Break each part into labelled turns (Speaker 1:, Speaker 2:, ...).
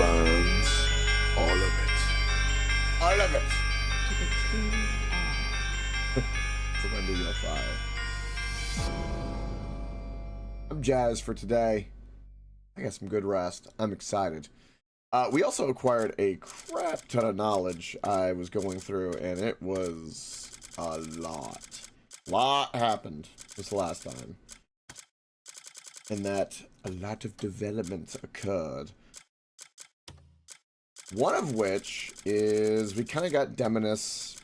Speaker 1: burns. All of it. All of it. So when do you fire? I'm jazzed for today. I got some good rest. I'm excited. We also acquired a crap ton of knowledge I was going through, and it was a lot. A lot happened this last time. And that a lot of developments occurred. One of which is we kind of got Demoness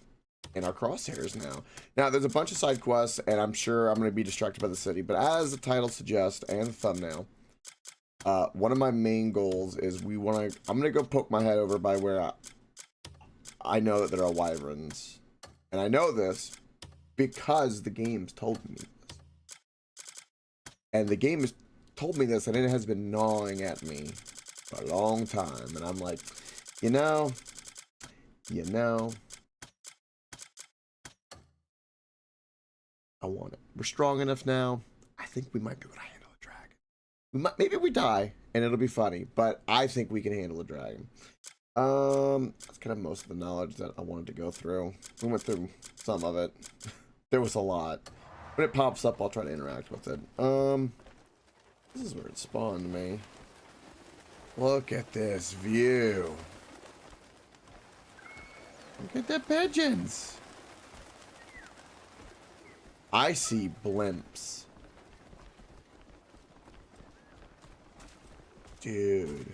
Speaker 1: in our crosshairs now. Now, there's a bunch of side quests, and I'm sure I'm going to be distracted by the city, but as the title suggests, and the thumbnail, one of my main goals is I'm going to go poke my head over by where I know that there are wyverns. And I know this because the game's told me this. And the game has told me this, and it has been gnawing at me for a long time. And I'm like, you know, I want it. We're strong enough now. I think we might be able to handle a dragon. Maybe we die, and it'll be funny, but I think we can handle a dragon. That's kind of most of the knowledge that I wanted to go through. We went through some of it. There was a lot. When it pops up, I'll try to interact with it. This is where it spawned me. Look at this view. Look at the pigeons. I see blimps. Dude.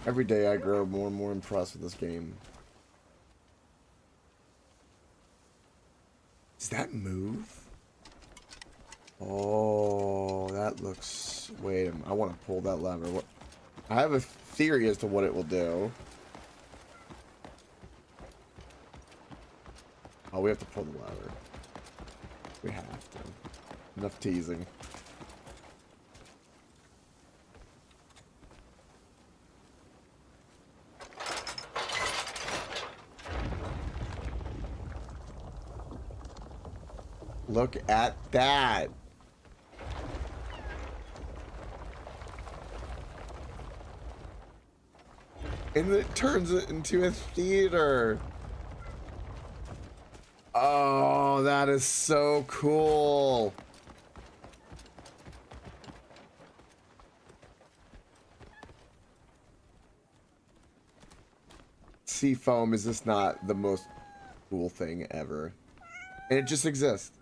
Speaker 1: Every day I grow more and more impressed with this game. Does that move? Oh, that looks... Wait a minute. I want to pull that lever. What? I have a theory as to what it will do. Oh, we have to pull the lever. We have to. Enough teasing. Look at that. And it turns it into a theater. Oh, that is so cool. Seafoam is just not the most cool thing ever. And it just exists.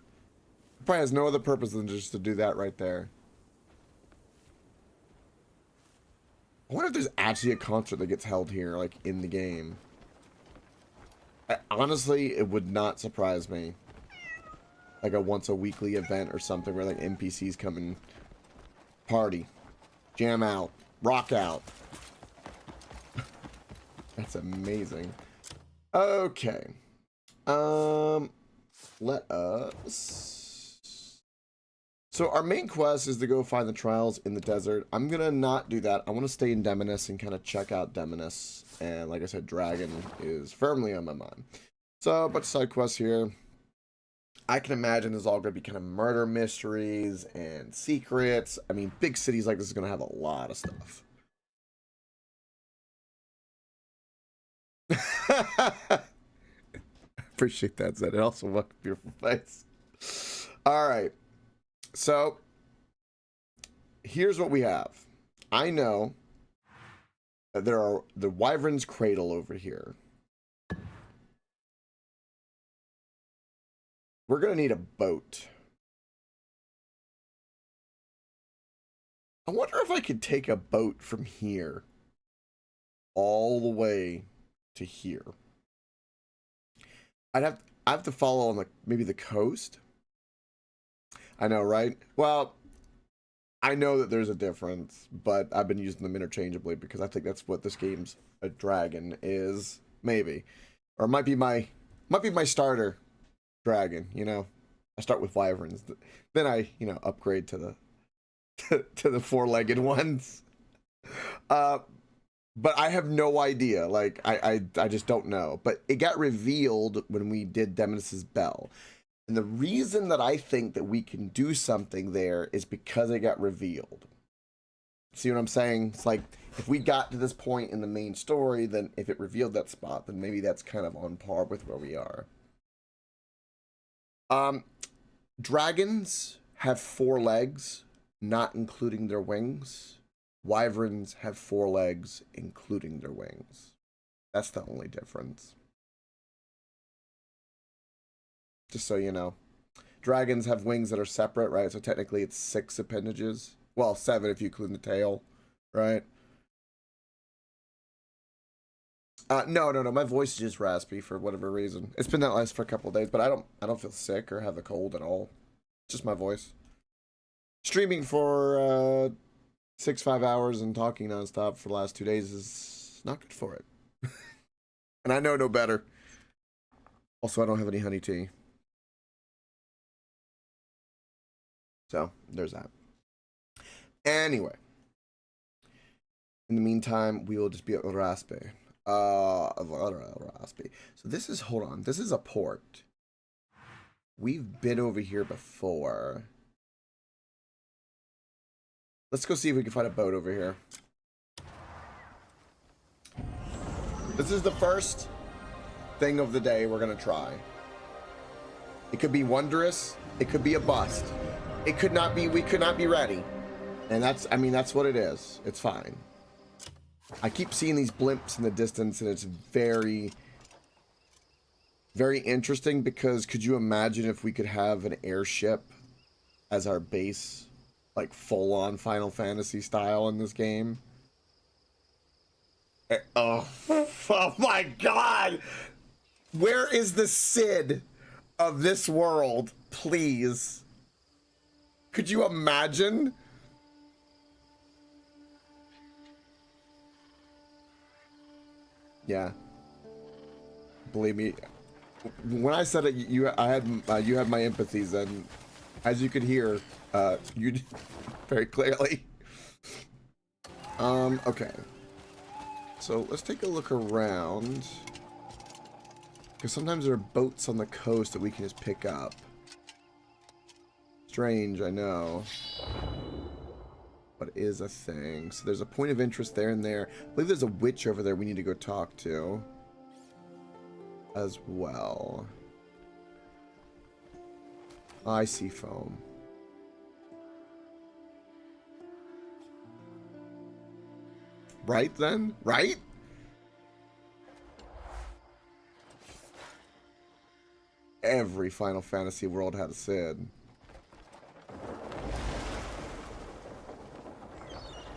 Speaker 1: It probably has no other purpose than just to do that right there. I wonder if there's actually a concert that gets held here, like, in the game. Honestly, it would not surprise me. Like a once-a-weekly event or something where, like, NPCs come and party. Jam out. Rock out. That's amazing. Okay. Let us... So our main quest is to go find the trials in the desert. I'm gonna not do that. I want to stay in Demoness and kind of check out Demoness. And like I said, Dragon is firmly on my mind. So a bunch of side quests here. I can imagine there's all gonna be kind of murder mysteries and secrets. I mean, big cities like this is gonna have a lot of stuff. Appreciate that, Zed. It also looked a beautiful face. All right. So, here's what we have. I know that there are the Wyvern's Cradle over here. We're going to need a boat. I wonder if I could take a boat from here all the way to here. I have to follow on maybe the coast. I know, right? Well, I know that there's a difference, but I've been using them interchangeably because I think that's what this game's a dragon is, maybe. Or it might be my starter dragon, you know. I start with wyverns, then I, you know, upgrade to the to the four-legged ones. But I have no idea. Like, I just don't know. But it got revealed when we did Demoness's Bell. And the reason that I think that we can do something there is because it got revealed. See what I'm saying? It's like, if we got to this point in the main story, then if it revealed that spot, then maybe that's kind of on par with where we are. Dragons have 4 legs, not including their wings. Wyverns have 4 legs, including their wings. That's the only difference. Just so you know. Dragons have wings that are separate, right? So technically it's 6 appendages. Well, 7 if you include the tail, right? No. My voice is just raspy for whatever reason. It's been that last for a couple of days, but I don't feel sick or have a cold at all. Just my voice. Streaming for 6-5 hours and talking nonstop for the last 2 days is not good for it. And I know no better. Also, I don't have any honey tea. So, there's that. Anyway. In the meantime, we will just be at Raspe. Raspe. So this is, hold on. This is a port. We've been over here before. Let's go see if we can find a boat over here. This is the first thing of the day we're gonna try. It could be wondrous. It could be a bust. It could not be, we could not be ready. And that's, I mean, that's what it is. It's fine. I keep seeing these blimps in the distance and it's very, very interesting because could you imagine if we could have an airship as our base? Like full-on Final Fantasy style in this game. Oh my god! Where is the Sid of this world? Please. Could you imagine? Yeah. Believe me. When I said it, you had my empathies, and as you could hear, you very clearly. Okay. So let's take a look around. Because sometimes there are boats on the coast that we can just pick up. Strange, I know. But it is a thing. So there's a point of interest there and there. I believe there's a witch over there we need to go talk to. As well. I see foam. Right then? Right? Every Final Fantasy world had a Sid.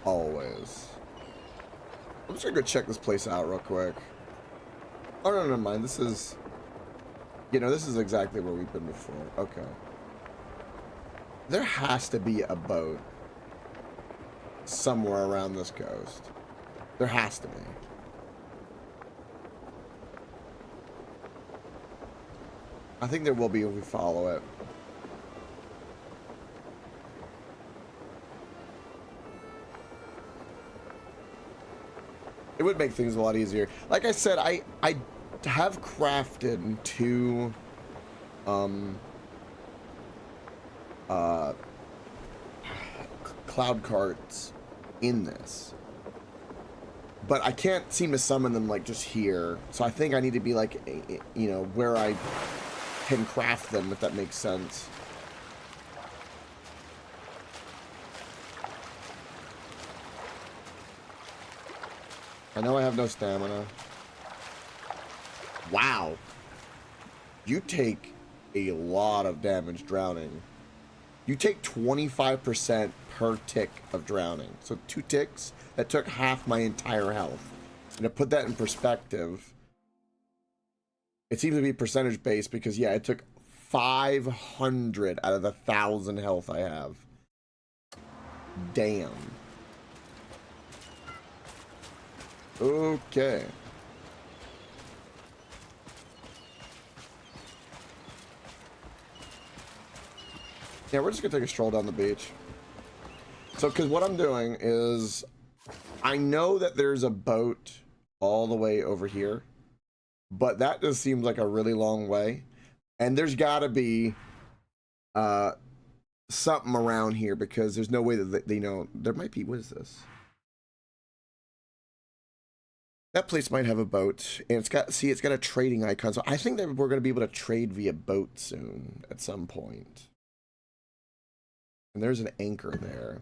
Speaker 1: Always. I'm just gonna go check this place out real quick. Oh, no, never mind. This is... You know, this is exactly where we've been before. Okay. There has to be a boat somewhere around this coast. There has to be. I think there will be if we follow it. It would make things a lot easier. Like I said, I have crafted 2 cloud carts in this. But I can't seem to summon them like just here. So I think I need to be like, you know, where I can craft them, if that makes sense. I know I have no stamina. Wow. You take a lot of damage drowning. You take 25% per tick of drowning. So 2 ticks, that took half my entire health. And to put that in perspective, it seems to be percentage based because, yeah, it took 500 out of the 1,000 health I have. Damn. Okay. Yeah, we're just gonna take a stroll down the beach. So, because what I'm doing is I know that there's a boat all the way over here, but that just seems like a really long way. And there's got to be something around here because there's no way that they know. There might be. What is this? That place might have a boat, and it's got a trading icon. So I think that we're going to be able to trade via boat soon at some point. And there's an anchor there.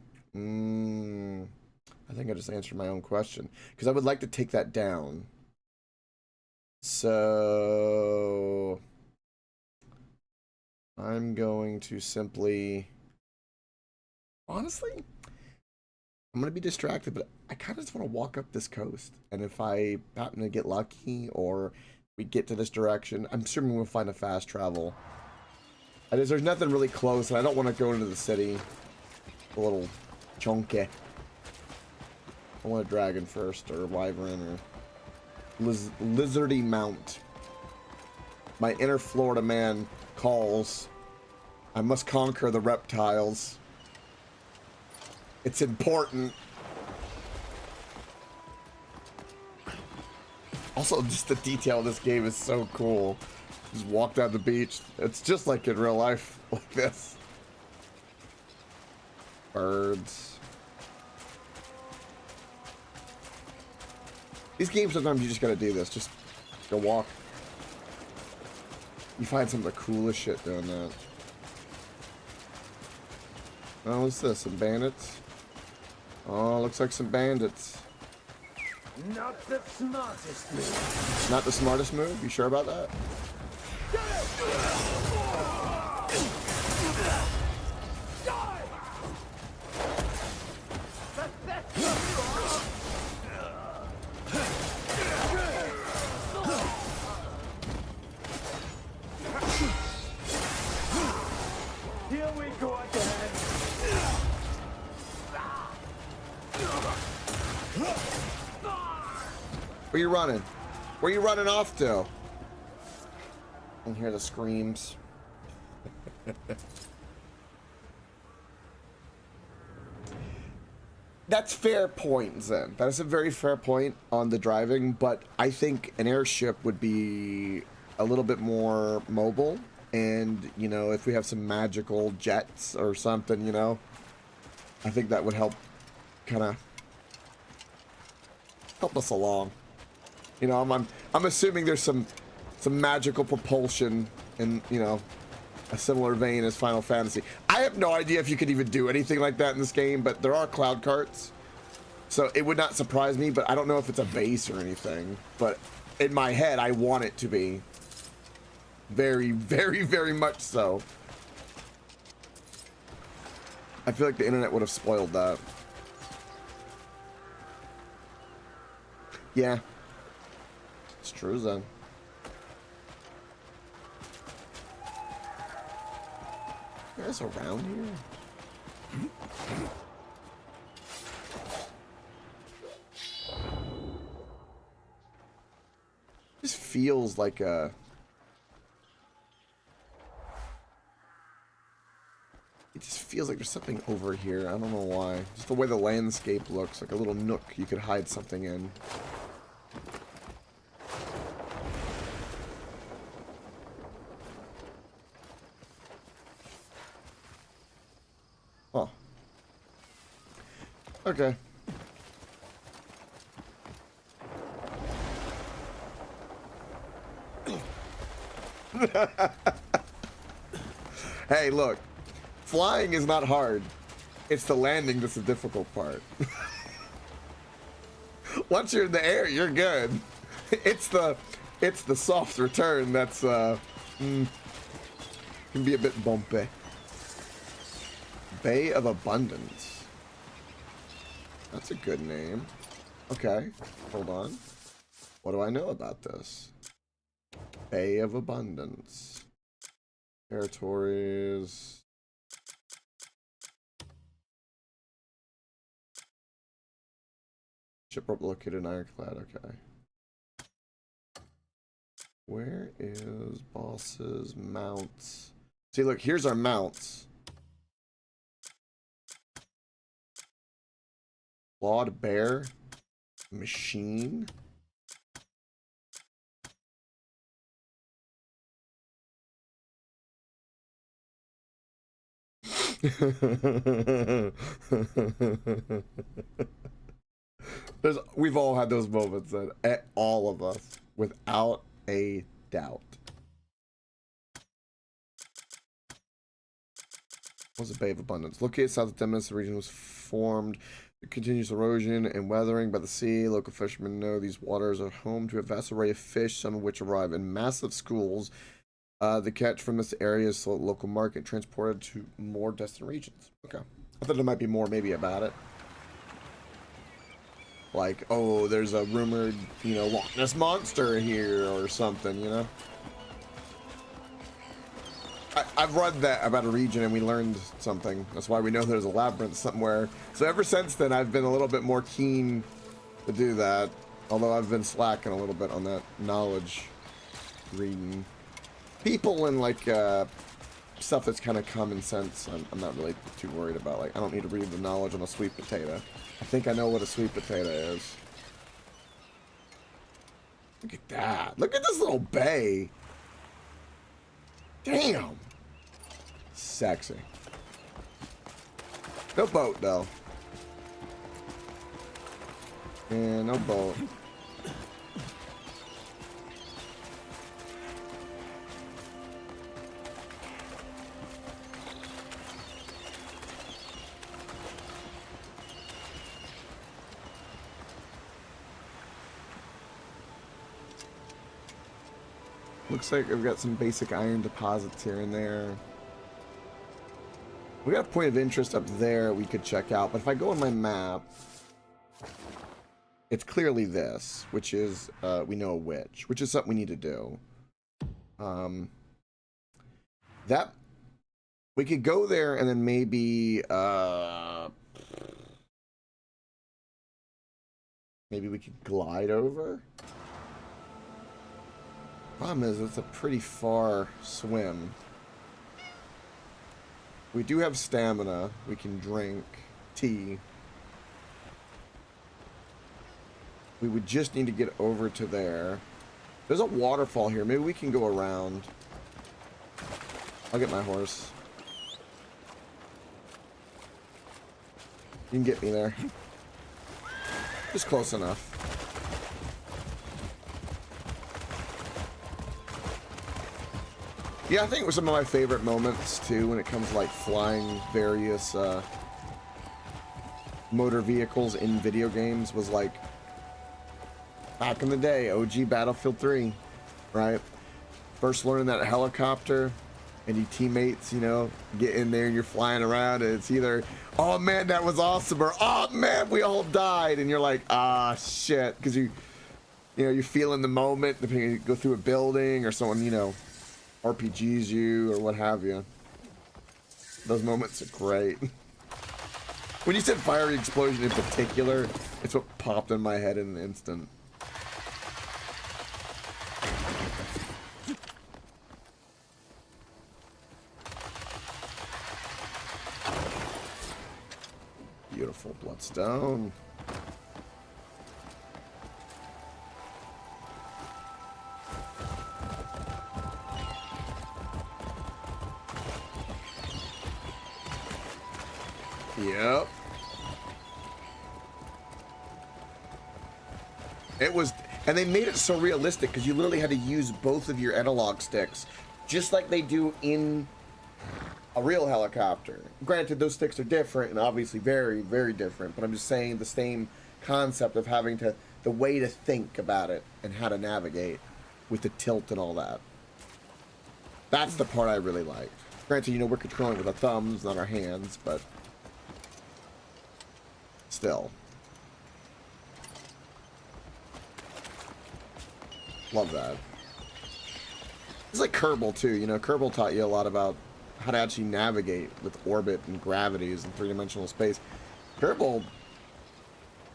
Speaker 1: I think I just answered my own question because I would like to take that down. So I'm going to simply, honestly, I'm going to be distracted, but I kind of just want to walk up this coast. And if I happen to get lucky or we get to this direction, I'm assuming we'll find a fast travel. There's nothing really close, and I don't want to go into the city. A little chunky. I want a dragon first, or a wyvern, or lizardy mount. My inner Florida man calls. I must conquer the reptiles. It's important. Also, just the detail of this game is so cool. Just walk down the beach. It's just like in real life, like this. Birds. These games, sometimes you just gotta do this. Just go walk. You find some of the coolest shit doing that. Oh, what's this? Some bandits? Oh, looks like some bandits.
Speaker 2: Not the smartest move.
Speaker 1: Not the smartest move? You sure about that?
Speaker 2: Here we go again.
Speaker 1: Where you running? Where you running off to? I can hear the screams. That's fair point, Zen. That is a very fair point on the driving, but I think an airship would be a little bit more mobile. And, you know, if we have some magical jets or something, you know, I think that would help kind of help us along. You know, I'm assuming there's some magical propulsion in, you know, a similar vein as Final Fantasy. I have no idea if you could even do anything like that in this game, but there are cloud carts. So it would not surprise me, but I don't know if it's a base or anything. But in my head, I want it to be. Very, very, very much so. I feel like the internet would have spoiled that. Yeah. It's true, then. There's around here. This feels like a... It just feels like there's something over here. I don't know why. Just the way the landscape looks, like a little nook you could hide something in. Oh. Okay. Hey, look. Flying is not hard. It's the landing that's the difficult part. Once you're in the air, you're good. It's the soft return that's can be a bit bumpy. Bay of Abundance. That's a good name. Okay, hold on. What do I know about this? Bay of Abundance. Territories. Shipwreck located in Ironclad, okay. Where is bosses, mounts? See, look, here's our mounts. Clawed bear. Machine. We've all had those moments, that all of us, without a doubt. What was the Bay of Abundance? Located south of 10 minutes, the region was formed. Continuous erosion and weathering by the sea. Local fishermen know these waters are home to a vast array of fish, some of which arrive in massive schools. The catch from this area is sold at local market, transported to more distant regions. Okay. I thought there might be more maybe about it. Like, oh, there's a rumored, you know, Loch Ness monster here or something, you know? I've read that about a region and we learned something. That's why we know there's a labyrinth somewhere. So ever since then, I've been a little bit more keen to do that. Although I've been slacking a little bit on that knowledge reading. People and like stuff that's kind of common sense, I'm not really too worried about. Like, I don't need to read the knowledge on a sweet potato. I think I know what a sweet potato is. Look at that. Look at this little bay. Damn. Sexy. No boat, though. Yeah, no boat. Looks like we've got some basic iron deposits here and there. We got a point of interest up there we could check out, but if I go on my map, it's clearly this, which is, we know a witch, which is something we need to do. That, we could go there and then maybe, maybe we could glide over. Problem is, it's a pretty far swim. We do have stamina. We can drink tea. We would just need to get over to there. There's a waterfall here. Maybe we can go around. I'll get my horse. You can get me there. Just close enough. Yeah, I think it was some of my favorite moments too when it comes to like flying various motor vehicles in video games was like back in the day, OG Battlefield 3, right? First learning that helicopter and your teammates, you know, get in there and you're flying around and it's either, oh man, that was awesome, or oh man, we all died, and you're like, ah shit, because you know, you're feeling the moment, depending you go through a building or someone, you know, RPGs you or what have you. Those moments are great. When you said fiery explosion in particular, it's what popped in my head in an instant. Beautiful bloodstone. Yep. It was, and they made it so realistic because you literally had to use both of your analog sticks, just like they do in a real helicopter. Granted, those sticks are different and obviously very, very different, but I'm just saying the same concept of having to, the way to think about it and how to navigate with the tilt and all that. That's the part I really liked. Granted, you know, we're controlling with our thumbs, not our hands, but still. Love that. It's like Kerbal too, you know, Kerbal taught you a lot about how to actually navigate with orbit and gravities and three-dimensional space. Kerbal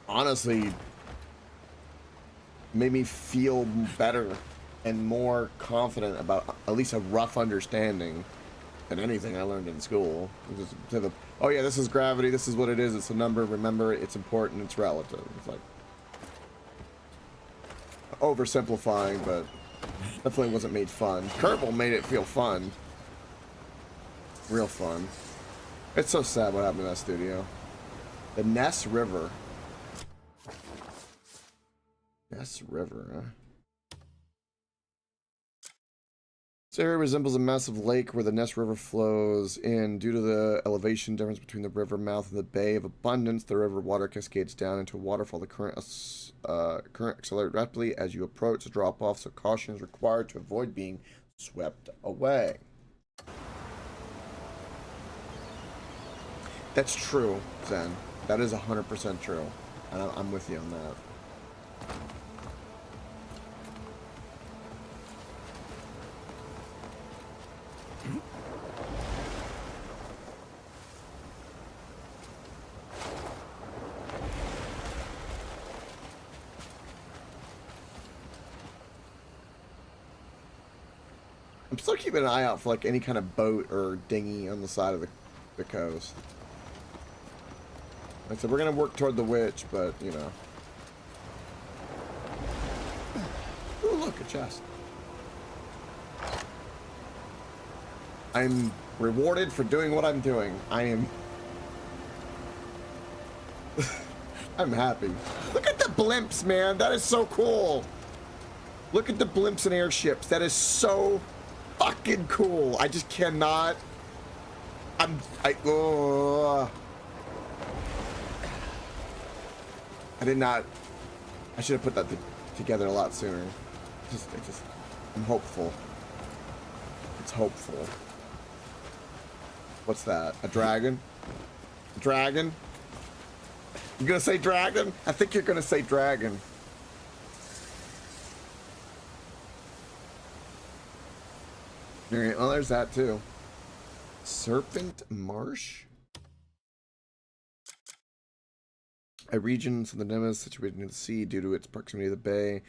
Speaker 1: honestly made me feel better and more confident about at least a rough understanding than anything I learned in school. Oh yeah, this is gravity, this is what it is, it's a number, remember, it's important, it's relative. It's like, oversimplifying, but definitely wasn't made fun. Kerbal made it feel fun. Real fun. It's so sad what happened to that studio. The Ness River. Ness River, huh? This area resembles a massive lake where the Ness River flows in. Due to the elevation difference between the river mouth and the Bay of Abundance, the river water cascades down into a waterfall. The current accelerates rapidly as you approach the drop-off, so caution is required to avoid being swept away. That's true, Zen. That is 100% true. And I'm with you on that. I'm still keeping an eye out for like any kind of boat or dinghy on the side of the coast. Like I said, we're gonna work toward the witch, but you know. Ooh, look, a chest. I'm rewarded for doing what I'm doing. I am. I'm happy. Look at the blimps, man. That is so cool. Look at the blimps and airships. That is so fucking cool. I just cannot. I did not. I should have put that together a lot sooner. I'm hopeful. It's hopeful. What's that? A dragon? A dragon? You gonna say dragon? I think you're gonna say dragon. Alright, well, there's that too. Serpent Marsh? A region of the Nemes situated near the sea due to its proximity to the bay. It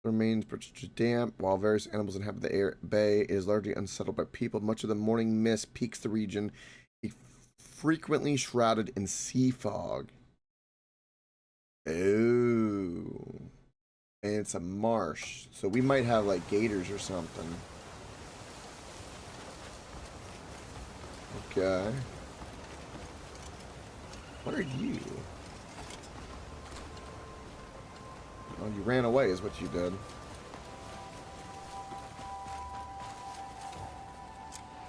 Speaker 1: remains particularly damp. While various animals inhabit the bay, it is largely unsettled by people. Much of the morning mist peaks the region, frequently shrouded in sea fog. Oh. And it's a marsh. So we might have like gators or something. Okay. What are you? Oh, you ran away is what you did.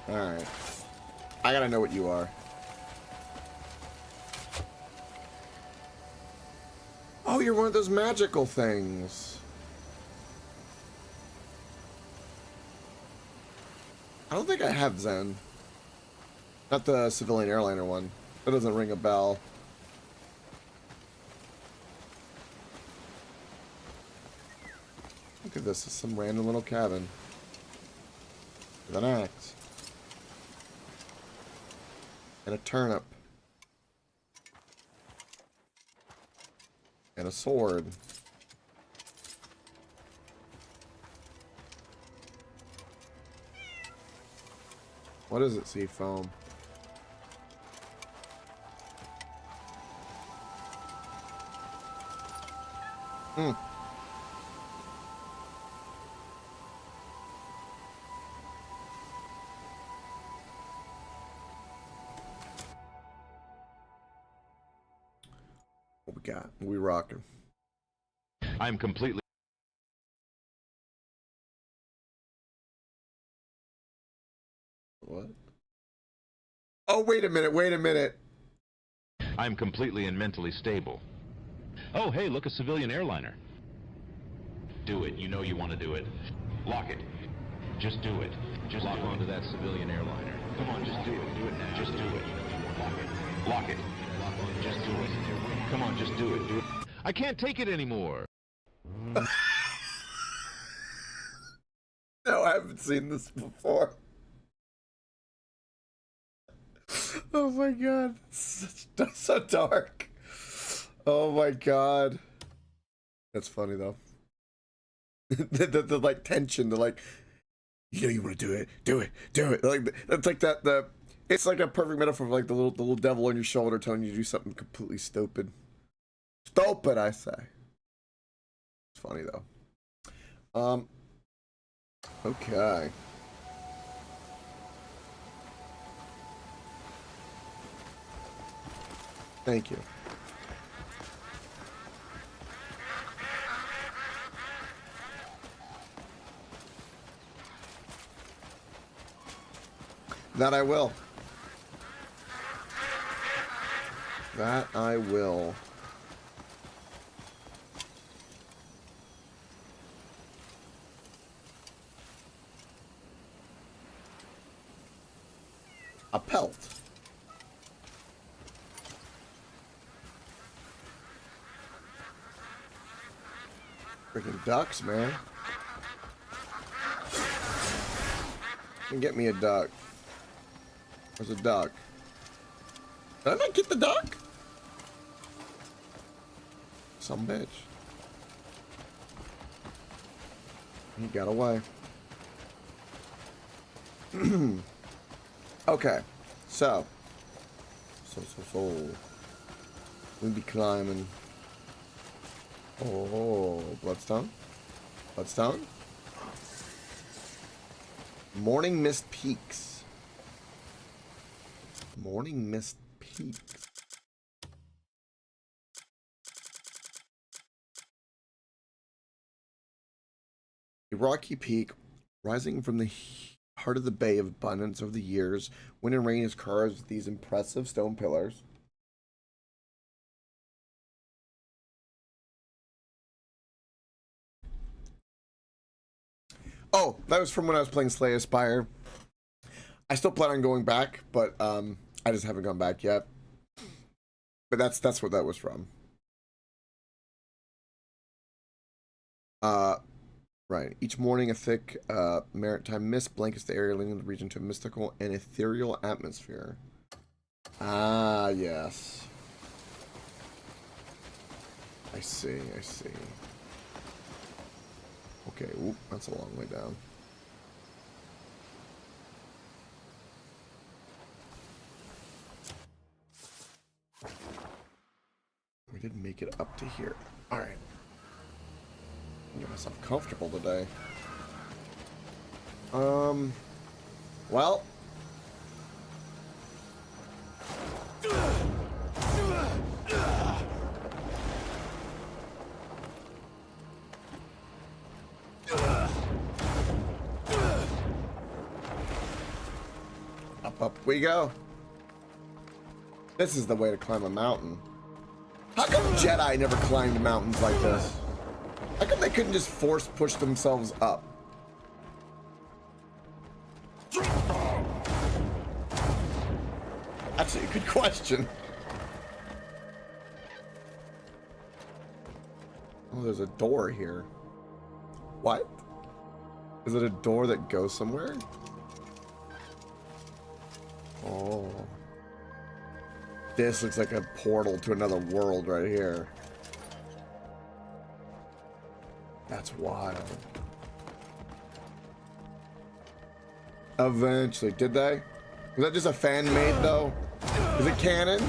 Speaker 1: Alright. I gotta know what you are. Oh, you're one of those magical things. I don't think I have Zen. Not the civilian airliner one. That doesn't ring a bell. Look at this. It's some random little cabin. With an axe. And a turnip. And a sword. What is it, Seafoam? Hmm. What we got? We rocking.
Speaker 3: I'm completely.
Speaker 1: What? Oh, wait a minute, wait a minute.
Speaker 3: I'm completely and mentally stable. Oh, hey, look, a civilian airliner. Do it. You know you want to do it. Lock it. Just do it. Just lock onto that civilian airliner. Come on, just do it. Do it now. Just do it. Lock it. Lock it. Just do it. Come on, just do it. Do it. I can't take it anymore.
Speaker 1: No, I haven't seen this before. Oh my god, that's so dark. Oh my god. That's funny though. the like tension, the like, you know, you want to do it, do it, do it. Like that's like that. It's like a perfect metaphor for like the little devil on your shoulder telling you to do something completely stupid. Stupid, I say. It's funny though. Okay. Thank you. That I will. That I will. A pelt. Freaking ducks, man. Can get me a duck. There's a duck. Did I not get the duck? Some bitch. He got away. Okay. So. We'll be climbing. Oh, Bloodstone. Bloodstone. Morning Mist Peaks. Morning Mist Peaks. A rocky peak rising from the heart of the bay of abundance of the years. Wind and rain is carved with these impressive stone pillars. Oh, that was from when I was playing Slay Aspire. I still plan on going back, but I just haven't gone back yet. But that's what that was from. Right. Each morning, a thick maritime mist blankets the area, leading the region to a mystical and ethereal atmosphere. Ah, yes. I see. I see. Okay. Oop, that's a long way down. We didn't make it up to here. All right. Get myself comfortable today. Well. Up we go. This is the way to climb a mountain. How come Jedi never climbed mountains like this? How come they couldn't just force push themselves up? Actually, a good question. Oh, there's a door here. What? Is it a door that goes somewhere? Oh. This looks like a portal to another world right here. That's wild. Eventually, did they? Was that just a fan made though? Is it canon?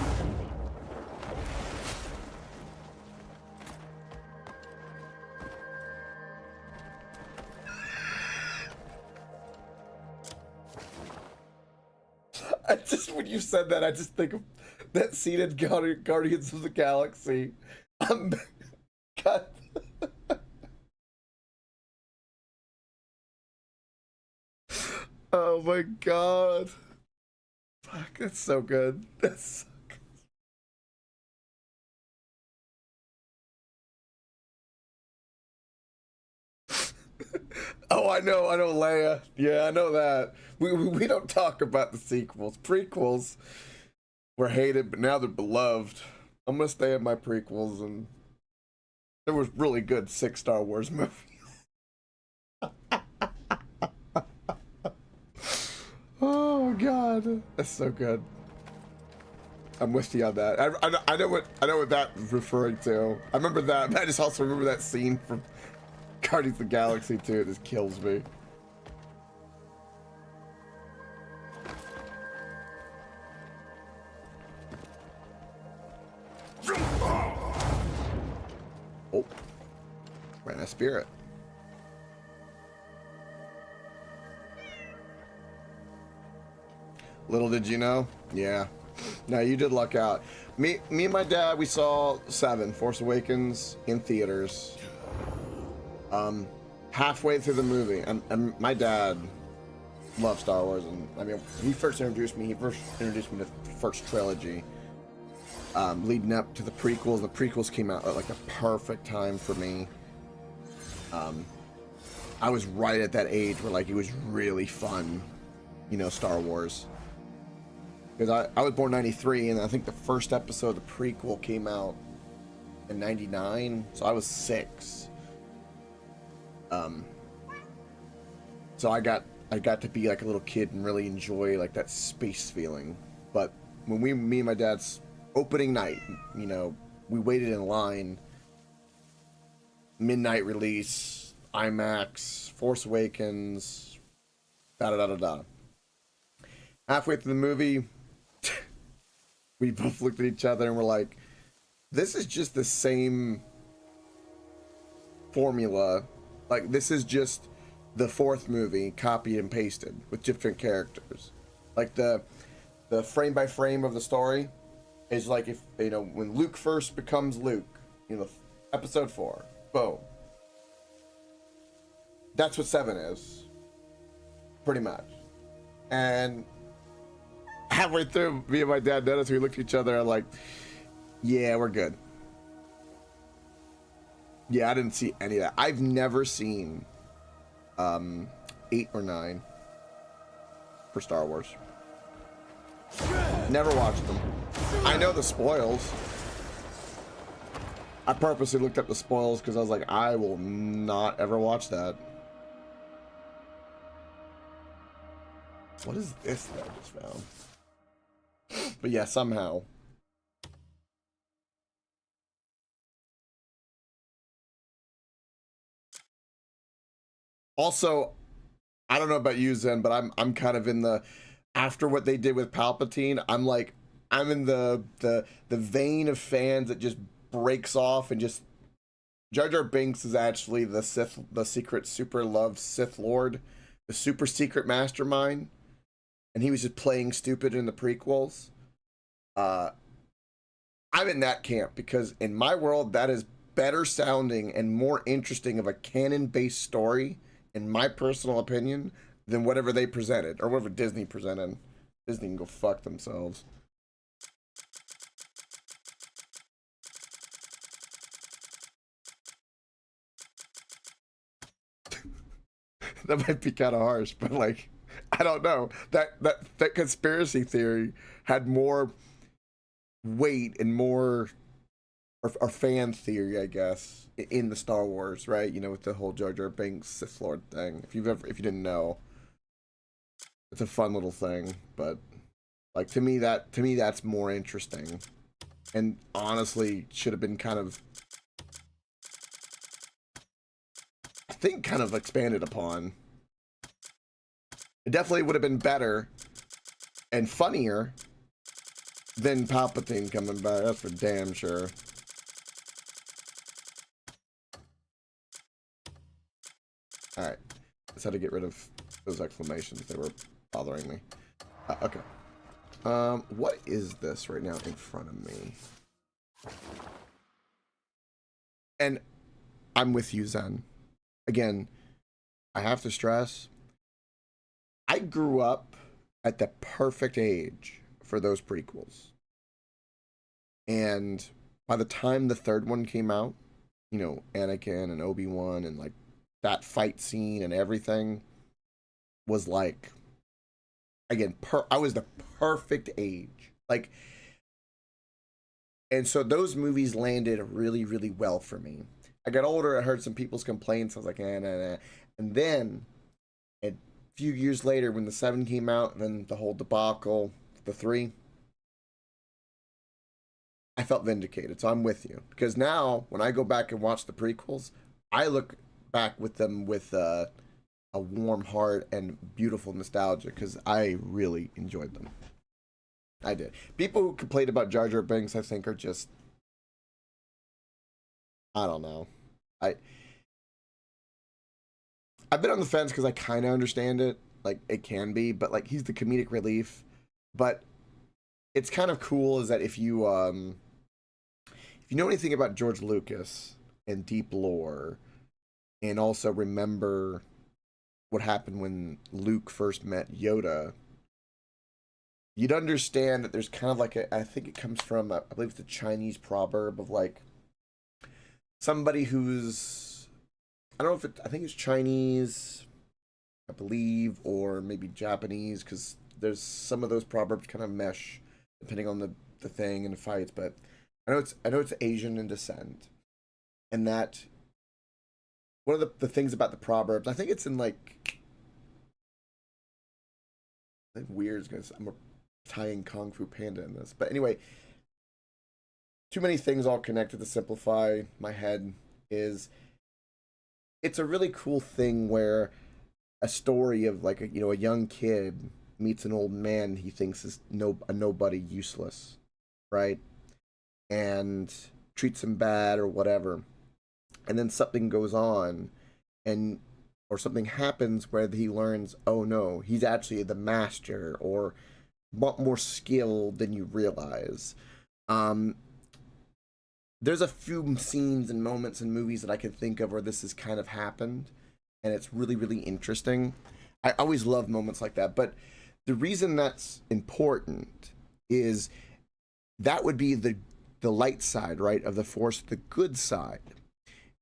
Speaker 1: I just, when you said that, I just think of that scene in Guardians of the Galaxy. God. Oh my god. Fuck, that's so good. That's so good. Oh, I know Leia. Yeah, I know that. We don't talk about the sequels. Prequels were hated, but now they're beloved. I'm gonna stay in my prequels, and there was really good 6 Star Wars movies. Oh god, that's so good. I'm with you on that. I know what that was referring to. I remember that. I just also remember that scene from Guardians of the Galaxy 2. It just kills me. Oh, ran a spirit. Little did you know. Yeah. No, you did luck out. Me and my dad, we saw 7, Force Awakens, in theaters. Halfway through the movie, and my dad loves Star Wars, and I mean, he first introduced me to the first trilogy, leading up to the prequels. The prequels came out at like the perfect time for me. I was right at that age where like it was really fun, you know, Star Wars. Because I was born 93, and I think the first episode of the prequel came out in 99, so I was 6. So I got to be like a little kid and really enjoy like that space feeling. But when me and my dad's opening night, you know, we waited in line, midnight release, IMAX, Force Awakens, da da da da da. Halfway through the movie, we both looked at each other and were like, this is just the same formula. Like, this is just the 4th movie copied and pasted with different characters. Like the frame by frame of the story is like, if you know, when Luke first becomes Luke, you know, episode 4, boom. That's what 7 is, pretty much. And halfway through, me and my dad noticed, we looked at each other and like, yeah, we're good. Yeah, I didn't see any of that. I've never seen 8 or 9 for Star Wars. Never watched them. I know the spoils. I purposely looked up the spoils because I was like, I will not ever watch that. What is this that I just found? But yeah, somehow. Also, I don't know about you, Zen, but I'm kind of in the, after what they did with Palpatine, I'm in the vein of fans that just breaks off and just, Jar Jar Binks is actually the secret super loved Sith Lord, the super secret mastermind, and he was just playing stupid in the prequels. I'm in that camp because in my world that is better sounding and more interesting of a canon-based story, in my personal opinion, than whatever they presented or whatever Disney presented. Disney can go fuck themselves. That might be kind of harsh, but like, I don't know. That conspiracy theory had more weight and more, or fan theory, I guess, in the Star Wars, right? You know, with the whole Jar Jar Binks Sith Lord thing. If you didn't know, it's a fun little thing. But like, to me that's more interesting, and honestly should have been kind of, I think, kind of expanded upon. It definitely would have been better and funnier than Palpatine coming back. That's for damn sure. Alright. Just had to get rid of those exclamations. They were bothering me. Okay. What is this right now in front of me? And I'm with you, Zen. Again, I have to stress, I grew up at the perfect age for those prequels. And by the time the 3rd one came out, you know, Anakin and Obi-Wan and like that fight scene and everything was like, again, I was the perfect age. Like, and so those movies landed really, really well for me. I got older, I heard some people's complaints. I was like, nah, nah, nah. And then a few years later, when the 7 came out, and then the whole debacle, the 3, I felt vindicated. So I'm with you. Because now, when I go back and watch the prequels, I look back with them with a warm heart and beautiful nostalgia, because I really enjoyed them. I did. People who complained about Jar Jar Binks, I think, are just, I don't know. I've been on the fence because I kind of understand it. Like, it can be, but like, he's the comedic relief. but it's kind of cool is that if you know anything about George Lucas and deep lore, and also remember what happened when Luke first met Yoda, you'd understand that there's kind of like I think it comes from, I believe it's a Chinese proverb of like somebody who's, I don't know if I think it's Chinese, I believe, or maybe Japanese, because there's some of those proverbs kind of mesh depending on the thing and the fights, but I know it's Asian in descent, and that one of the things about the proverbs, I think it's in like, I think weird is because I'm tying Kung Fu Panda in this, but anyway, too many things all connected to simplify my head is, it's a really cool thing where a story of like a young kid meets an old man he thinks is a nobody, useless, right? And treats him bad or whatever. And then something goes on or something happens where he learns, oh no, he's actually the master or more skilled than you realize. There's a few scenes and moments in movies that I can think of where this has kind of happened, and it's really, really interesting. I always love moments like that, but the reason that's important is that would be the light side, right, of the Force, the good side.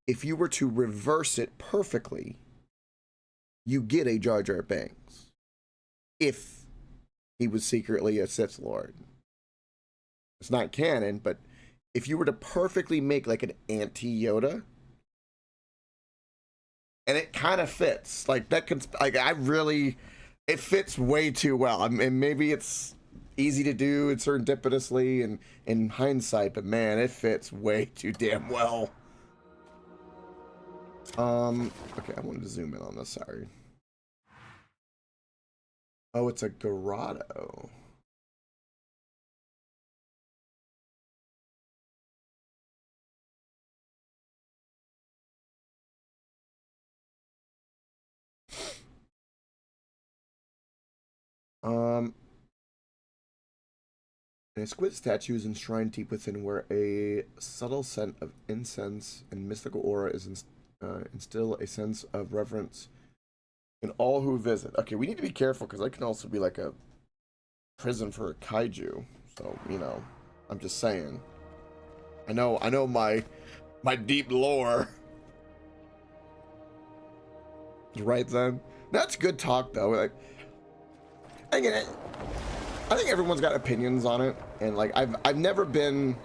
Speaker 1: If you were to reverse it perfectly, you get a Jar Jar Binks. If he was secretly a Sith Lord. It's not canon, but if you were to perfectly make like an anti-Yoda, and it kind of fits, like that can, like it fits way too well. I mean, maybe it's easy to do and serendipitously and in hindsight, but man, it fits way too damn well. Okay, I wanted to zoom in on this, sorry. Oh, it's a grotto. An exquisite statue is enshrined deep within, where a subtle scent of incense and mystical aura is instill a sense of reverence in all who visit. Okay, we need to be careful because that can also be like a prison for a kaiju. So, I'm just saying. I know my deep lore. Right then. That's good talk though. Like, again, I think everyone's got opinions on it, and like I've never been.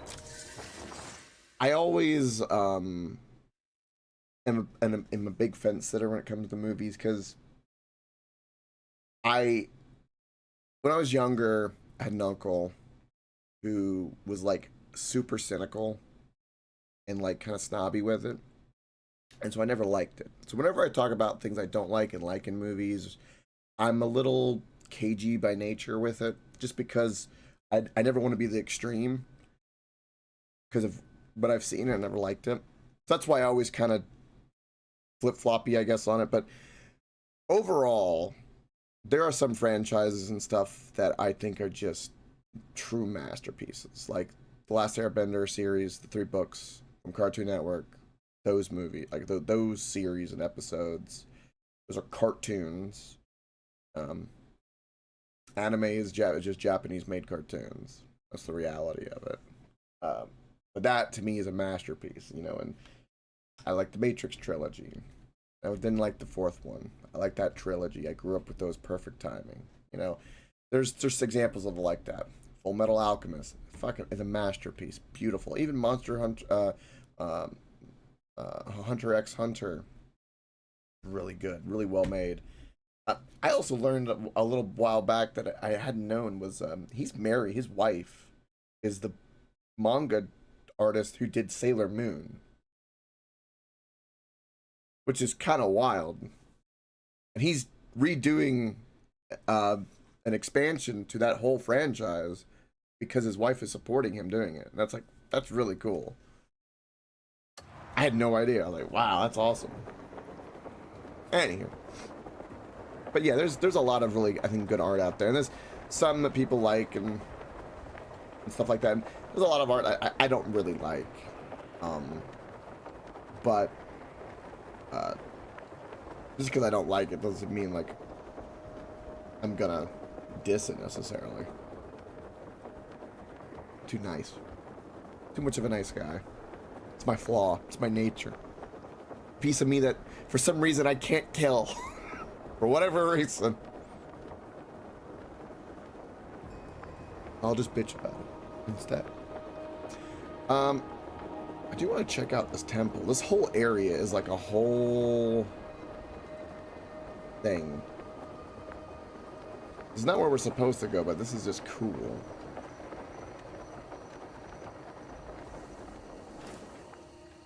Speaker 1: I always am a big fence sitter when it comes to movies, because when I was younger, I had an uncle who was like super cynical and like kind of snobby with it, and so I never liked it. So whenever I talk about things I don't like and like in movies, I'm a little cagey by nature with it, just because I never want to be the extreme because of what I've seen. I never liked it, so that's why I always kind of flip-floppy, I guess, on it. But overall, there are some franchises and stuff that I think are just true masterpieces, like the Last Airbender series, the 3 books from Cartoon Network, those movies, like those series and episodes. Those are cartoons. Anime is just Japanese made cartoons. That's the reality of it. But that to me is a masterpiece, and I like the Matrix trilogy. I didn't like the 4th one. I like that trilogy. I grew up with those, perfect timing. There's examples of like that. Full Metal Alchemist, fucking is a masterpiece. Beautiful. Even Monster Hunter, Hunter x Hunter, really good, really well made. I also learned a little while back that I hadn't known was he's married. His wife is the manga artist who did Sailor Moon, which is kind of wild. And he's redoing an expansion to that whole franchise because his wife is supporting him doing it. And that's really cool. I had no idea. I was like, wow, that's awesome. Anywho. But yeah, there's a lot of really, I think, good art out there. And some that people like and stuff like that. And there's a lot of art I don't really like. But just because I don't like it doesn't mean like I'm gonna diss it necessarily. Too nice. Too much of a nice guy. It's my flaw. It's my nature. Piece of me that for some reason I can't kill. For whatever reason. I'll just bitch about it instead. I do want to check out this temple. This whole area is like a whole thing. It's not where we're supposed to go, but this is just cool.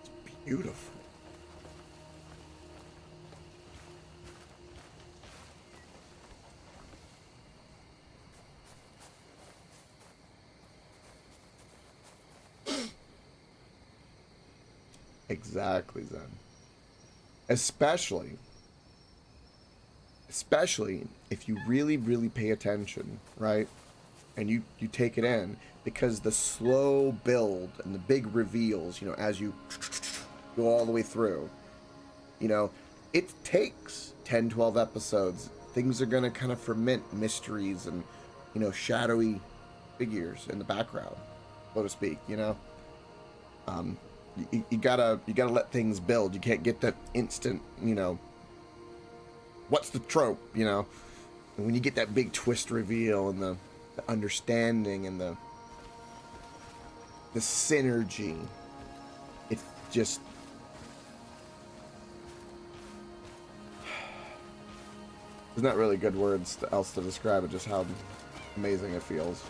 Speaker 1: It's beautiful. Exactly, Zen. Especially if you really, really pay attention, right? And you take it in, because the slow build and the big reveals, you know, as you go all the way through, you know, it takes 10, 12 episodes. Things are going to kind of ferment mysteries and, you know, shadowy figures in the background, so to speak, you know? You gotta let things build. You can't get that instant, you know, what's the trope, you know? And when you get that big twist reveal and the understanding and the synergy, it's just there's not really good words else to describe it, just how amazing it feels.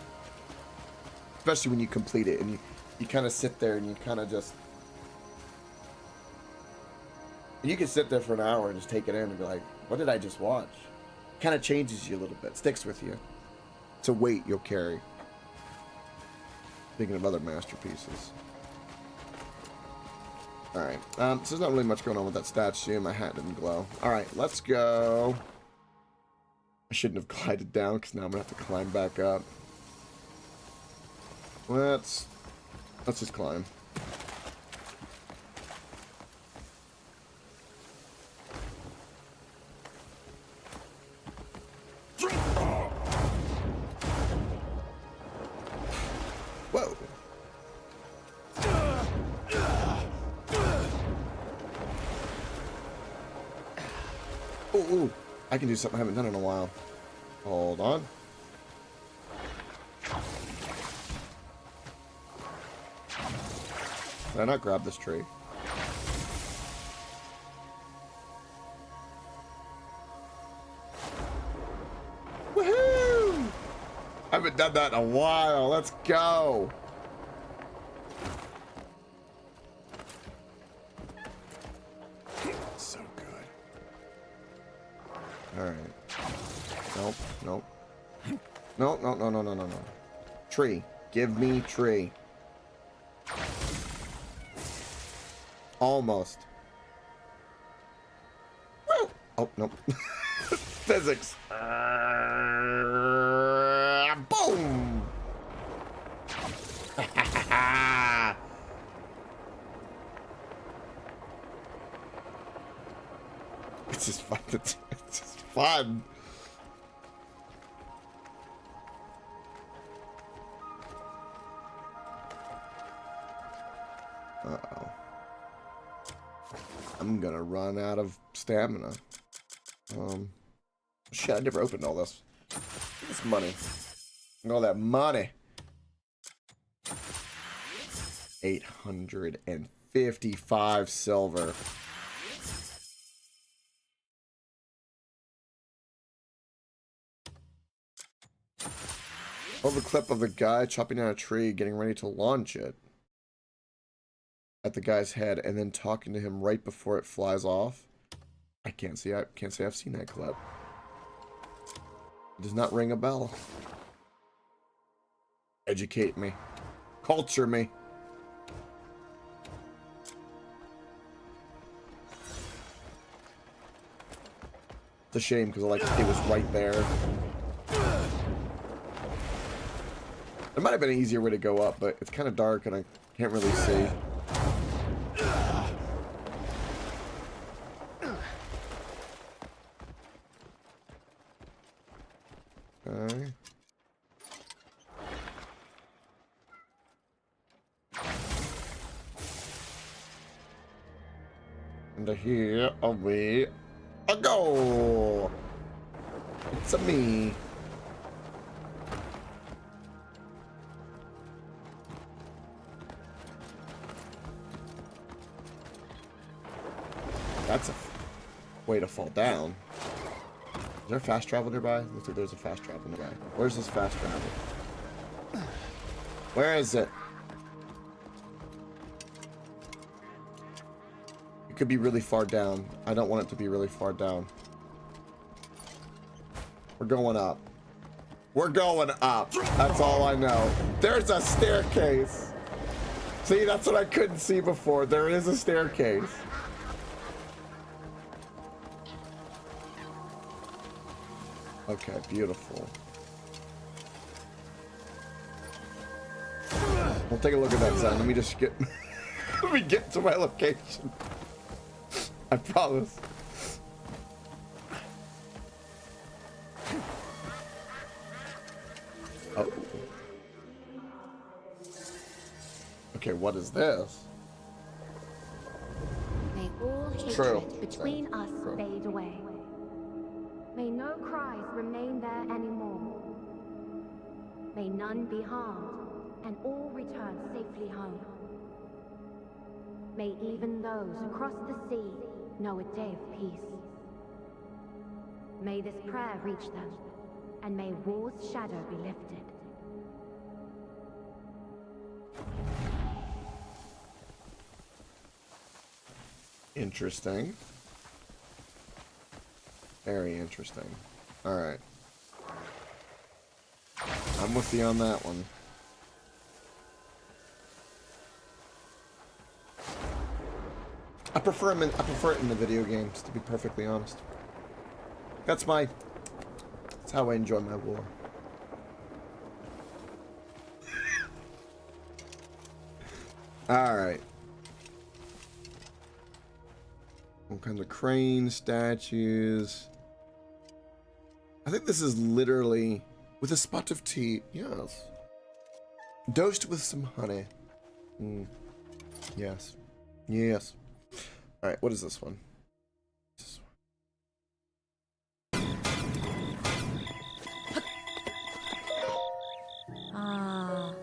Speaker 1: Especially when you complete it and you kind of sit there and you kind of just you can sit there for an hour and just take it in and be like, what did I just watch? Kind of changes you a little bit, sticks with you. It's a weight you'll carry. Speaking of other masterpieces. Alright, so there's not really much going on with that statue. My hat didn't glow. Alright, let's go. I shouldn't have glided down because now I'm going to have to climb back up. Let's just climb. Whoa. Ooh, I can do something I haven't done in a while. Hold on. Did I not grab this tree? Woohoo! I haven't done that in a while. Let's go. So good. All right. Nope. Nope. No, no, no, no, no, no, no. Tree. Give me tree. Almost. Woo! Oh, nope. Physics. Boom! It's just fun. It's just fun. Uh-oh. I'm gonna run out of stamina. Shit, I never opened all this. This money. All that money. 855 silver. Oh, the clip of a guy chopping down a tree, getting ready to launch it at the guy's head, and then talking to him right before it flies off. I can't say I've seen that clip. It does not ring a bell. Educate me. Culture me. It's a shame because it was right there. There might have been an easier way to go up, but it's kind of dark and I can't really see. Okay. And here we go. It's a me. That's a way to fall down. Is there fast travel nearby? Looks like there's a fast travel nearby. Where's this fast travel? Where is it? It could be really far down. I don't want it to be really far down. We're going up. We're going up. That's all I know. There's a staircase. See, that's what I couldn't see before. There is a staircase. Okay, beautiful. We'll take a look at that sign. Let me just get let me get to my location. I promise. Oh. Okay, what is this?
Speaker 4: May all
Speaker 1: True.
Speaker 4: hatred between us
Speaker 1: True.
Speaker 4: fade away. May no cries remain there anymore. May none be harmed, and all return safely home. May even those across the sea know a day of peace. May this prayer reach them, and may war's shadow be lifted.
Speaker 1: Interesting. Very interesting. Alright. I'm with you on that one. I prefer it in the video games, to be perfectly honest. That's how I enjoy my war. Alright. All kinds of crane statues. I think this is literally with a spot of tea. Yes. Dosed with some honey. Yes. Yes. All right. What is this one?
Speaker 4: Ah.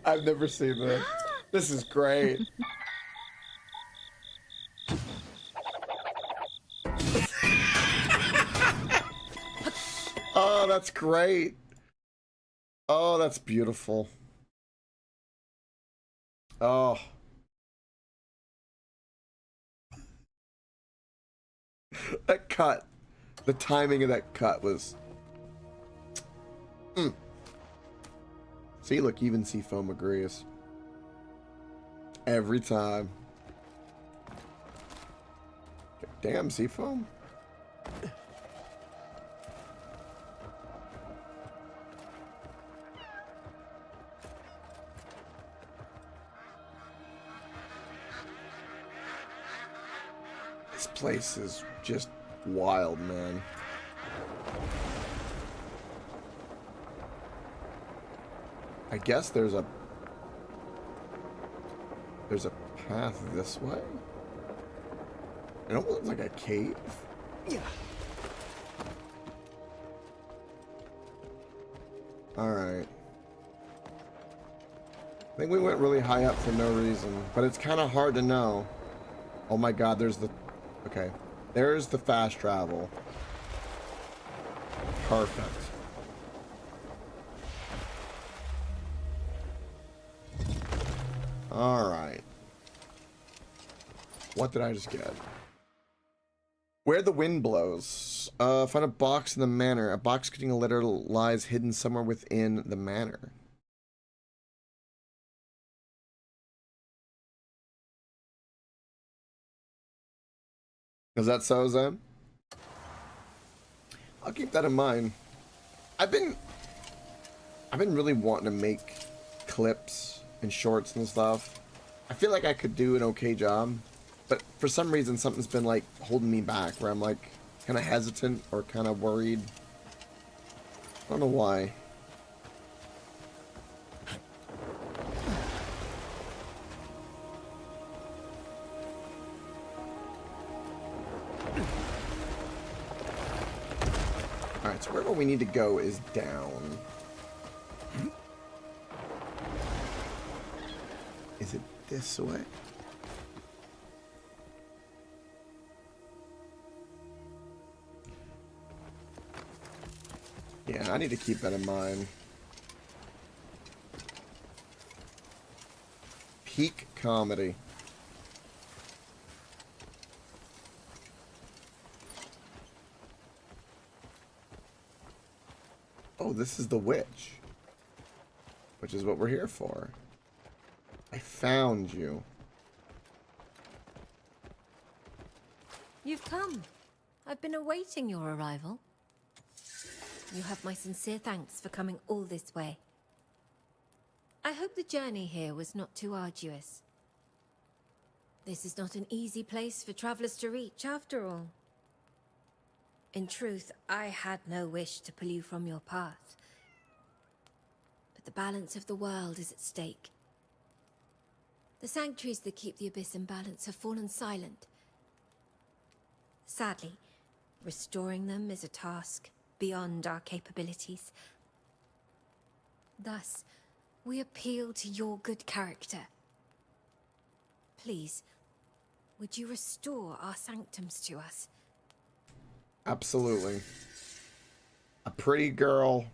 Speaker 1: I've never seen this. This is great. Oh, that's great. Oh, that's beautiful. Oh. That cut. The timing of that cut was... See, look, even Seafoam agrees. Every time. Damn, Seafoam. This place is just wild, man. I guess there's a path this way. It almost looks like a cave. Yeah. All right. I think we went really high up for no reason, but it's kind of hard to know. Oh my God, there's the... Okay. There's the fast travel. Perfect. All right. What did I just get? Where the wind blows. Find a box in the manor. A box containing a letter lies hidden somewhere within the manor. Is that so, Zen? I'll keep that in mind. I've been really wanting to make clips and shorts and stuff. I feel like I could do an okay job, but for some reason something's been like holding me back where I'm like kind of hesitant or kind of worried. I don't know why. Alright, so wherever we need to go is down. Is it this way? Yeah, I need to keep that in mind. Peak comedy. Oh, this is the witch. Which is what we're here for. I found you.
Speaker 5: You've come. I've been awaiting your arrival. You have my sincere thanks for coming all this way. I hope the journey here was not too arduous. This is not an easy place for travelers to reach, after all. In truth, I had no wish to pull you from your path. But the balance of the world is at stake. The sanctuaries that keep the Abyss in balance have fallen silent. Sadly, restoring them is a task beyond our capabilities. Thus, we appeal to your good character. Please, would you restore our sanctums to us?
Speaker 1: Absolutely. A pretty girl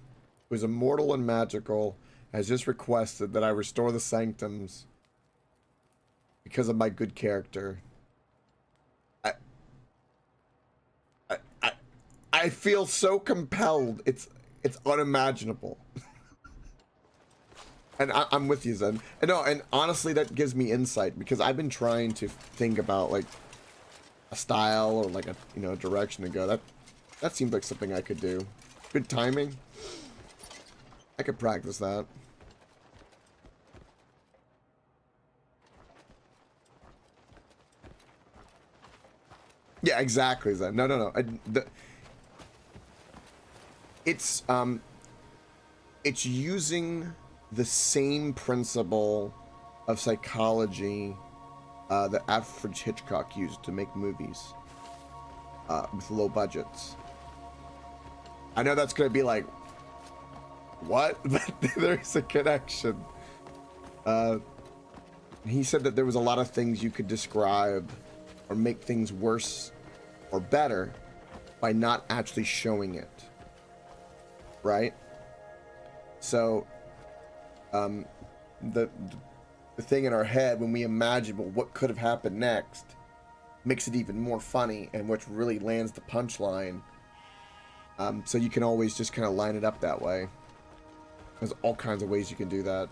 Speaker 1: who's immortal and magical has just requested that I restore the sanctums because of my good character. I feel so compelled. It's unimaginable. And I'm with you, Zen. And honestly, that gives me insight because I've been trying to think about like a style or like a direction to go. That seems like something I could do. Good timing. I could practice that. Yeah, exactly, Zen. No. It's using the same principle of psychology that Alfred Hitchcock used to make movies with low budgets. I know that's gonna be like, what? But there's a connection. He said that there was a lot of things you could describe or make things worse or better by not actually showing it. Right? So, the thing in our head when we imagine, well, what could have happened next, makes it even more funny, and which really lands the punchline. So you can always just kind of line it up that way. There's all kinds of ways you can do that.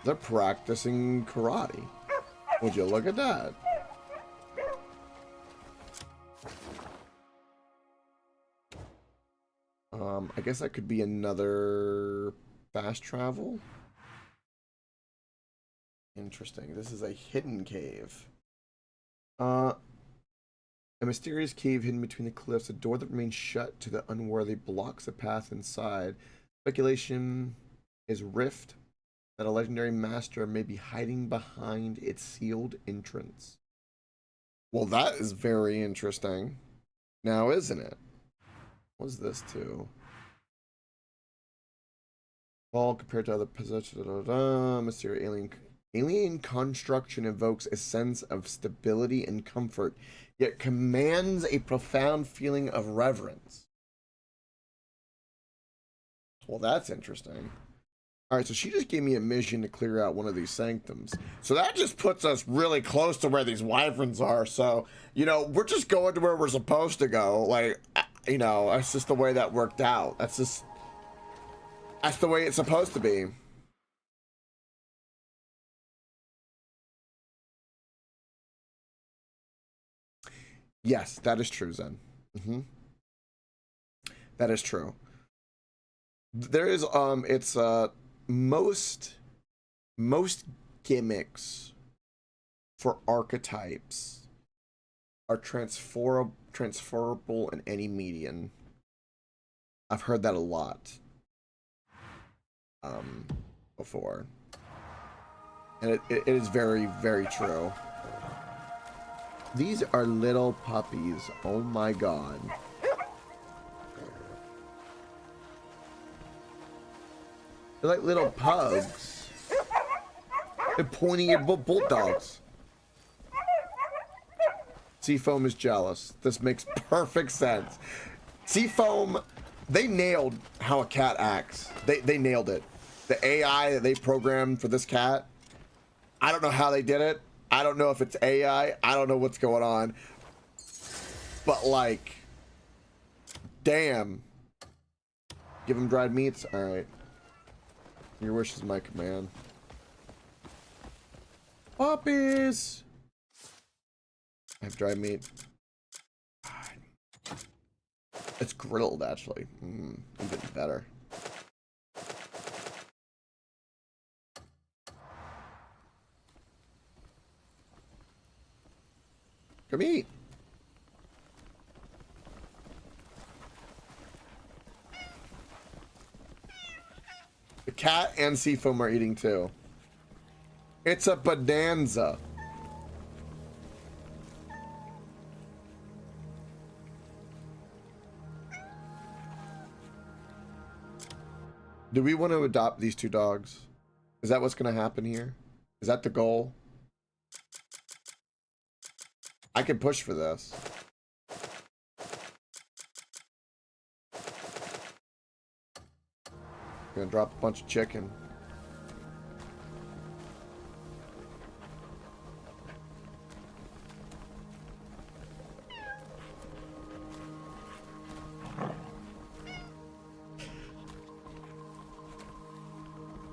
Speaker 1: They're practicing karate. Would you look at that? I guess that could be another fast travel. Interesting. This is a hidden cave. A mysterious cave hidden between the cliffs. A door that remains shut to the unworthy blocks the path inside. Speculation is rift that a legendary master may be hiding behind its sealed entrance. Well, that is very interesting. Now, isn't it? What's this too? All compared to other possessions. Mysterious alien construction evokes a sense of stability and comfort, yet commands a profound feeling of reverence. Well, that's interesting. All right, so she just gave me a mission to clear out one of these sanctums. So that just puts us really close to where these wyverns are. So, you know, we're just going to where we're supposed to go. Like, you know, that's just the way that worked out. That's the way it's supposed to be. Yes, that is true, Zen. That is true. There is, it's, most gimmicks for archetypes are transferable in any medium. I've heard that a lot before, and it is very, very true. These are little puppies. Oh my god. They're like little pugs. They're pointy-eared bulldogs. Seafoam is jealous. This makes perfect sense. Seafoam, they nailed how a cat acts. They nailed it. The AI that they programmed for this cat, I don't know how they did it. I don't know if it's AI. I don't know what's going on. But like, damn. Give him dried meats? Alright. Your wish is my command. Puppies! I have dried meat. It's grilled, actually. Even better. Come eat. The cat and Seafoam are eating too. It's a bonanza. Do we want to adopt these two dogs? Is that what's going to happen here? Is that the goal? I can push for this. Gonna drop a bunch of chicken.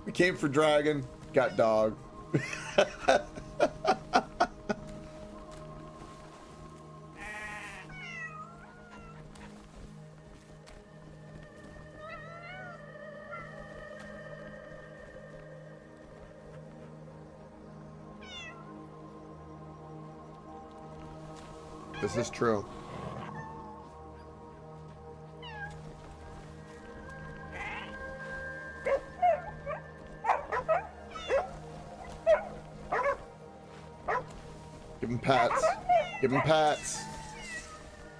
Speaker 1: We came for dragon, got dog. This is true. Give him pats. Give him pats.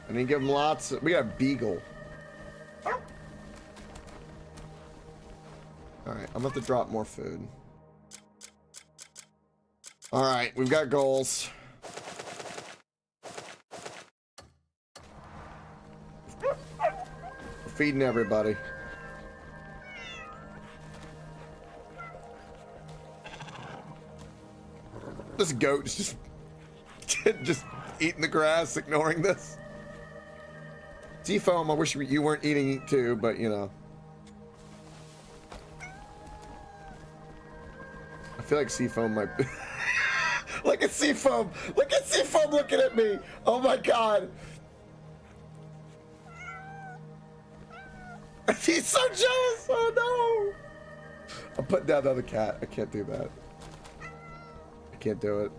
Speaker 1: And then give him lots of... We got a beagle. Alright, I'm about to drop more food. Alright, we've got goals. Feeding everybody. This goat is just eating the grass, ignoring this. Seafoam, I wish you weren't eating it too, but you know. I feel like Seafoam might be... Look at Seafoam! Look at Seafoam looking at me! Oh my god! He's so jealous! Oh no! I'm putting down the other cat. I can't do that. I can't do it.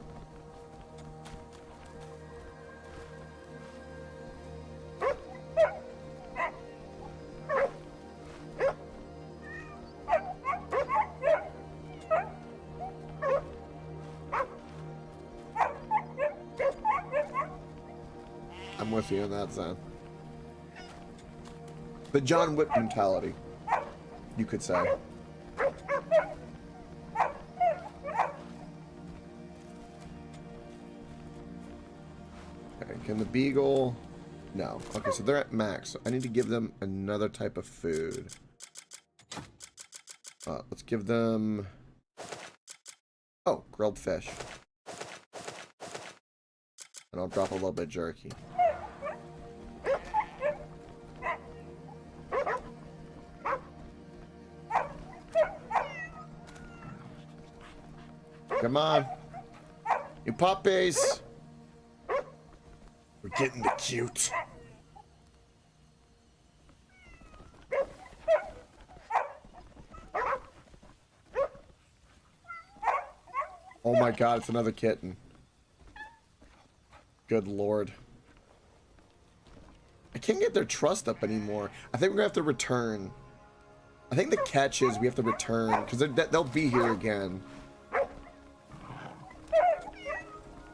Speaker 1: I'm with you on that, Zen. The John Wick mentality, you could say. Okay, can the beagle... No. Okay, so they're at max. So I need to give them another type of food. Let's give them... Oh, grilled fish. And I'll drop a little bit of jerky. Come on. You puppies. We're getting the cute. Oh my god, it's another kitten. Good lord. I can't get their trust up anymore. I think we're gonna have to return. I think the catch is we have to return because they'll be here again.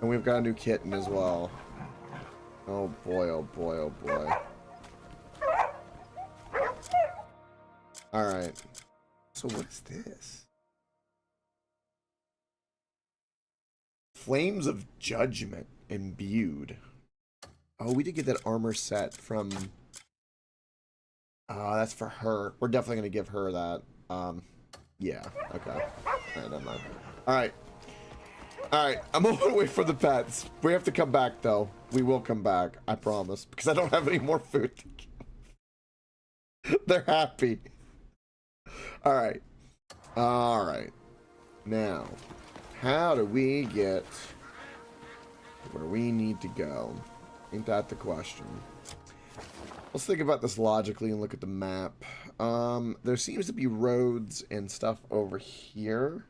Speaker 1: And we've got a new kitten as well. Oh boy, oh boy, oh boy. Alright. So what's this? Flames of Judgment imbued. Oh, we did get that armor set from... that's for her. We're definitely going to give her that. Yeah, okay. Alright, never mind. Alright. Alright, I'm moving away from the pets. We have to come back, though. We will come back, I promise. Because I don't have any more food to give. They're happy. Alright. Alright. Now, how do we get where we need to go? Ain't that the question? Let's think about this logically and look at the map. There seems to be roads and stuff over here.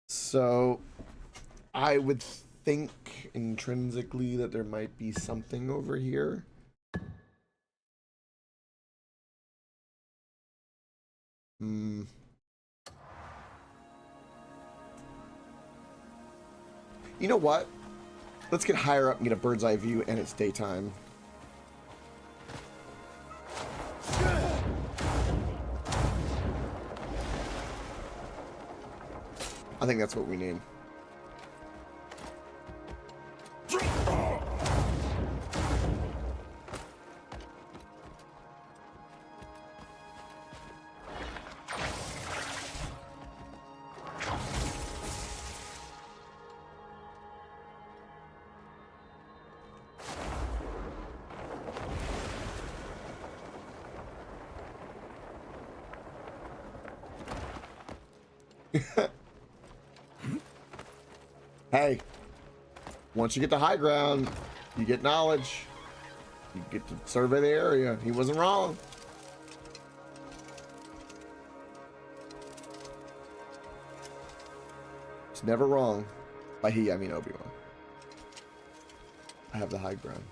Speaker 1: So, I would think intrinsically that there might be something over here. You know what? Let's get higher up and get a bird's eye view, and it's daytime. I think that's what we need. Hey, once you get the high ground, you get knowledge. You get to survey the area. He wasn't wrong. It's never wrong. By he, I mean Obi-Wan. I have the high ground.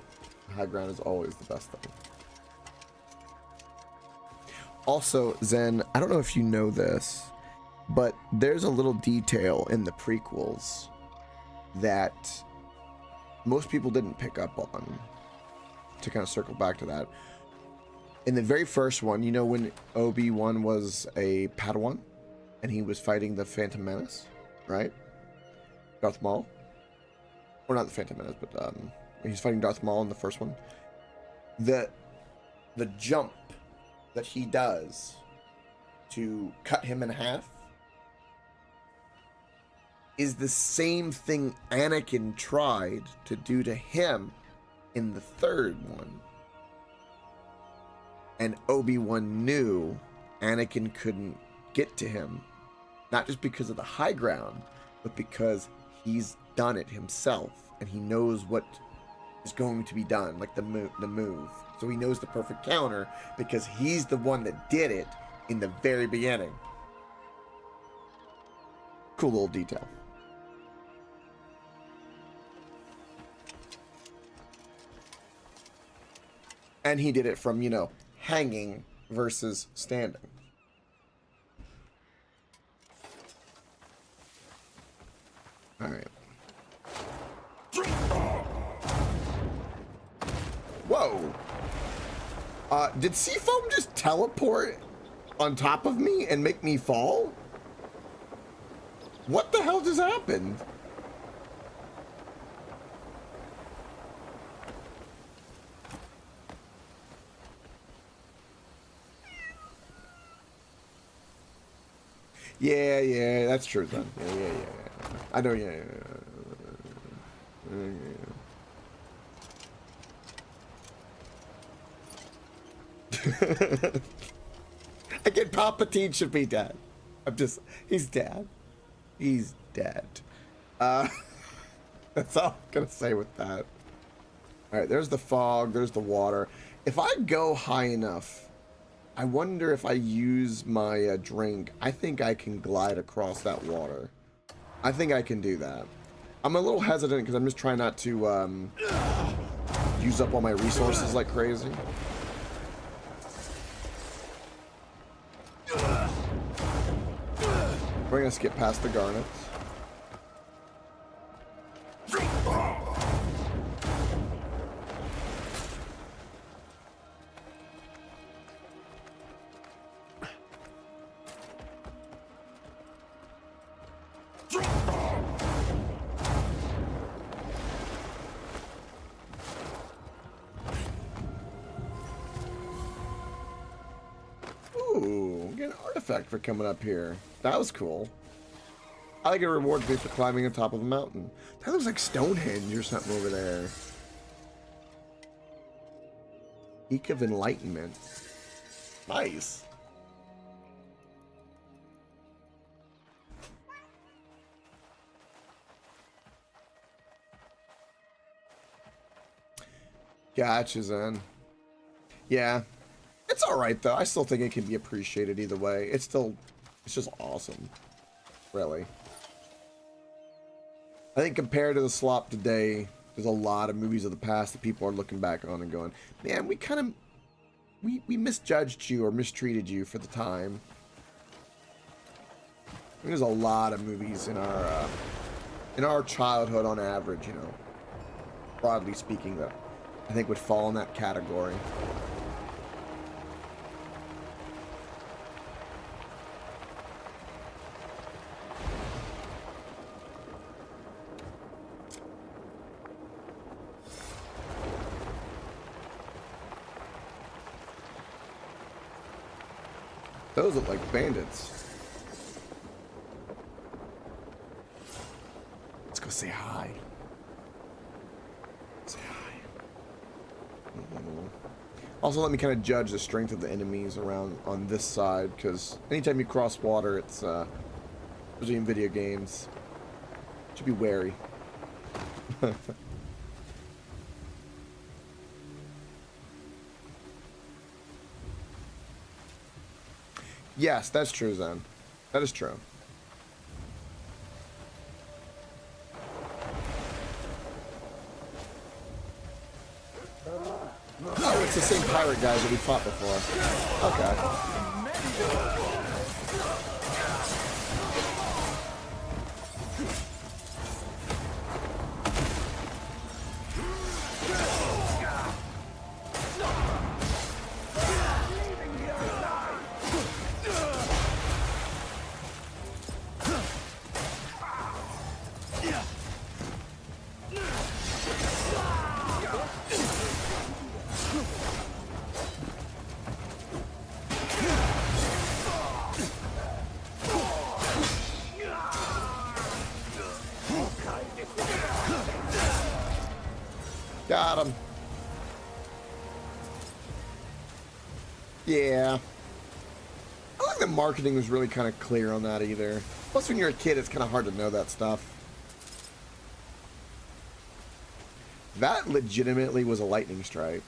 Speaker 1: The high ground is always the best thing. Also, Zen, I don't know if you know this, but there's a little detail in the prequels that most people didn't pick up on. To kind of circle back to that, in the very first one, you know, when Obi-Wan was a Padawan and he was fighting the Phantom Menace, right? Darth Maul, or not the Phantom Menace, but he's fighting Darth Maul in the first one. The jump that he does to cut him in half is the same thing Anakin tried to do to him in the third one. And Obi-Wan knew Anakin couldn't get to him, not just because of the high ground, but because he's done it himself and he knows what is going to be done, like the move. So he knows the perfect counter because he's the one that did it in the very beginning. Cool little detail. And he did it from, you know, hanging versus standing. All right. Whoa. Did Seafoam just teleport on top of me and make me fall? What the hell just happened? Yeah, that's true then. Yeah. I know, yeah. Again, Palpatine should be dead. He's dead. He's dead. That's all I'm gonna say with that. Alright, there's the fog, there's the water. If I go high enough, I wonder if I use my drink, I think I can glide across that water. I think I can do that. I'm a little hesitant because I'm just trying not to use up all my resources like crazy. We're gonna skip past the garnets. Ooh, get an artifact for coming up here. That was cool. I think it rewards me for climbing on top of a mountain. That looks like Stonehenge or something over there. Peak of Enlightenment. Nice. Gotcha, Zen. Yeah. It's alright, though. I still think it can be appreciated either way. It's just awesome. Really. I think compared to the slop today, there's a lot of movies of the past that people are looking back on and going, man, we misjudged you or mistreated you for the time. There's a lot of movies in our childhood on average, you know, broadly speaking, that I think would fall in that category. Those look like bandits. Let's go say hi. Say hi. Also, let me kind of judge the strength of the enemies around on this side, because anytime you cross water, it's especially in video games, should be wary. Yes, that's true, Zen. That is true. Oh, it's the same pirate guys that we fought before. Okay. Got him. Yeah. I think the marketing was really kind of clear on that either. Plus, when you're a kid, it's kind of hard to know that stuff. That legitimately was a lightning strike.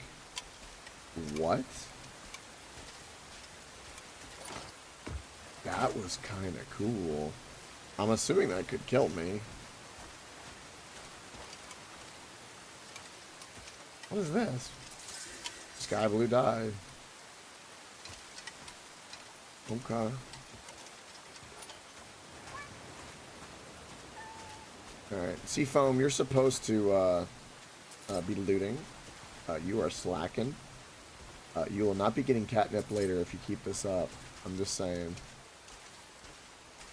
Speaker 1: What? That was kind of cool. I'm assuming that could kill me. What is this? Sky blue dye. Okay. Alright. Seafoam, you're supposed to be looting. You are slacking. You will not be getting catnip later if you keep this up. I'm just saying.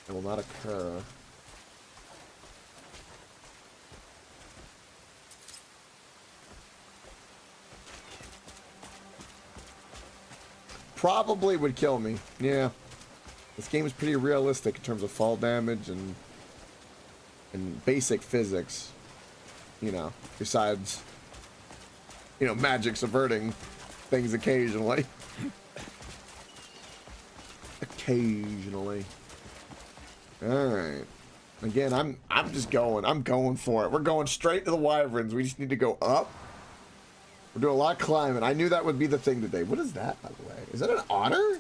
Speaker 1: It will not occur. Probably would kill me. Yeah. This game is pretty realistic in terms of fall damage and basic physics. You know, besides, you know, magic subverting things occasionally. Occasionally. All right. Again, I'm just going. I'm going for it. We're going straight to the wyverns. We just need to go up. We're doing a lot of climbing. I knew that would be the thing today. What is that, by the way? Is that an otter?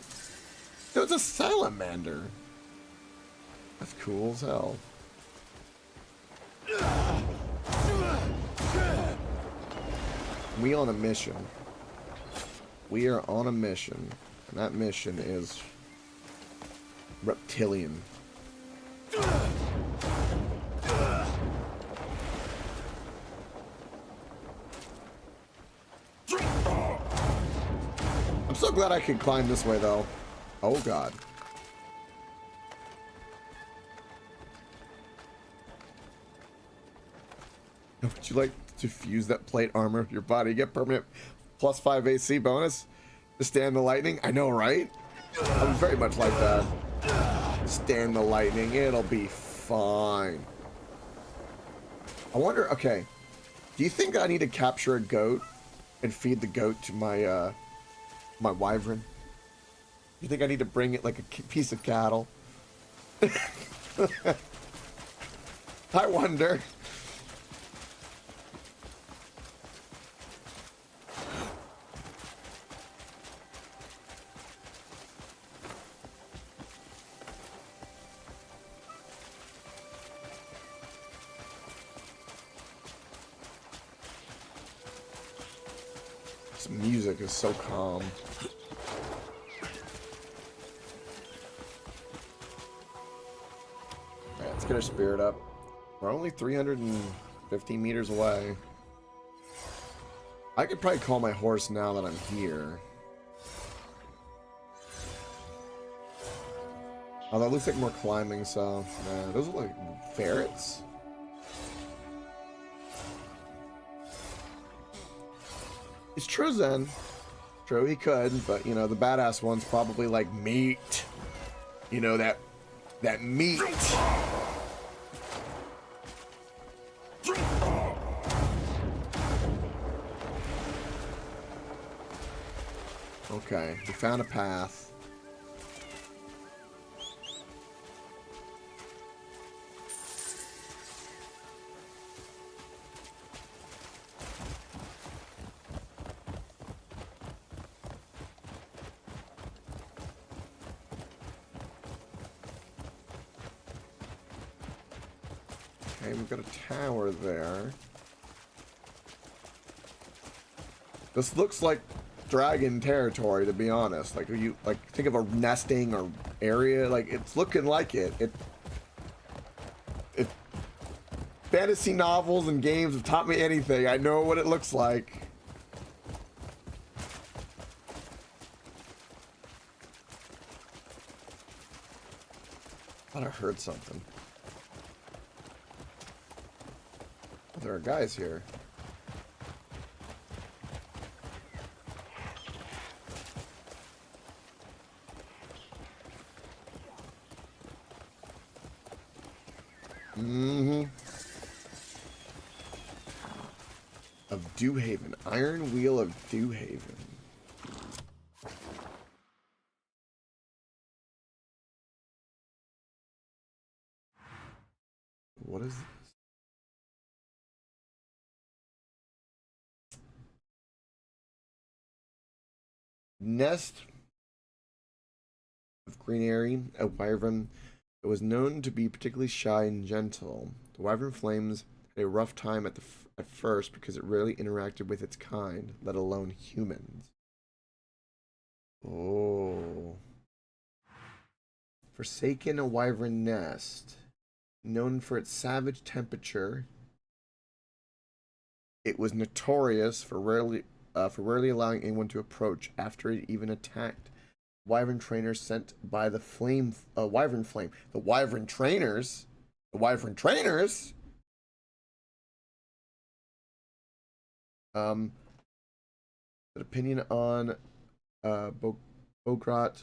Speaker 1: No, it's a salamander. That's cool as hell. We on a mission. We are on a mission. And that mission is reptilian. I'm so glad I can climb this way, though. Oh, God. Would you like to fuse that plate armor? Your body get permanent +5 AC bonus to stand the lightning? I know, right? I would very much like that. Stand the lightning. It'll be fine. I wonder, okay. Do you think I need to capture a goat and feed the goat to my, my wyvern? You think I need to bring it like a piece of cattle? I wonder. This music is so calm. Alright, let's get our spirit up. We're only 350 meters away. I could probably call my horse now that I'm here. Although it looks like more climbing, so... Nah, those are like ferrets? It's true, Zen. True, he could, but, you know, the badass one's probably like meat. You know, that meat. Okay, we found a path. Okay, we've got a tower there. This looks like dragon territory, to be honest. Like, you like think of a nesting or area, like it's looking like it. If fantasy novels and games have taught me anything, I know what it looks like. I thought I heard something. There are guys here. Of Dewhaven. Iron Wheel of Dewhaven. What is this? Nest of Greenery, a wyvern that was known to be particularly shy and gentle. The wyvern flames had a rough time at first because it rarely interacted with its kind, let alone humans. Oh. Forsaken a wyvern nest. Known for its savage temperature, it was notorious for rarely allowing anyone to approach after it even attacked. Wyvern trainers sent by the wyvern flame. The wyvern trainers? The wyvern trainers? An opinion on Bograt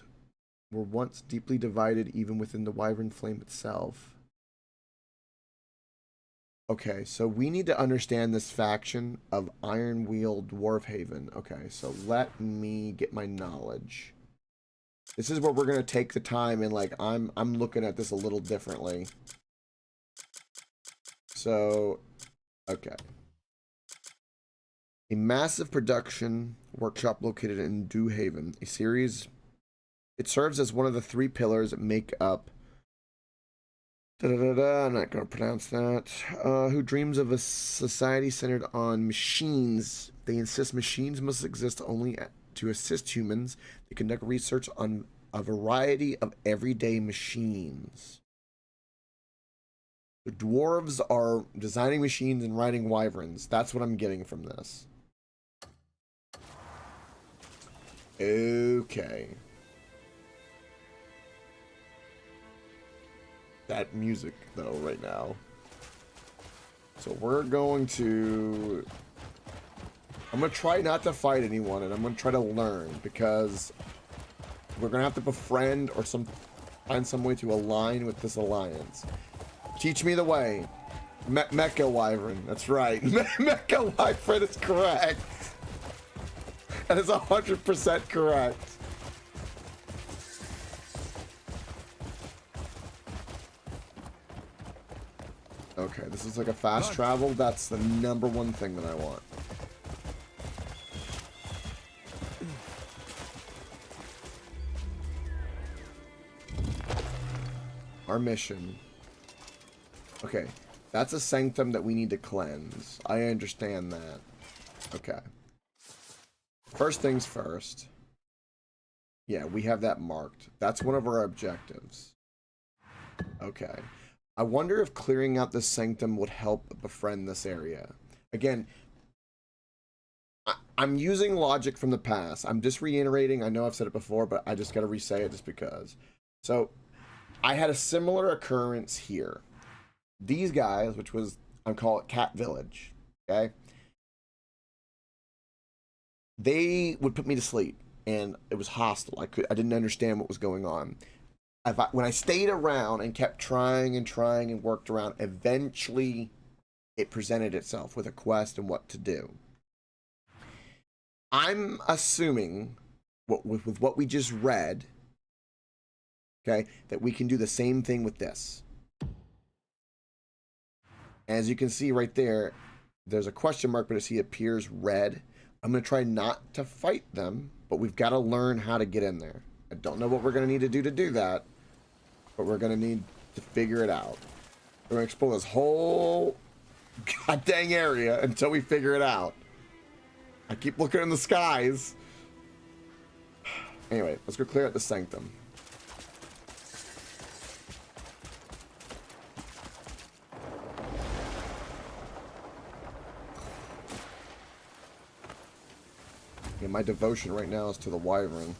Speaker 1: were once deeply divided even within the Wyvern Flame itself. Okay, so we need to understand this faction of Ironwheel Dwarfhaven. Okay, so let me get my knowledge. This is where we're gonna take the time and like I'm looking at this a little differently. So, okay. A massive production workshop located in Dewhaven. A series. It serves as one of the 3 pillars that make up. I'm not going to pronounce that. Who dreams of a society centered on machines. They insist machines must exist only to assist humans. They conduct research on a variety of everyday machines. The dwarves are designing machines and riding wyverns. That's what I'm getting from this. Okay. That music, though, right now. So we're going to... I'm going to try not to fight anyone, and I'm going to try to learn, because we're going to have to befriend or find some way to align with this alliance. Teach me the way. Mecha Wyvern, that's right. Mecha Wyvern is correct. That is 100% correct. Okay, this is like a fast travel. That's the #1 thing that I want. Our mission. Okay, that's a sanctum that we need to cleanse. I understand that. Okay. First things first. Yeah, we have that marked. That's one of our objectives. Okay. I wonder if clearing out this sanctum would help befriend this area. Again, I'm using logic from the past. I'm just reiterating. I know I've said it before, but I just got to re-say it just because. So, I had a similar occurrence here. These guys, which was, I call it Cat Village, okay? They would put me to sleep, and it was hostile. I didn't understand what was going on. When I stayed around and kept trying and worked around, eventually it presented itself with a quest and what to do. I'm assuming, with what we just read, okay, that we can do the same thing with this. As you can see right there, there's a question mark, but I see it appears red. I'm going to try not to fight them, but we've got to learn how to get in there. I don't know what we're going to need to do that, but we're going to need to figure it out. We're going to explore this whole god dang area until we figure it out. I keep looking in the skies. Anyway, let's go clear out the sanctum. Yeah, my devotion right now is to the wyvern.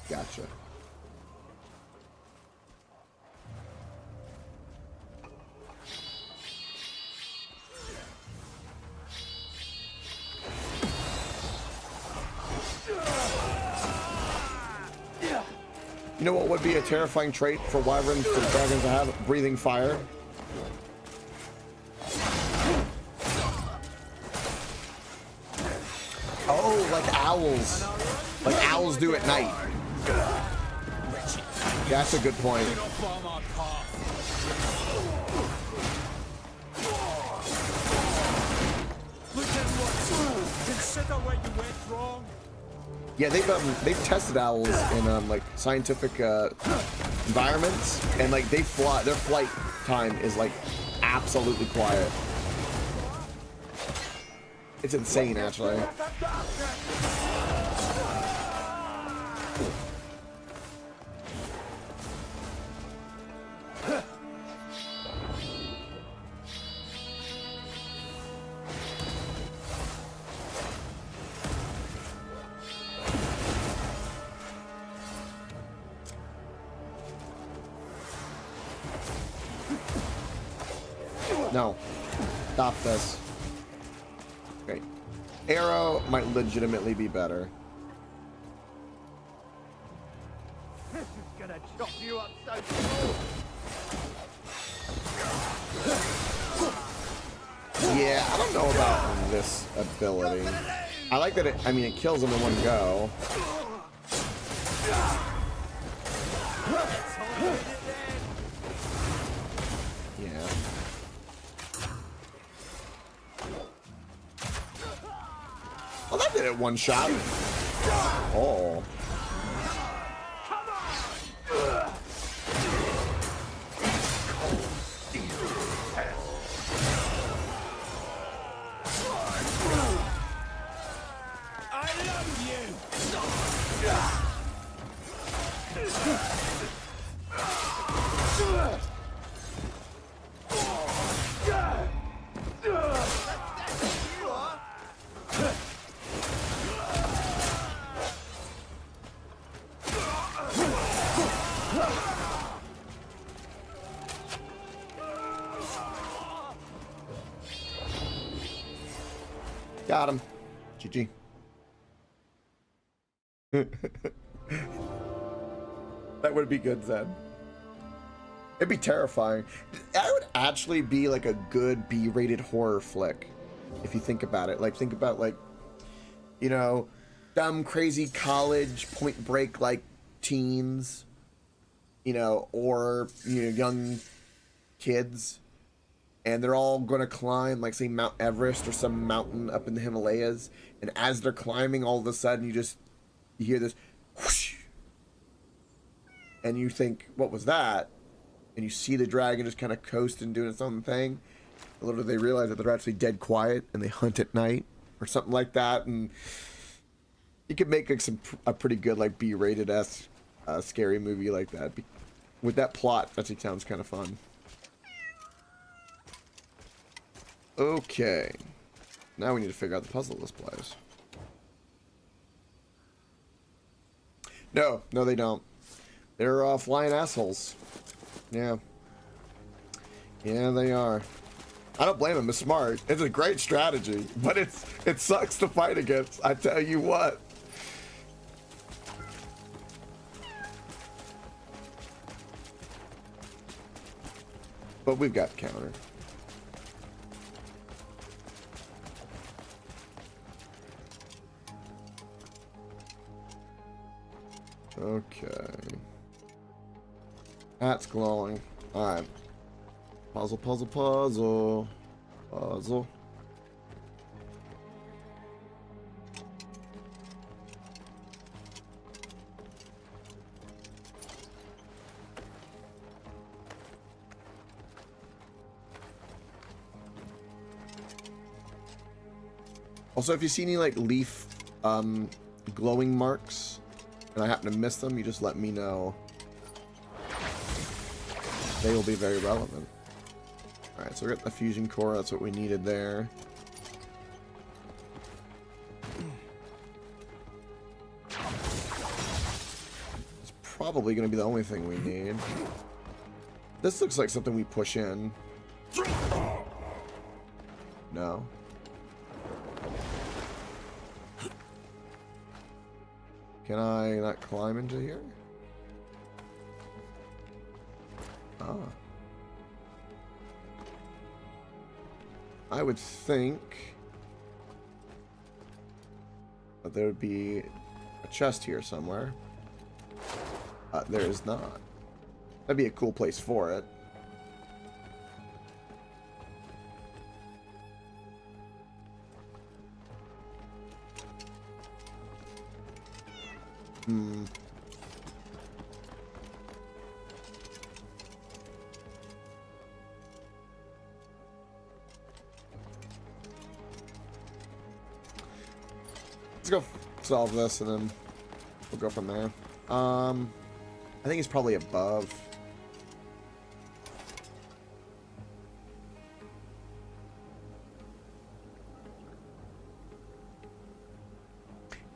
Speaker 1: Gotcha. You know what would be a terrifying trait for wyverns, for dragons to have? Breathing fire. Oh, like owls. Like owls do at night. That's a good point. Yeah, they've tested owls in like scientific environments, and like they fly. Their flight time is like absolutely quiet. It's insane, actually. No. Stop this. Great. Arrow might legitimately be better.
Speaker 2: This is gonna chop you up so small.
Speaker 1: Yeah, I don't know about this ability. I like that I mean, it kills them in one go. Yeah. Well, that did it one shot. Oh. Got him. GG. That would be good, Zed. It'd be terrifying. That would actually be like a good B-rated horror flick, if you think about it. Like, think about, like, you know, dumb, crazy college Point Break like teens, you know, or, you know, young kids, and they're all gonna climb, like, say, Mount Everest or some mountain up in the Himalayas, and as they're climbing, all of a sudden you hear this whoosh, and you think, what was that? And you see the dragon just kind of coasting, doing its own thing. A little do they realize that they're actually dead quiet and they hunt at night or something like that. And you could make like a pretty good like B-rated scary movie like that. With that plot, that sounds kind of fun. Okay. Now we need to figure out the puzzle this place. No, they don't. They're flying assholes. Yeah. Yeah, they are. I don't blame them. It's smart. It's a great strategy, but it sucks to fight against. I tell you what. But we've got counter. Okay. That's glowing. Alright. Puzzle, puzzle, puzzle. Puzzle. Also, if you see any like leaf glowing marks and I happen to miss them, you just let me know. They will be very relevant. Alright, so we got the fusion core, that's what we needed there. It's probably going to be the only thing we need. This looks like something we push in. No. Can I not climb into here? Ah. I would think that there would be a chest here somewhere. There is not. That'd be a cool place for it. Let's go solve this and then we'll go from there. I think it's probably above.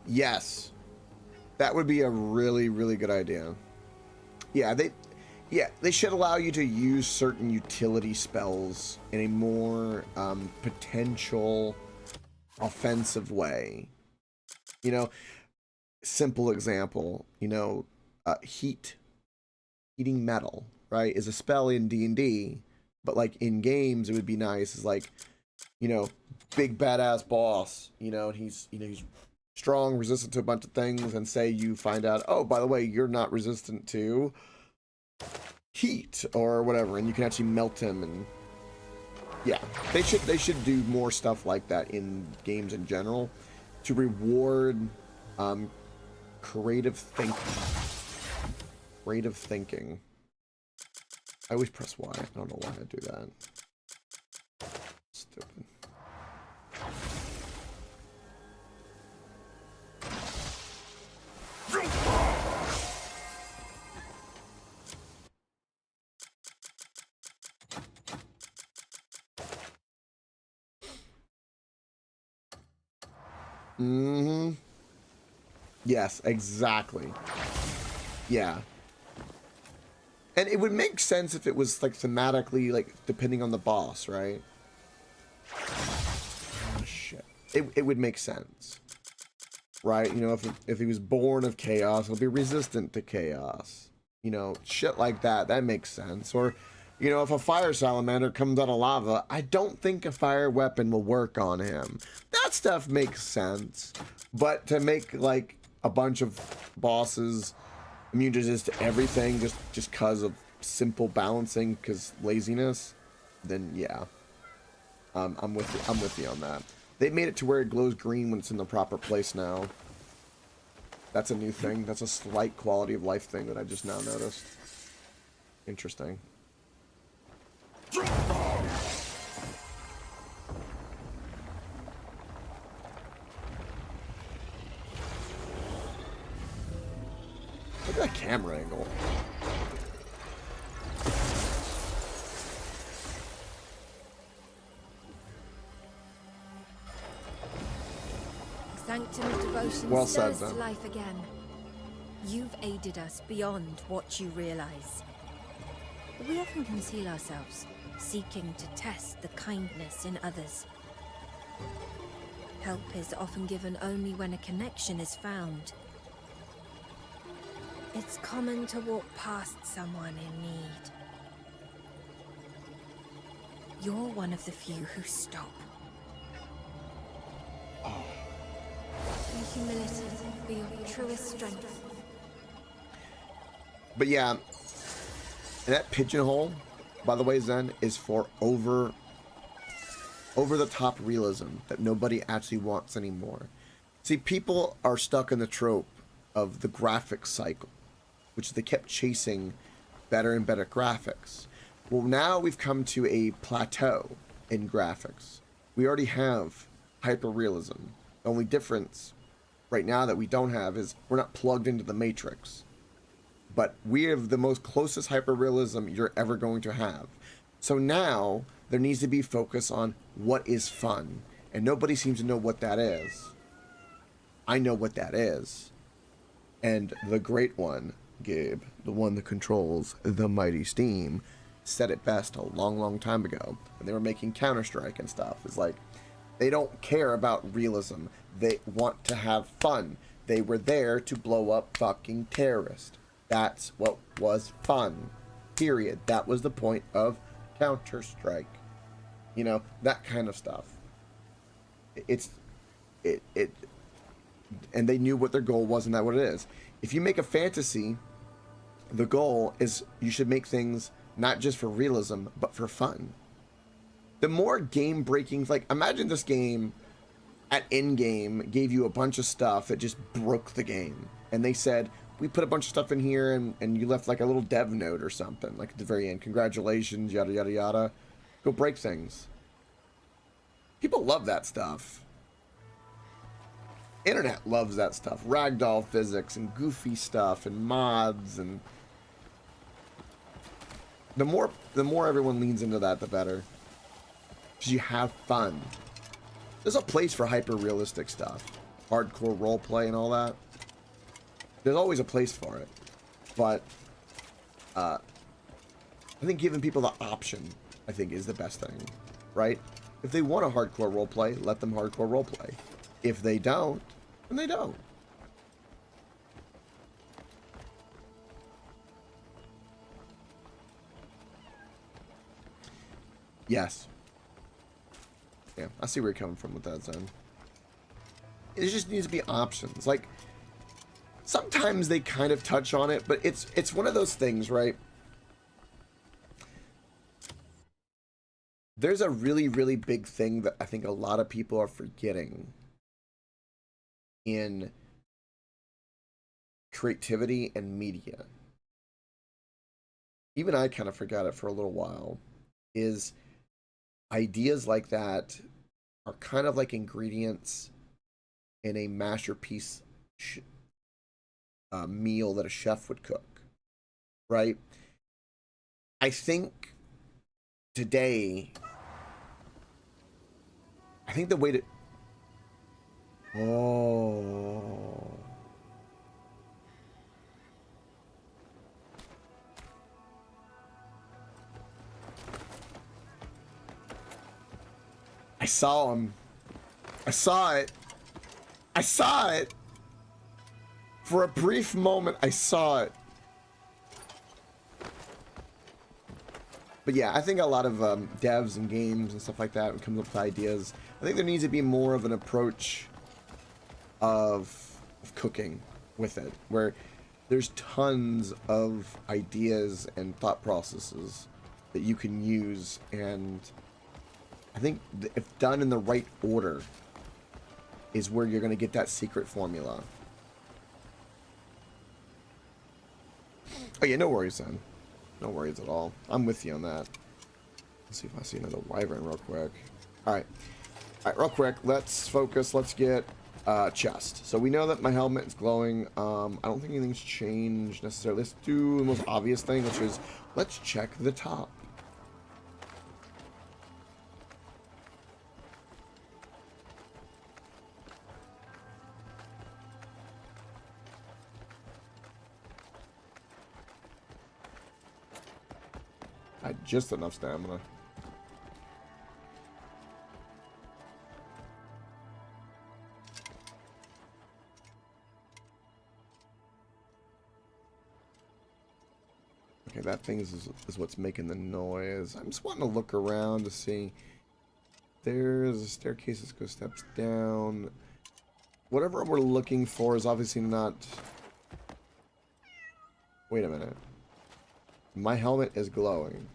Speaker 1: Yes. That would be a really, really good idea. Yeah, Yeah, they should allow you to use certain utility spells in a more potential offensive way. You know, simple example, you know, heating metal, right, is a spell in D&D, but like in games it would be nice is like, you know, big badass boss, you know, and he's strong, resistant to a bunch of things, and say you find out, oh, by the way, you're not resistant to heat or whatever, and you can actually melt him. And yeah, they should do more stuff like that in games in general to reward creative thinking. I always press Y. I don't know why I do that. Stupid. Mm-hmm. Yes, exactly. Yeah. And it would make sense if it was like thematically, like depending on the boss, right? Oh, shit. It would make sense. Right? You know, if he was born of chaos, he'll be resistant to chaos. You know, shit like that. That makes sense. Or, you know, if a fire salamander comes out of lava, I don't think a fire weapon will work on him. That stuff makes sense. But to make like a bunch of bosses immune to just everything just cause of simple balancing, because laziness, then yeah, I'm with you on that. They made it to where it glows green when it's in the proper place now. That's a new thing. That's a slight quality of life thing that I just now noticed. Interesting. Look at that camera angle.
Speaker 5: Sanctum of devotion
Speaker 1: Well said,
Speaker 5: stirs to
Speaker 1: then.
Speaker 5: life again. You've aided us beyond what you realize. We often conceal ourselves, seeking to test the kindness in others. Help is often given only when a connection is found. It's common to walk past someone in need. You're one of the few who stop. Your humility be your truest strength.
Speaker 1: But yeah, and that pigeonhole, by the way, Zen, is for over the top realism that nobody actually wants anymore. See, people are stuck in the trope of the graphics cycle, which they kept chasing better and better graphics. Well, now we've come to a plateau in graphics. We already have hyperrealism. The only difference right now that we don't have is we're not plugged into the Matrix. But we have the most closest hyperrealism you're ever going to have. So now there needs to be focus on what is fun. And nobody seems to know what that is. I know what that is. And the great one, Gabe, the one that controls the mighty Steam, said it best a long, long time ago when they were making Counter-Strike and stuff. It's like, they don't care about realism. They want to have fun. They were there to blow up fucking terrorists. That's what was fun. Period. That was the point of Counter-Strike. You know, that kind of stuff. And they knew what their goal was, and that's what it is. If you make a fantasy, the goal is you should make things not just for realism, but for fun. The more game breaking, like imagine this game at endgame gave you a bunch of stuff that just broke the game. And they said, we put a bunch of stuff in here and you left like a little dev note or something, like at the very end. Congratulations, yada, yada, yada. Go break things. People love that stuff. Internet loves that stuff. Ragdoll physics and goofy stuff and mods, and the more everyone leans into that, the better. Because you have fun. There's a place for hyper-realistic stuff. Hardcore roleplay and all that. There's always a place for it. But I think giving people the option, I think, is the best thing, right? If they want a hardcore roleplay, let them hardcore roleplay. If they don't, then they don't. Yes. Yeah, I see where you're coming from with that, Zen. It just needs to be options. Like, sometimes they kind of touch on it, but it's one of those things, right? There's a really, really big thing that I think a lot of people are forgetting in creativity and media. Even I kind of forgot it for a little while. Is ideas like that are kind of like ingredients in a masterpiece meal that a chef would cook, right? I think today, I think the way to... Oh... I saw him. I saw it. I saw it. For a brief moment, I saw it. But yeah, I think a lot of devs and games and stuff like that, when it comes up with ideas, I think there needs to be more of an approach of cooking with it, where there's tons of ideas and thought processes that you can use, and I think if done in the right order is where you're going to get that secret formula. Oh yeah, no worries then. No worries at all. I'm with you on that. Let's see if I see another wyvern real quick. Alright. Alright, real quick. Let's focus. Let's get chest. So we know that my helmet is glowing. I don't think anything's changed necessarily. Let's do the most obvious thing, which is let's check the top. I had just enough stamina. Okay, that thing is what's making the noise. I'm just wanting to look around to see. There's a staircase that goes steps down. Whatever we're looking for is obviously not... Wait a minute. My helmet is glowing.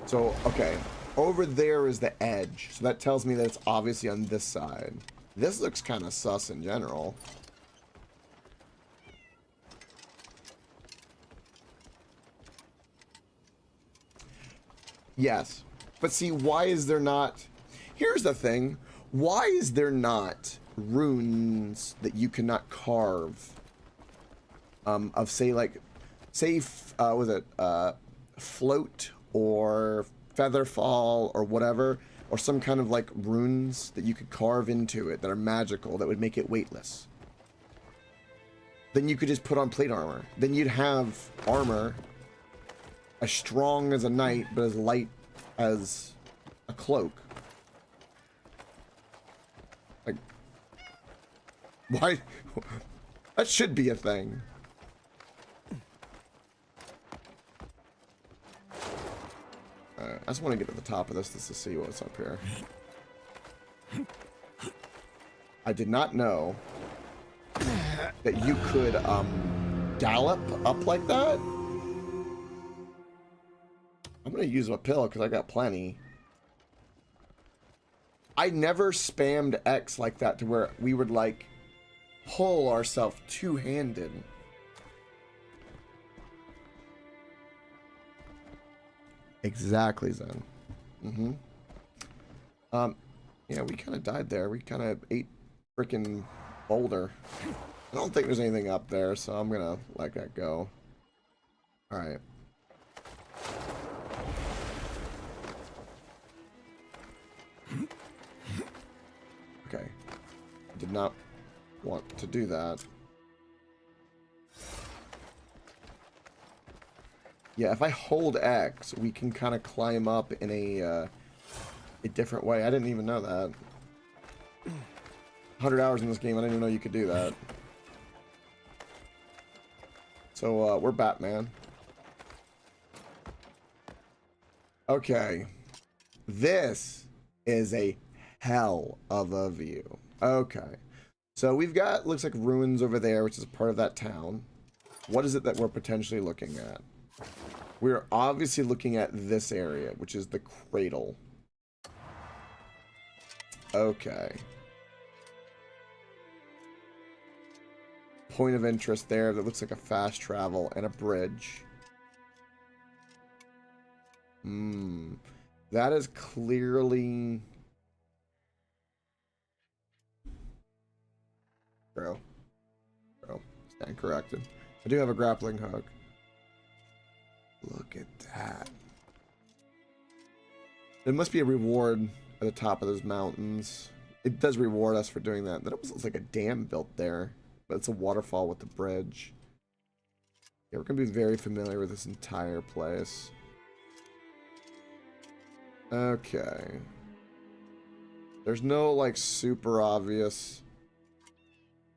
Speaker 1: So, okay. Over there is the edge. So that tells me that it's obviously on this side. This looks kind of sus in general. Yes. But see, why is there not... Here's the thing. Why is there not runes that you cannot carve? Of say like, say, was it float or featherfall or whatever, or some kind of like runes that you could carve into it that are magical that would make it weightless. Then you could just put on plate armor. Then you'd have armor as strong as a knight, but as light as a cloak. Like, why? That should be a thing. I just want to get to the top of this just to see what's up here. I did not know that you could gallop up like that. I'm gonna use my pill because I got plenty. I never spammed X like that to where we would like pull ourselves two-handed. Exactly, Zen. Yeah, we kind of died there. We kind of ate freaking boulder. I don't think there's anything up there, so I'm gonna let that go. All right. Okay. Did not want to do that. Yeah, if I hold X, we can kind of climb up in a different way. I didn't even know that. 100 hours in this game, I didn't even know you could do that. So, we're Batman. Okay. This is a hell of a view. Okay. So we've got, looks like ruins over there, which is part of that town. What is it that we're potentially looking at? We're obviously looking at this area, which is the cradle. Okay. Point of interest there that looks like a fast travel and a bridge. That is clearly... Bro, stand corrected. I do have a grappling hook. Look at that. There must be a reward at the top of those mountains. It does reward us for doing that. That almost looks like a dam built there. But it's a waterfall with the bridge. Yeah, we're going to be very familiar with this entire place. Okay. There's no, like, super obvious...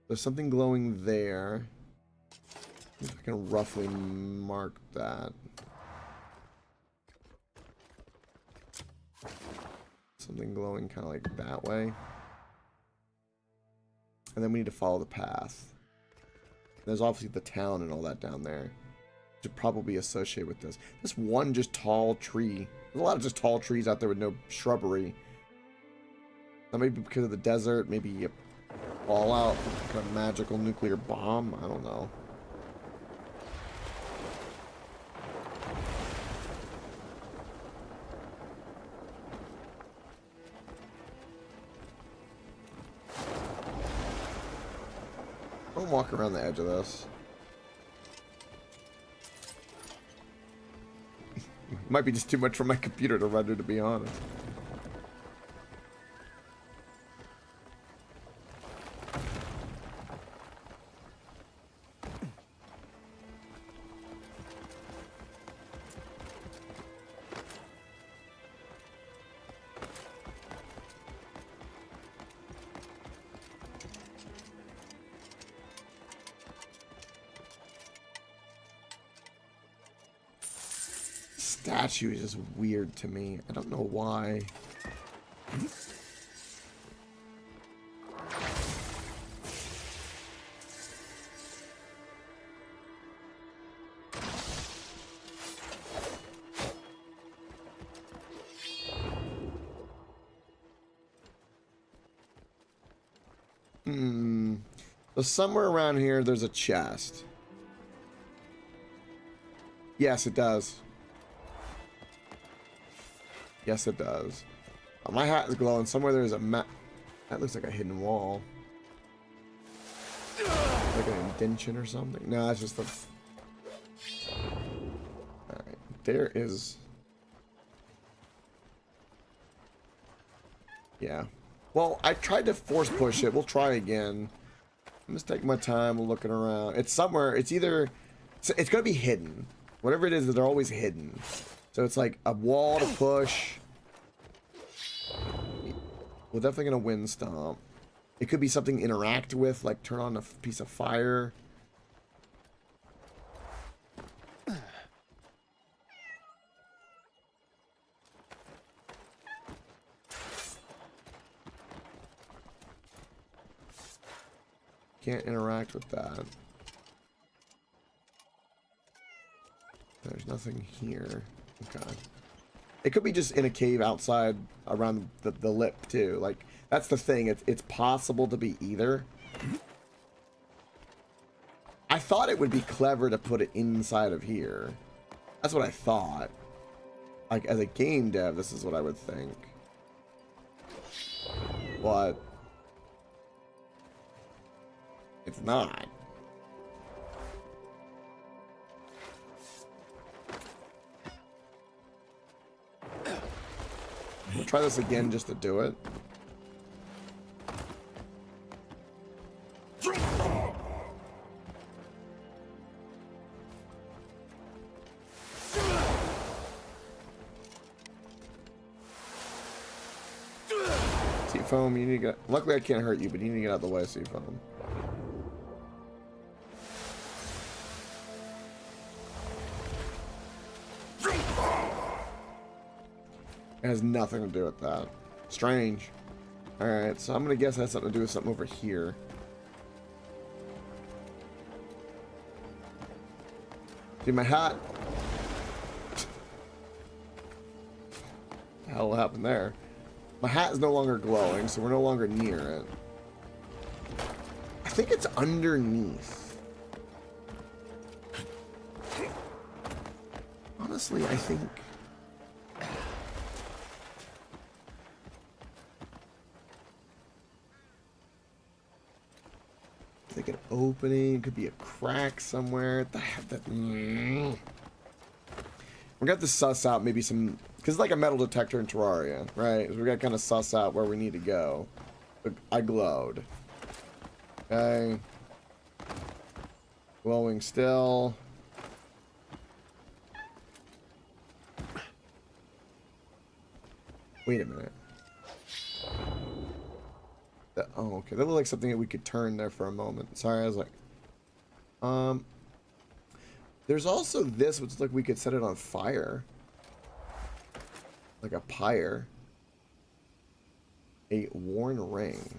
Speaker 1: There's something glowing there. I can roughly mark that. Something glowing kind of like that way. And then we need to follow the path. There's obviously the town and all that down there. Should probably associate with this. This one just tall tree. There's a lot of just tall trees out there with no shrubbery. That may be because of the desert, maybe a fallout, kind of magical nuclear bomb. I don't know. I'll walk around the edge of this. Might be just too much for my computer to render, to be honest. Statue is just weird to me. I don't know why. So somewhere around here there's a chest. Yes, it does. Yes, it does. My hat is glowing. Somewhere there's a map. That looks like a hidden wall. Like an indention or something. No, it's just a... Alright. There is... Yeah. Well, I tried to force push it. We'll try again. I'm just taking my time looking around. It's somewhere. It's either... It's going to be hidden. Whatever it is, they're always hidden. So it's like a wall to push. We're definitely going to wind stomp. It could be something to interact with, like turn on a piece of fire. Can't interact with that. There's nothing here. Okay. It could be just in a cave outside around the lip too. Like, that's the thing. It's possible to be either. I thought it would be clever to put it inside of here. That's what I thought. Like, as a game dev, this is what I would think. But it's not. We'll try this again just to do it. Seafoam, you need to get... Luckily I can't hurt you, but you need to get out of the way, Seafoam. It has nothing to do with that. Strange. Alright, so I'm gonna guess it has something to do with something over here. See my hat? What the hell happened there? My hat is no longer glowing, so we're no longer near it. I think it's underneath. Honestly, I think... It's like an opening, could be a crack somewhere. We're gonna have to suss out maybe some, because it's like a metal detector in Terraria, right? So we gotta kind of suss out where we need to go. But I glowed. Okay. Glowing still. Wait a minute. Oh, okay. That looked like something that we could turn there for a moment. Sorry, I was like... There's also this, which looks like we could set it on fire. Like a pyre. A worn ring.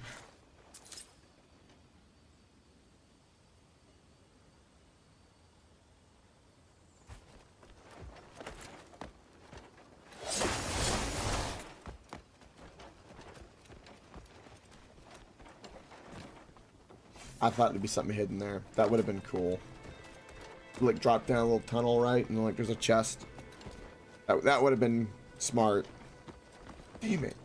Speaker 1: I thought there'd be something hidden there. That would have been cool. Like drop down a little tunnel, right? And like there's a chest. That would have been smart. Damn it.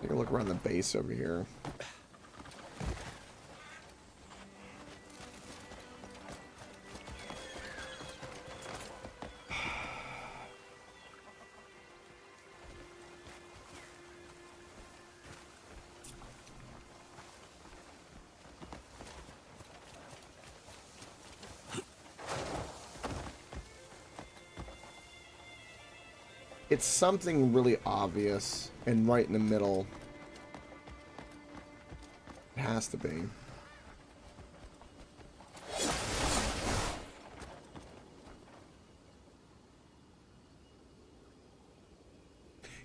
Speaker 1: Take a look around the base over here. It's something really obvious and right in the middle. It has to be.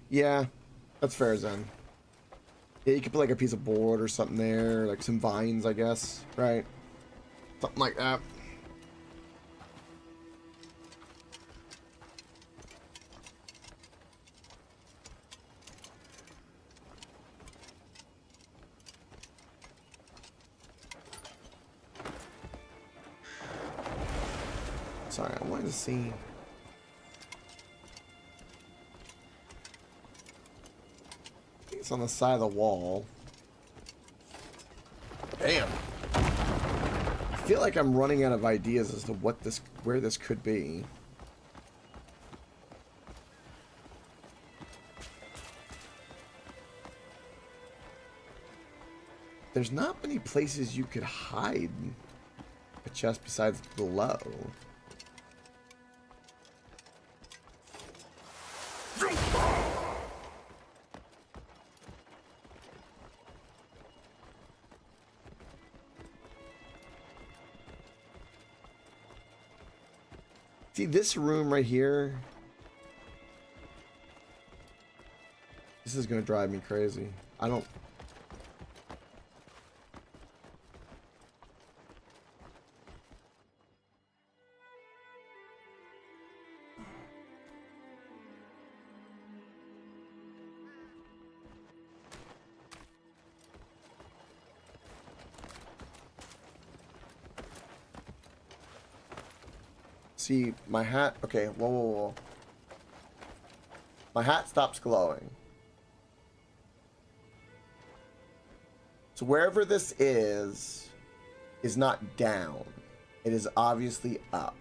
Speaker 1: Yeah, that's fair, Zen. Yeah, you could put like a piece of board or something there, like some vines, I guess, right? Something like that. Sorry, I wanted to see. I think it's on the side of the wall. Damn. I feel like I'm running out of ideas as to where this could be. There's not many places you could hide a chest besides below. See this room right here? This is gonna drive me crazy. I don't... See, my hat... Okay, whoa, whoa, whoa. My hat stops glowing. So wherever this is not down. It is obviously up.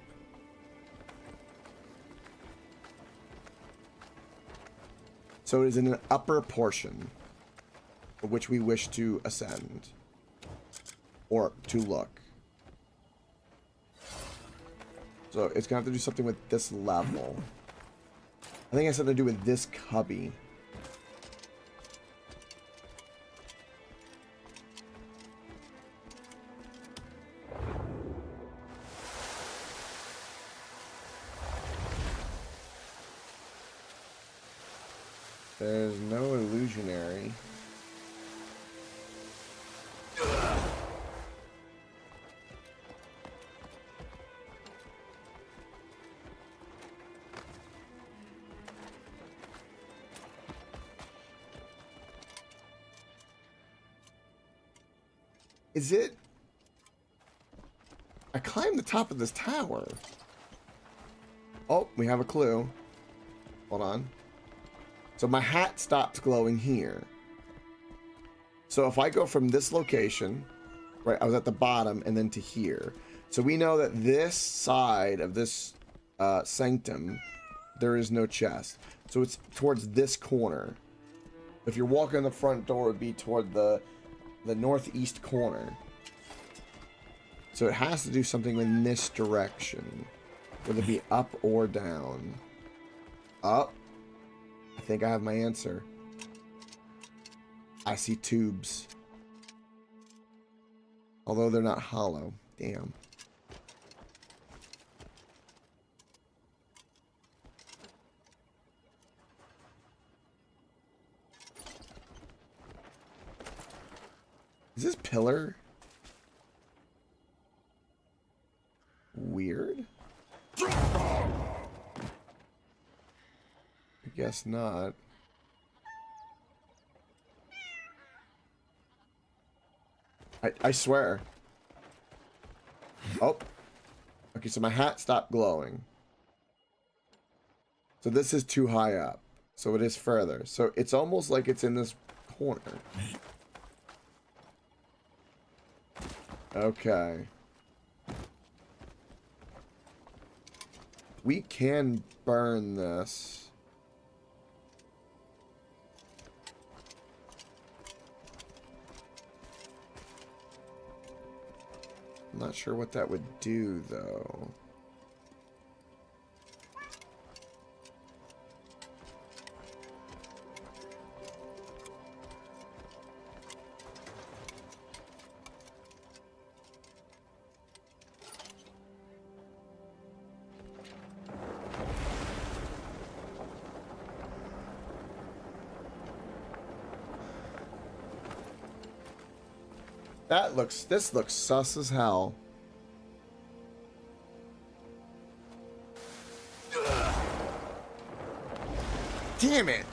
Speaker 1: So it is in an upper portion of which we wish to ascend. Or to look. So it's gonna have to do something with this level. I think it has something to do with this cubby. There's no illusionary. Is it? I climbed the top of this tower. Oh, we have a clue. Hold on. So my hat stops glowing here. So if I go from this location, right, I was at the bottom and then to here. So we know that this side of this sanctum, there is no chest. So it's towards this corner. If you're walking the front door, it would be toward the northeast corner. So it has to do something in this direction. Whether it be up or down. Up. I think I have my answer. I see tubes. Although they're not hollow. Damn. Is this pillar weird? I guess not. I swear. Oh. Okay, so my hat stopped glowing. So this is too high up. So it is further. So it's almost like it's in this corner. Okay. We can burn this. I'm not sure what that would do, though. This looks sus as hell. Damn it.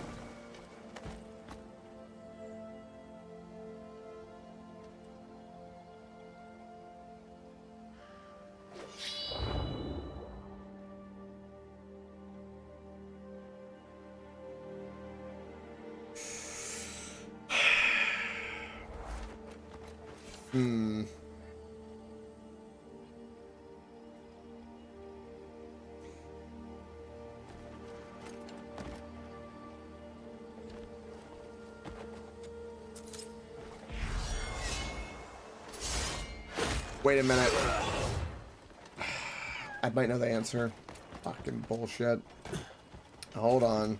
Speaker 1: Wait a minute. I might know the answer. Fucking bullshit. Hold on.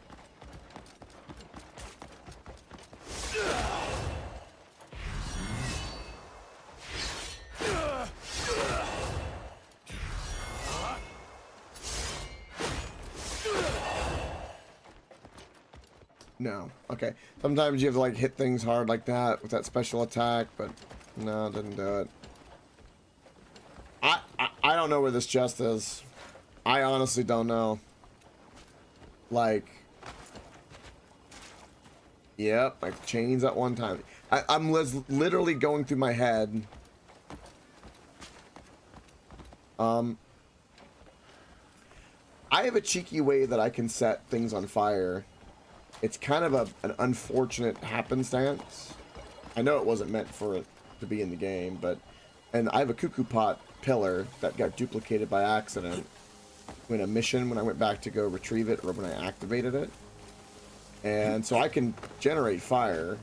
Speaker 1: No. Okay. Sometimes you have to like hit things hard like that with that special attack, but no, didn't do it. I don't know where this chest is. I honestly don't know. Like, yep, like chains at one time. I'm literally going through my head. I have a cheeky way that I can set things on fire. It's kind of an unfortunate happenstance. I know it wasn't meant for it to be in the game, but... And I have a cuckoo pot pillar that got duplicated by accident in a mission when I went back to go retrieve it, or when I activated it. And so I can generate fire.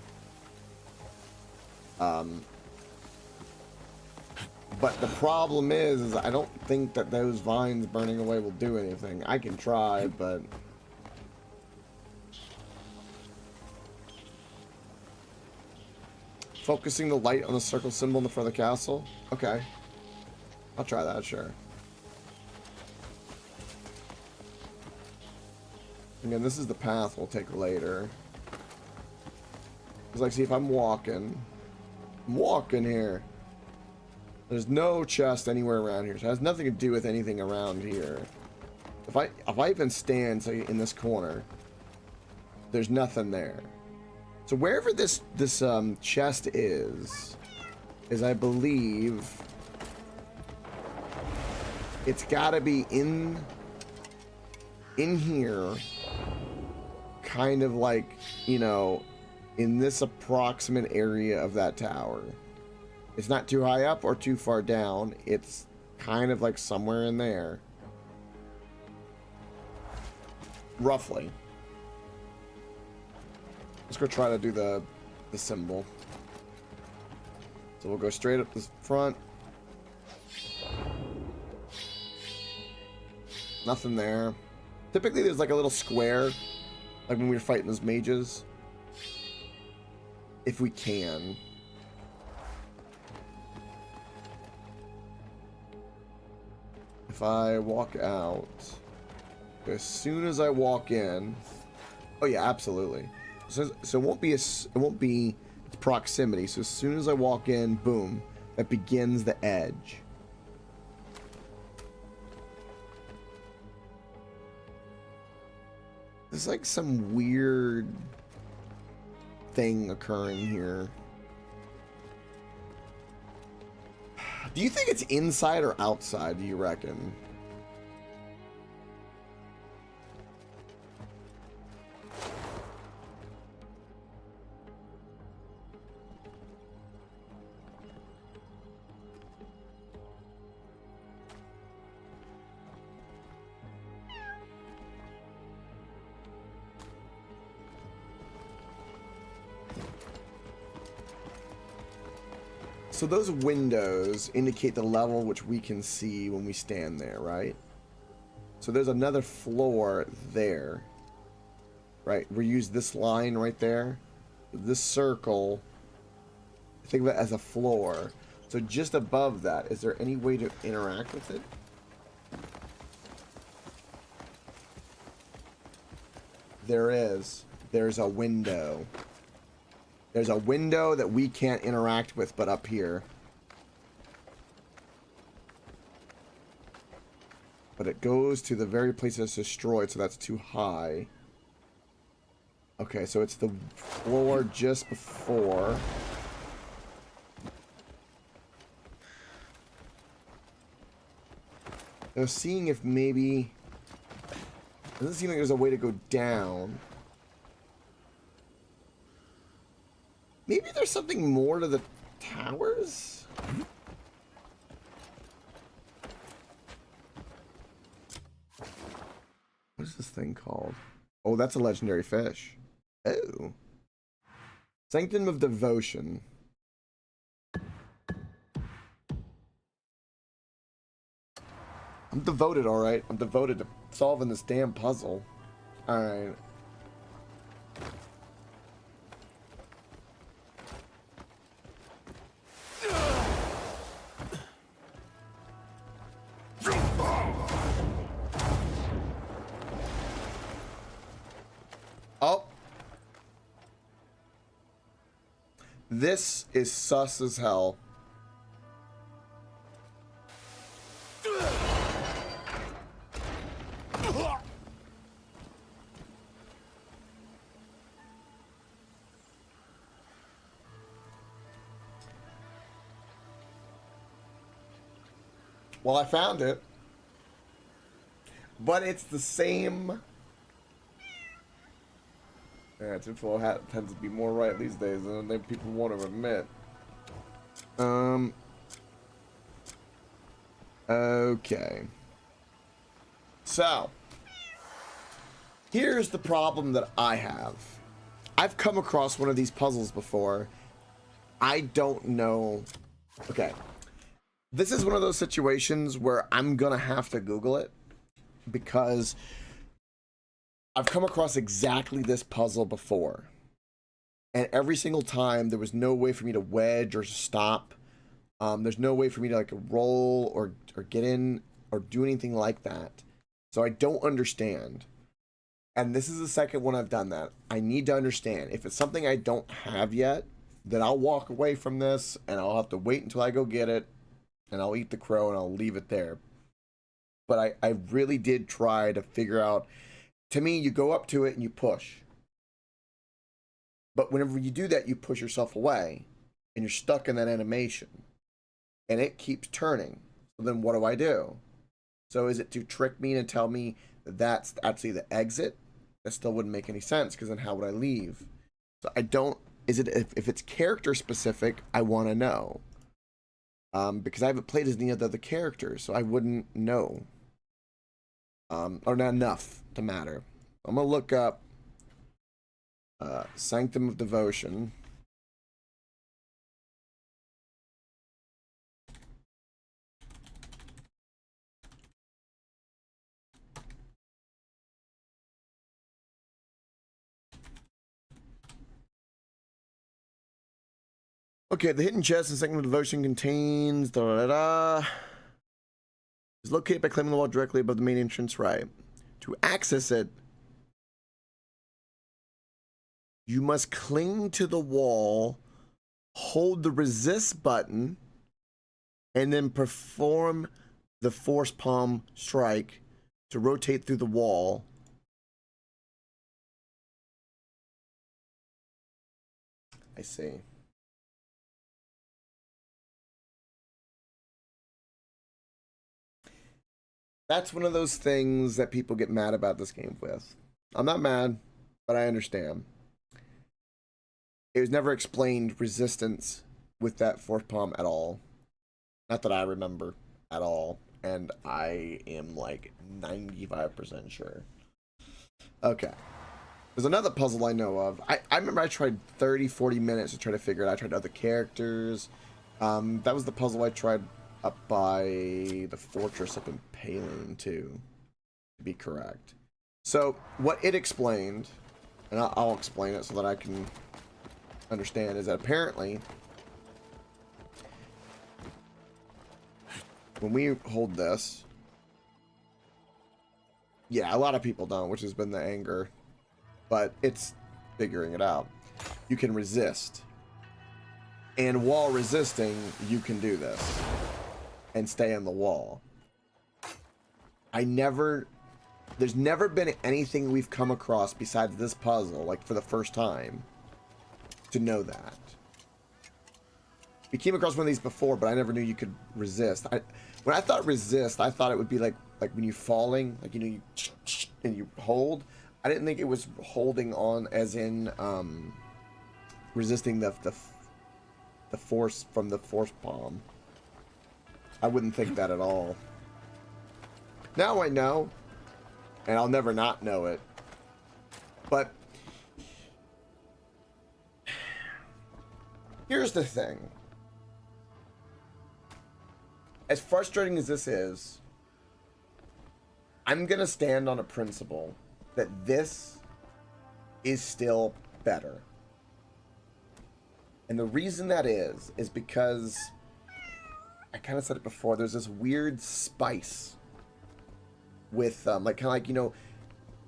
Speaker 1: But the problem is I don't think that those vines burning away will do anything. I can try, but... Focusing the light on the circle symbol in the front of the castle? Okay. I'll try that, sure. Again, this is the path we'll take later. It's like, see, if I'm walking here. There's no chest anywhere around here, so it has nothing to do with anything around here. If I even stand, say, in this corner, there's nothing there. So wherever this chest is I believe it's got to be in here, kind of like, you know, in this approximate area of that tower. It's not too high up or too far down. It's kind of like somewhere in there. Roughly. Let's go try to do the symbol. So we'll go straight up the front. Nothing there. Typically there's like a little square, like when we were fighting those mages. If we can. If I walk out, as soon as I walk in, oh yeah, absolutely. So it won't be proximity. So as soon as I walk in, boom, that begins the edge. There's like some weird thing occurring here. Do you think it's inside or outside, do you reckon? So those windows indicate the level which we can see when we stand there, right? So there's another floor there, right? We use this line right there. This circle, think of it as a floor. So just above that, is there any way to interact with it? There is. There's a window. There's a window that we can't interact with, but up here. But it goes to the very place that's destroyed, so that's too high. Okay, so it's the floor just before. I was seeing if maybe... It doesn't seem like there's a way to go down. Maybe there's something more to the towers? What is this thing called? Oh, that's a legendary fish. Oh. Sanctum of Devotion. I'm devoted, alright. I'm devoted to solving this damn puzzle. Alright. Oh. This is sus as hell. Well, I found it. But it's the same... Yeah, tinfoil hat tends to be more right these days than people want to admit. Okay. So, here's the problem that I have. I've come across one of these puzzles before. I don't know. Okay. This is one of those situations where I'm gonna have to Google it because I've come across exactly this puzzle before. And every single time there was no way for me to wedge or stop. There's no way for me to like roll or get in or do anything like that. So I don't understand. And this is the second one I've done that. I need to understand. If it's something I don't have yet, then I'll walk away from this and I'll have to wait until I go get it. And I'll eat the crow and I'll leave it there. But I really did try to figure out. To me, you go up to it and you push. But whenever you do that, you push yourself away. And you're stuck in that animation. And it keeps turning. So then what do I do? So is it to trick me and tell me that that's actually the exit? That still wouldn't make any sense, because then how would I leave? So I don't... Is it if it's character specific, I want to know. Because I haven't played as any of the other characters, so I wouldn't know. Or not enough to matter. I'm going to look up Sanctum of Devotion. Okay, the hidden chest in Sanctum of Devotion contains is located by climbing the wall directly above the main entrance, right? To access it, you must cling to the wall, hold the resist button, and then perform the force palm strike to rotate through the wall. I see. That's one of those things that people get mad about this game with. I'm not mad, but I understand. It was never explained resistance with that force palm at all. Not that I remember at all. And I am like 95% sure. Okay. There's another puzzle I know of. I remember I tried 30, 40 minutes to try to figure it out. I tried other characters. That was the puzzle I tried up by the fortress up in Palin too, to be correct. So what it explained, and I'll explain it so that I can understand, is that apparently when we hold this, yeah, a lot of people don't, which has been the anger, but it's figuring it out. You can resist, and while resisting, you can do this and stay on the wall. There's never been anything we've come across besides this puzzle, like for the first time, to know that. We came across one of these before, but I never knew you could resist. When I thought resist, I thought it would be like when you're falling, like, you know, and you hold. I didn't think it was holding on as in resisting the force from the force palm. I wouldn't think that at all. Now I know, and I'll never not know it. But here's the thing. As frustrating as this is, I'm gonna stand on a principle that this is still better. And the reason that is because I kind of said it before, there's this weird spice with like, kind of like, you know,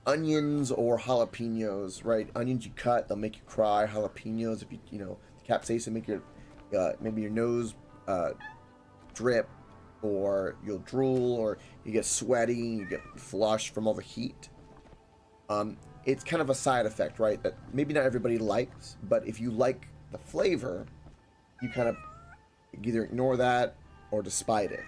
Speaker 1: onions or jalapenos, right? Onions you cut, they'll make you cry. Jalapenos, if you know, capsaicin make your maybe your nose drip, or you'll drool, or you get sweaty, you get flushed from all the heat. It's kind of a side effect, right? That maybe not everybody likes, but if you like the flavor, you kind of either ignore that or despite it.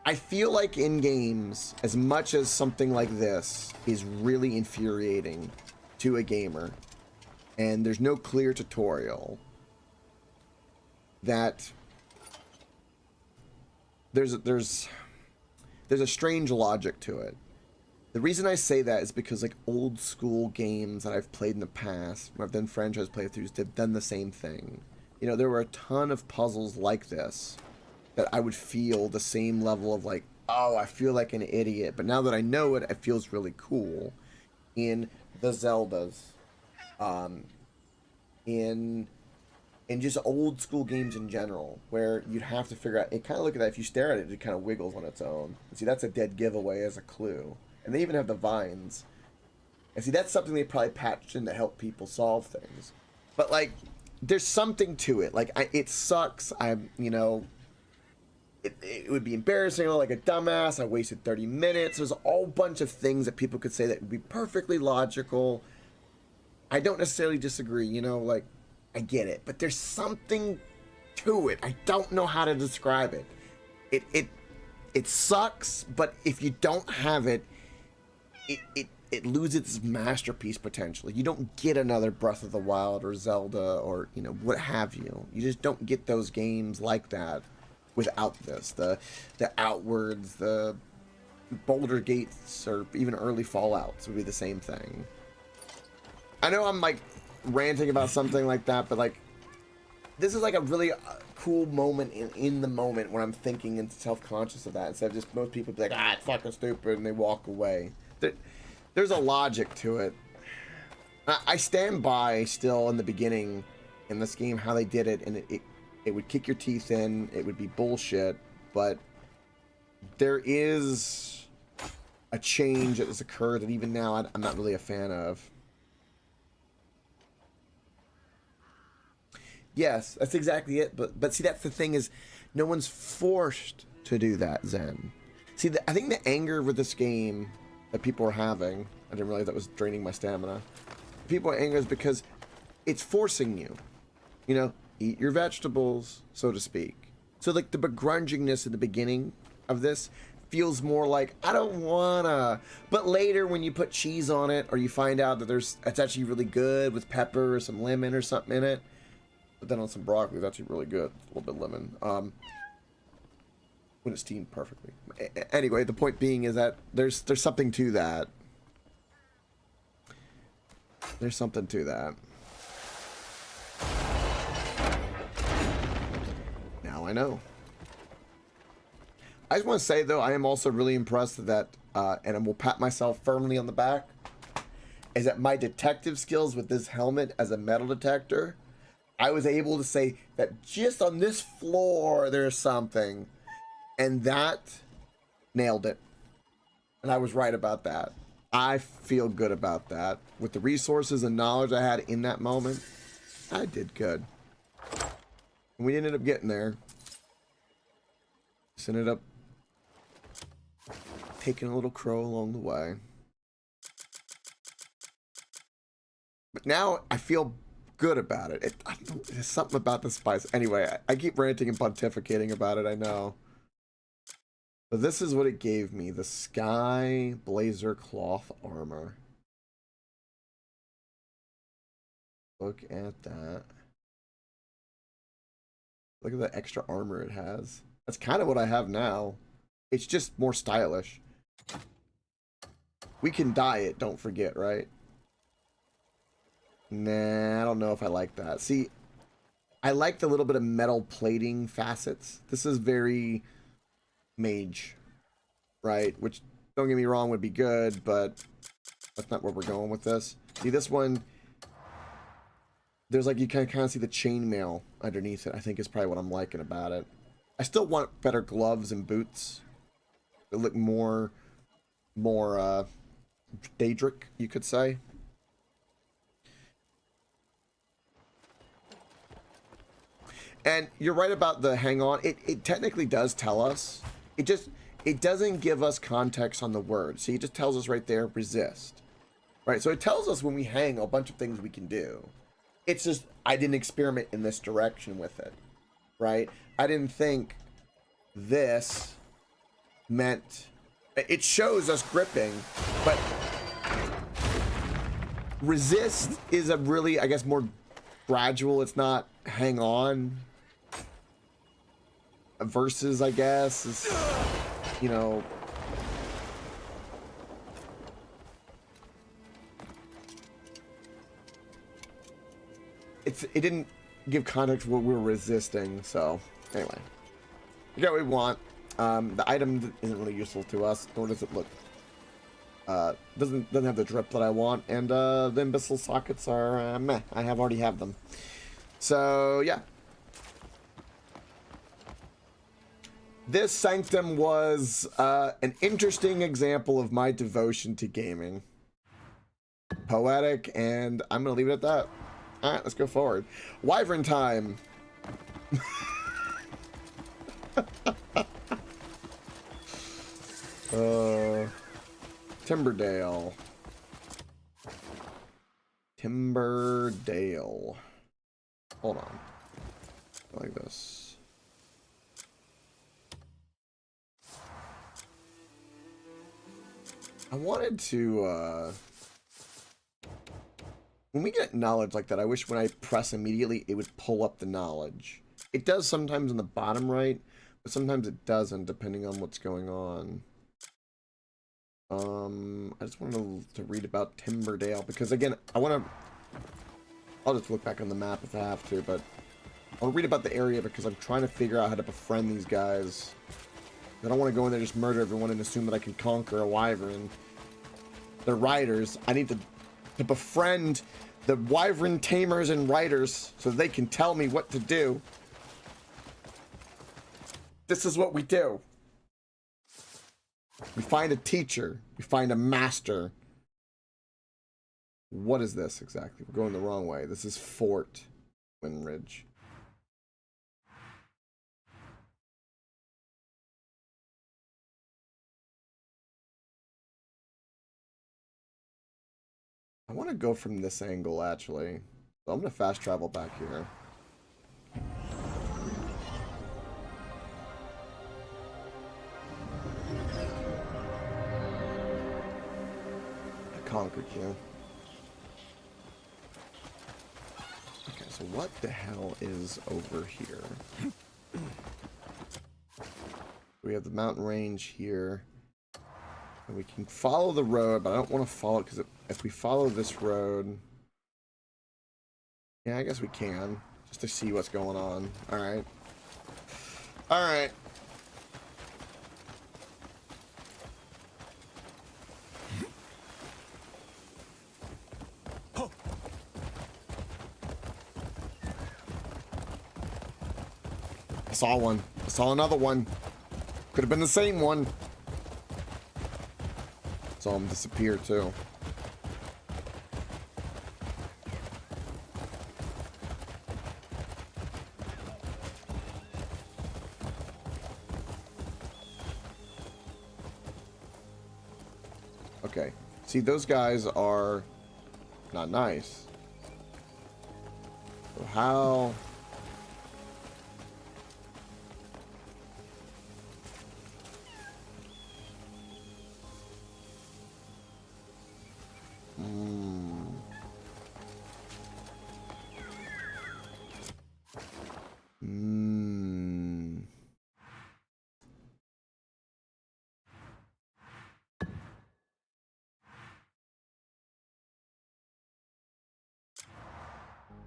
Speaker 1: I feel like in games, as much as something like this is really infuriating to a gamer, and there's no clear tutorial, that there's a strange logic to it. The reason I say that is because, like, old school games that I've played in the past, when I've done franchise playthroughs, they've done the same thing. You know, there were a ton of puzzles like this that I would feel the same level of like, oh, I feel like an idiot. But now that I know it, it feels really cool. In the Zeldas, in just old school games in general, where you'd have to figure out. It kind of look at that. If you stare at it, it kind of wiggles on its own. And see, that's a dead giveaway as a clue. And they even have the vines. And see, that's something they probably patched in to help people solve things. But like, there's something to it. Like, it sucks. It would be embarrassing, like a dumbass. I wasted 30 minutes. There's a whole bunch of things that people could say that would be perfectly logical. I don't necessarily disagree, like, I get it. But there's something to it. I don't know how to describe it. It sucks, but if you don't have it, it loses its masterpiece potentially. You don't get another Breath of the Wild or Zelda or, what have you. You just don't get those games like that without this. The Outwards, the Boulder Gates, or even early Fallouts would be the same thing. I know I'm like ranting about something like that, but like this is like a really cool moment in the moment when I'm thinking and self-conscious of that, instead of just most people be like, it's fucking stupid, and they walk away. There's a logic to it. I stand by still in the beginning in this game how they did it, and it would kick your teeth in. It would be bullshit, but there is a change that has occurred that even now I'm not really a fan of. Yes, that's exactly it. But see, that's the thing, is no one's forced to do that, Zen. See, I think the anger with this game that people are having, I didn't realize that was draining my stamina. People are angry is because it's forcing you. Eat your vegetables, so to speak. So like the begrudgingness at the beginning of this feels more like, I don't wanna. But later when you put cheese on it, or you find out that it's actually really good with pepper or some lemon or something in it. But then on some broccoli, it's actually really good. A little bit of lemon. When it's steamed perfectly. Anyway, the point being is that there's something to that. There's something to that. Now I know. I just want to say, though, I am also really impressed that, and I will pat myself firmly on the back, is that my detective skills with this helmet as a metal detector, I was able to say that just on this floor there's something, and that nailed it. And I was right about that. I feel good about that. With the resources and knowledge I had in that moment, I did good. And we ended up getting there. Just ended up taking a little crow along the way. But now I feel good about it. There's something about the spice. Anyway, I keep ranting and pontificating about it, I know. But this is what it gave me. The Sky Blazer Cloth Armor. Look at that. Look at the extra armor it has. That's kind of what I have now. It's just more stylish. We can dye it, don't forget, right? Nah, I don't know if I like that. See, I like the little bit of metal plating facets. This is very mage, right? Which, don't get me wrong, would be good, but that's not where we're going with this. See, this one, there's like, you can kind of see the chainmail underneath it. I think is probably what I'm liking about it. I still want better gloves and boots. They look more Daedric, you could say. And you're right about the hang on. It technically does tell us. It doesn't give us context on the word. See, it just tells us right there, resist. Right? So it tells us when we hang a bunch of things we can do. It's just, I didn't experiment in this direction with it. Right? I didn't think this meant, it shows us gripping, but resist is a really, I guess, more gradual. It's not hang on. Versus, I guess, is, you know, it didn't give context to what we were resisting. So anyway, We got what we want. The item isn't really useful to us, nor does it look. Doesn't have the drip that I want, and the imbecile sockets are meh. I already have them. So yeah. This Sanctum was an interesting example of my devotion to gaming. Poetic, and I'm gonna leave it at that. All right, let's go forward. Wyvern time. Timberdale. Timberdale. Hold on. Like this. I wanted to, when we get knowledge like that, I wish when I press immediately, it would pull up the knowledge. It does sometimes in the bottom right, but sometimes it doesn't, depending on what's going on. I just wanted to read about Timberdale, because again, I'll just look back on the map if I have to, but I'll read about the area because I'm trying to figure out how to befriend these guys. I don't want to go in there and just murder everyone and assume that I can conquer a wyvern. They're riders. I need to befriend the wyvern tamers and riders so they can tell me what to do. This is what we do. We find a teacher. We find a master. What is this exactly? We're going the wrong way. This is Fort Windridge. I want to go from this angle, actually. So I'm going to fast travel back here. I conquered you. Okay, so what the hell is over here? We have the mountain range here. And we can follow the road, but I don't want to follow it because if we follow this road... Yeah, I guess we can. Just to see what's going on. Alright. Alright. I saw one. I saw another one. Could have been the same one. Saw him disappear too. Okay. See, those guys are not nice. So how...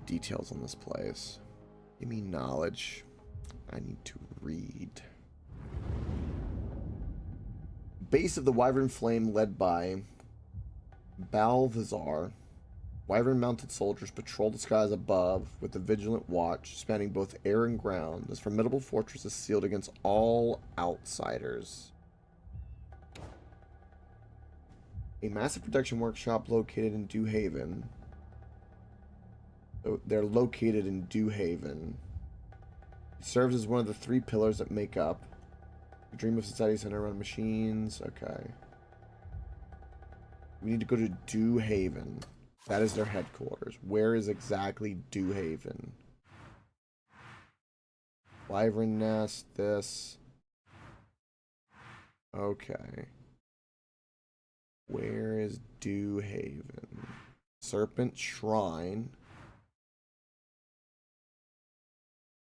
Speaker 1: Details on this place. Give me knowledge. I need to read. Base of the Wyvern Flame led by Balthazar. Wyvern mounted soldiers patrol the skies above with a vigilant watch spanning both air and ground. This formidable fortress is sealed against all outsiders. A massive production workshop located in Dew Haven. They're located in Dew Haven. It serves as one of the 3 pillars that make up the dream of society centered around machines. Okay. We need to go to Dew Haven. That is their headquarters. Where is exactly Dew Haven? Wyvern Nest, this. Okay. Where is Dew Haven? Serpent Shrine.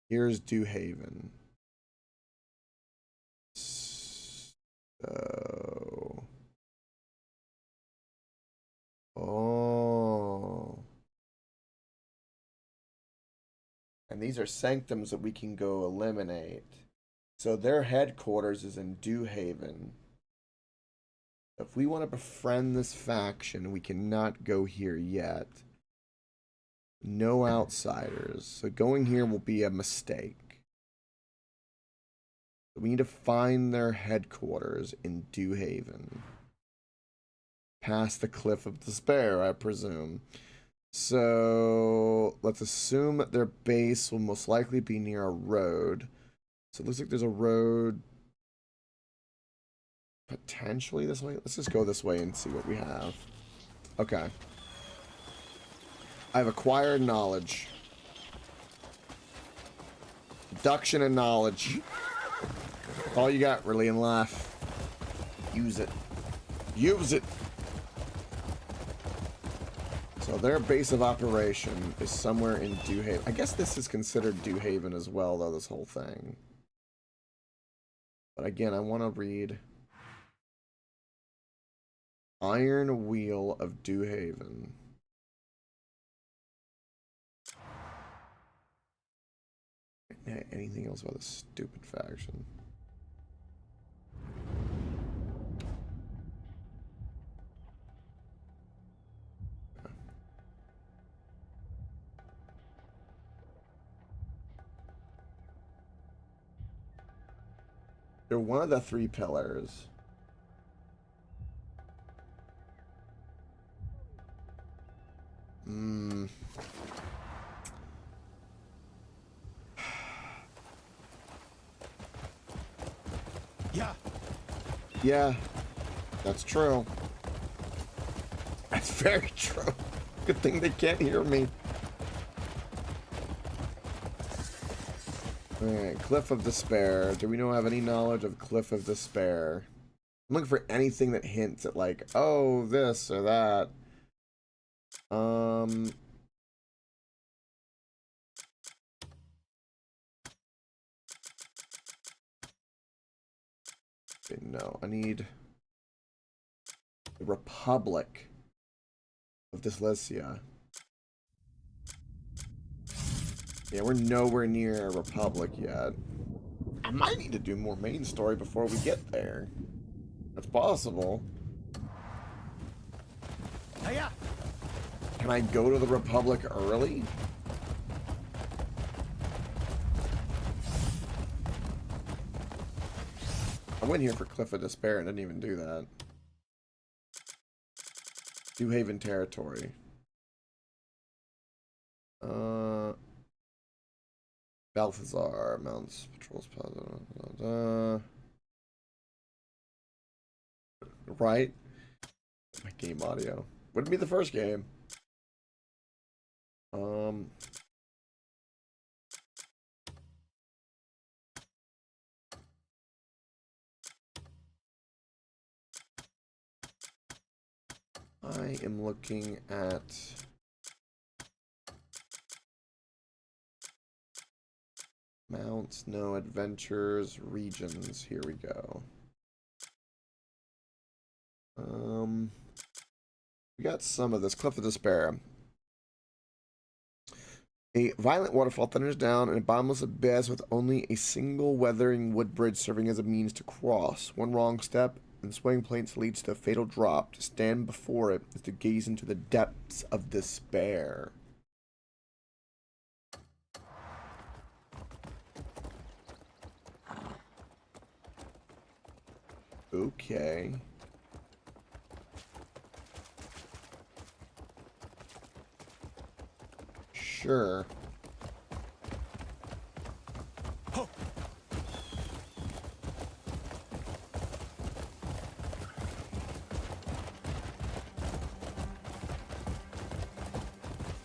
Speaker 1: Here's Dew Haven. So... Oh. And these are sanctums that we can go eliminate. So their headquarters is in Dew Haven. If we want to befriend this faction, we cannot go here yet. No outsiders. So going here will be a mistake. We need to find their headquarters in Dew Haven. Past the Cliff of Despair, I presume. So let's assume that their base will most likely be near a road. So it looks like there's a road potentially this way. Let's just go this way and see what we have. Okay. I've acquired knowledge. Deduction and knowledge. All you got really in life. Use it. Use it. So their base of operation is somewhere in Dew Haven. I guess this is considered Dew Haven as well, though, this whole thing. But again, I want to read Iron Wheel of Dew Haven. Anything else about this stupid faction? They're one of the 3 pillars.
Speaker 2: Yeah.
Speaker 1: Yeah, that's true. That's very true. Good thing they can't hear me. Alright, Cliff of Despair. Do we know have any knowledge of Cliff of Despair? I'm looking for anything that hints at like, oh, this or that. Okay, no, I need the Republic of Dyslesia. Yeah, we're nowhere near a Republic yet. I might need to do more main story before we get there. That's possible.
Speaker 2: Hiya.
Speaker 1: Can I go to the Republic early? I went here for Cliff of Despair and didn't even do that. Dew Haven territory. Balthazar mounts patrols. Right? My game audio. Wouldn't be the first game. I am looking at mounts, no adventures, regions. Here we go. We got some of this. Cliff of Despair. A violent waterfall thunders down an bottomless abyss with only a single weathering wood bridge serving as a means to cross. One wrong step and swaying planks leads to a fatal drop. To stand before it is to gaze into the depths of despair. Okay. Sure.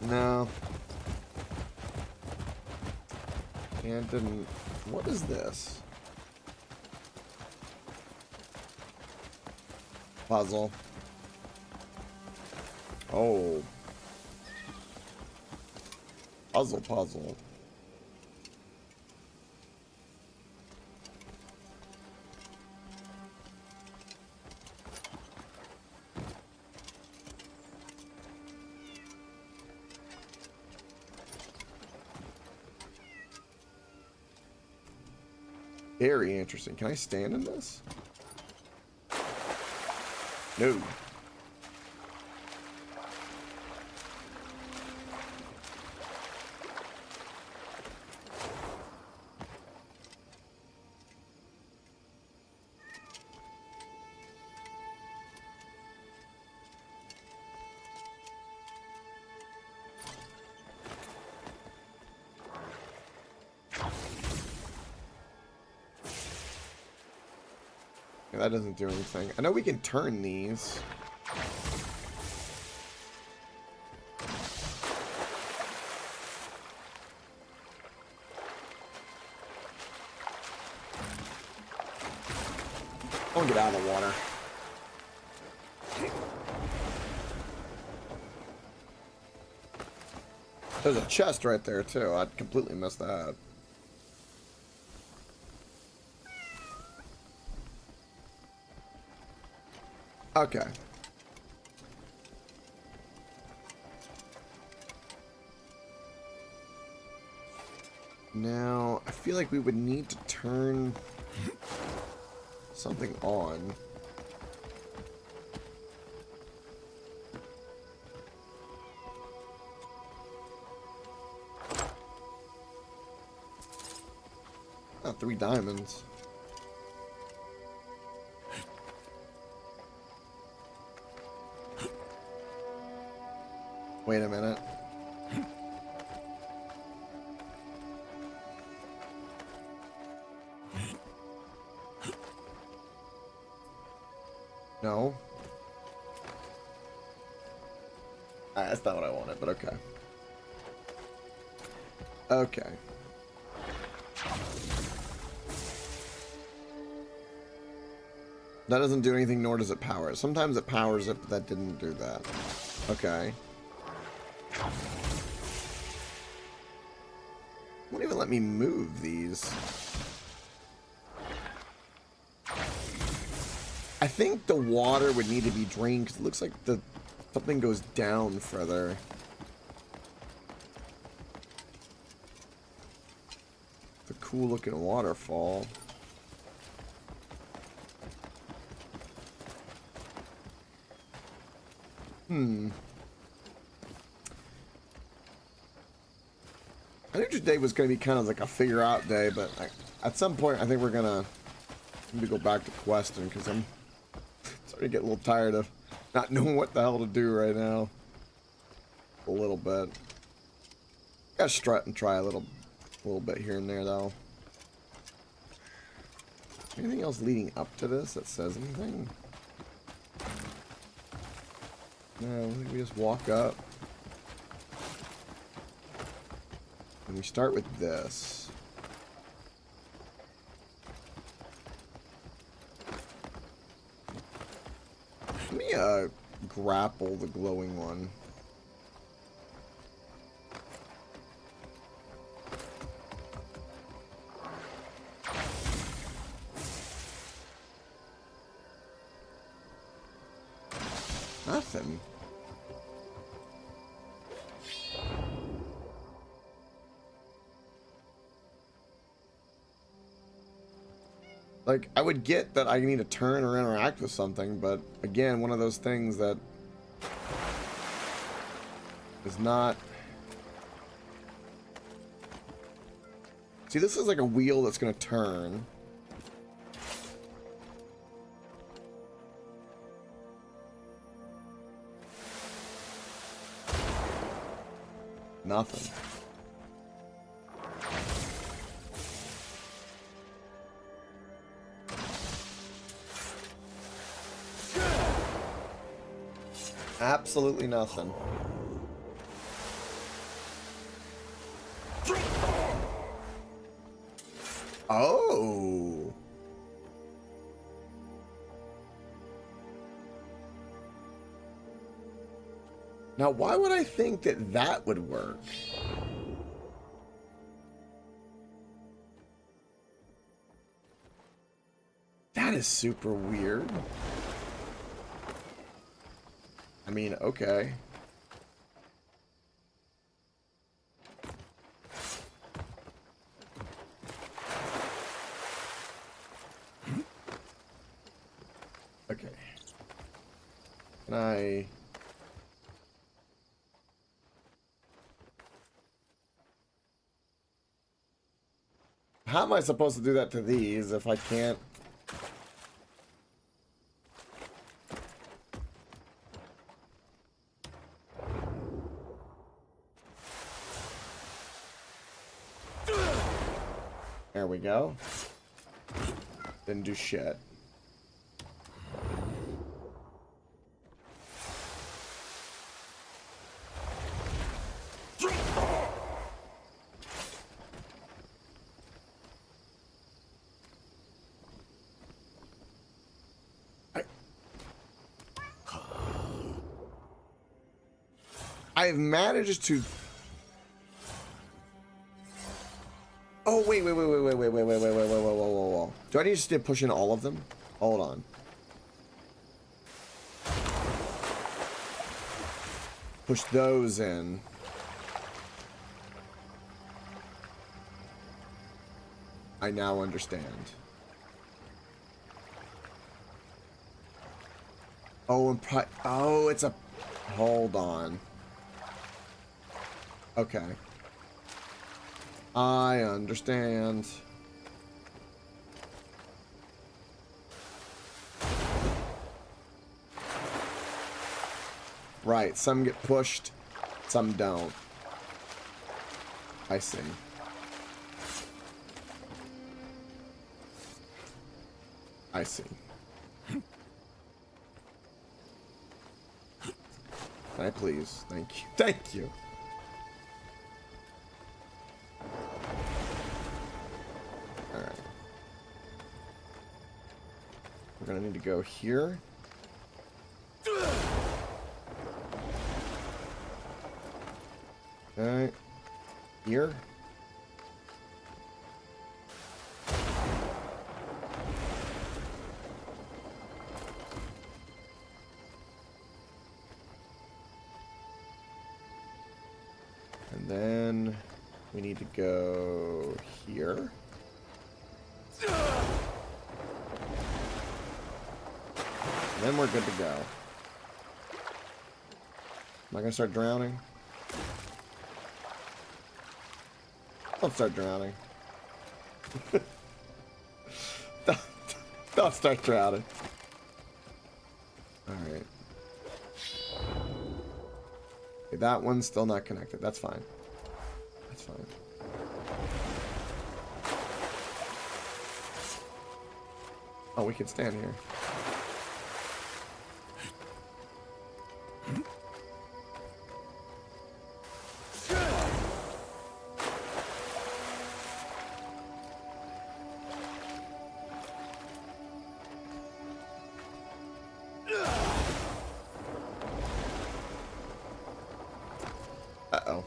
Speaker 1: No. And didn't. What is this? Puzzle. Oh. Puzzle. Very interesting. Can I stand in this? No. Yeah, that doesn't do anything. I know we can turn these. I want to get out of the water. There's a chest right there, too. I completely missed that. Okay. Now, I feel like we would need to turn something on. Oh, 3 diamonds. Wait a minute. No. That's not what I wanted, but okay. Okay. That doesn't do anything, nor does it power it. Sometimes it powers it, but that didn't do that. Okay. Won't even let me move these. I think the water would need to be drained because it looks like something goes down further. It's a cool looking waterfall. I knew today was going to be kind of like a figure out day, but at some point I think we're going to maybe go back to questing because I'm starting to get a little tired of not knowing what the hell to do right now. A little bit. Gotta strut and try a little bit here and there though. Anything else leading up to this that says anything? No, I think we just walk up. And we start with this. Let me grapple the glowing one. Nothing. Like, I would get that I need to turn or interact with something, but again, one of those things that is not... See, this is like a wheel that's going to turn. Nothing. Absolutely nothing. Oh. Now, why would I think that that would work? That is super weird. I mean, okay. Can I... How am I supposed to do that to these if I can't? There we go. Didn't do shit. I've managed to... Oh, wait. Whoa. Do I need to push in all of them? Hold on. Push those in. I now understand. Oh, and oh, it's a... Hold on. Okay. I understand. Right, some get pushed, some don't. I see. I see. Can I please? Thank you. Thank you. Alright. We're gonna need to go here. Okay. Here. And then we need to go here. And then we're good to go. Am I gonna start drowning? Don't start drowning. don't start drowning. Alright. Okay, that one's still not connected. That's fine. That's fine. Oh, we can stand here. Uh-oh.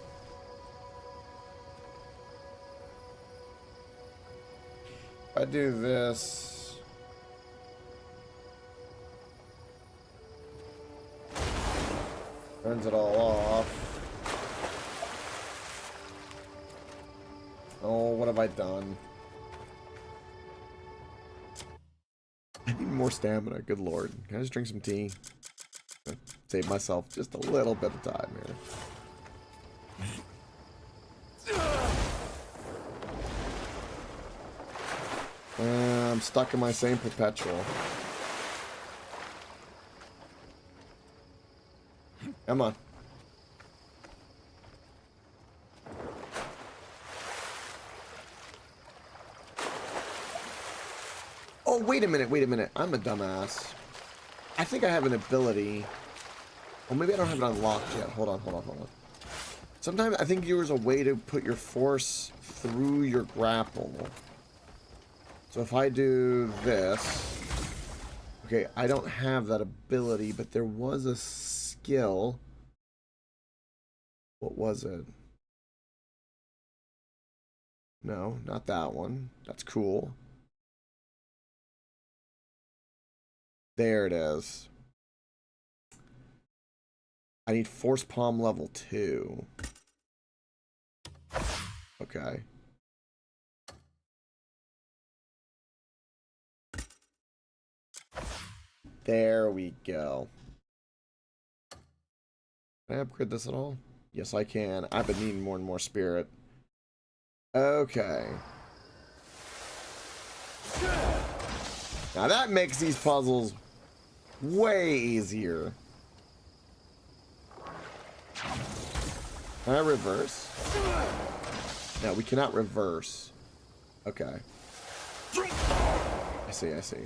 Speaker 1: If I do this... Turns it all off. Oh, what have I done? I need more stamina, good lord. Can I just drink some tea? Save myself just a little bit of time here. I'm stuck in my same perpetual. Come on. Oh, wait a minute. I'm a dumbass. I think I have an ability. Well, maybe I don't have it unlocked yet. Hold on. Sometimes I think there's a way to put your force through your grapple. So if I do this... Okay, I don't have that ability, but there was a skill. What was it? No, not that one. That's cool. There it is. I need Force Palm level 2. Okay. There we go. Can I upgrade this at all? Yes, I can. I've been needing more and more spirit. Okay. Now that makes these puzzles way easier. Can I reverse? No, we cannot reverse. Okay. I see, I see.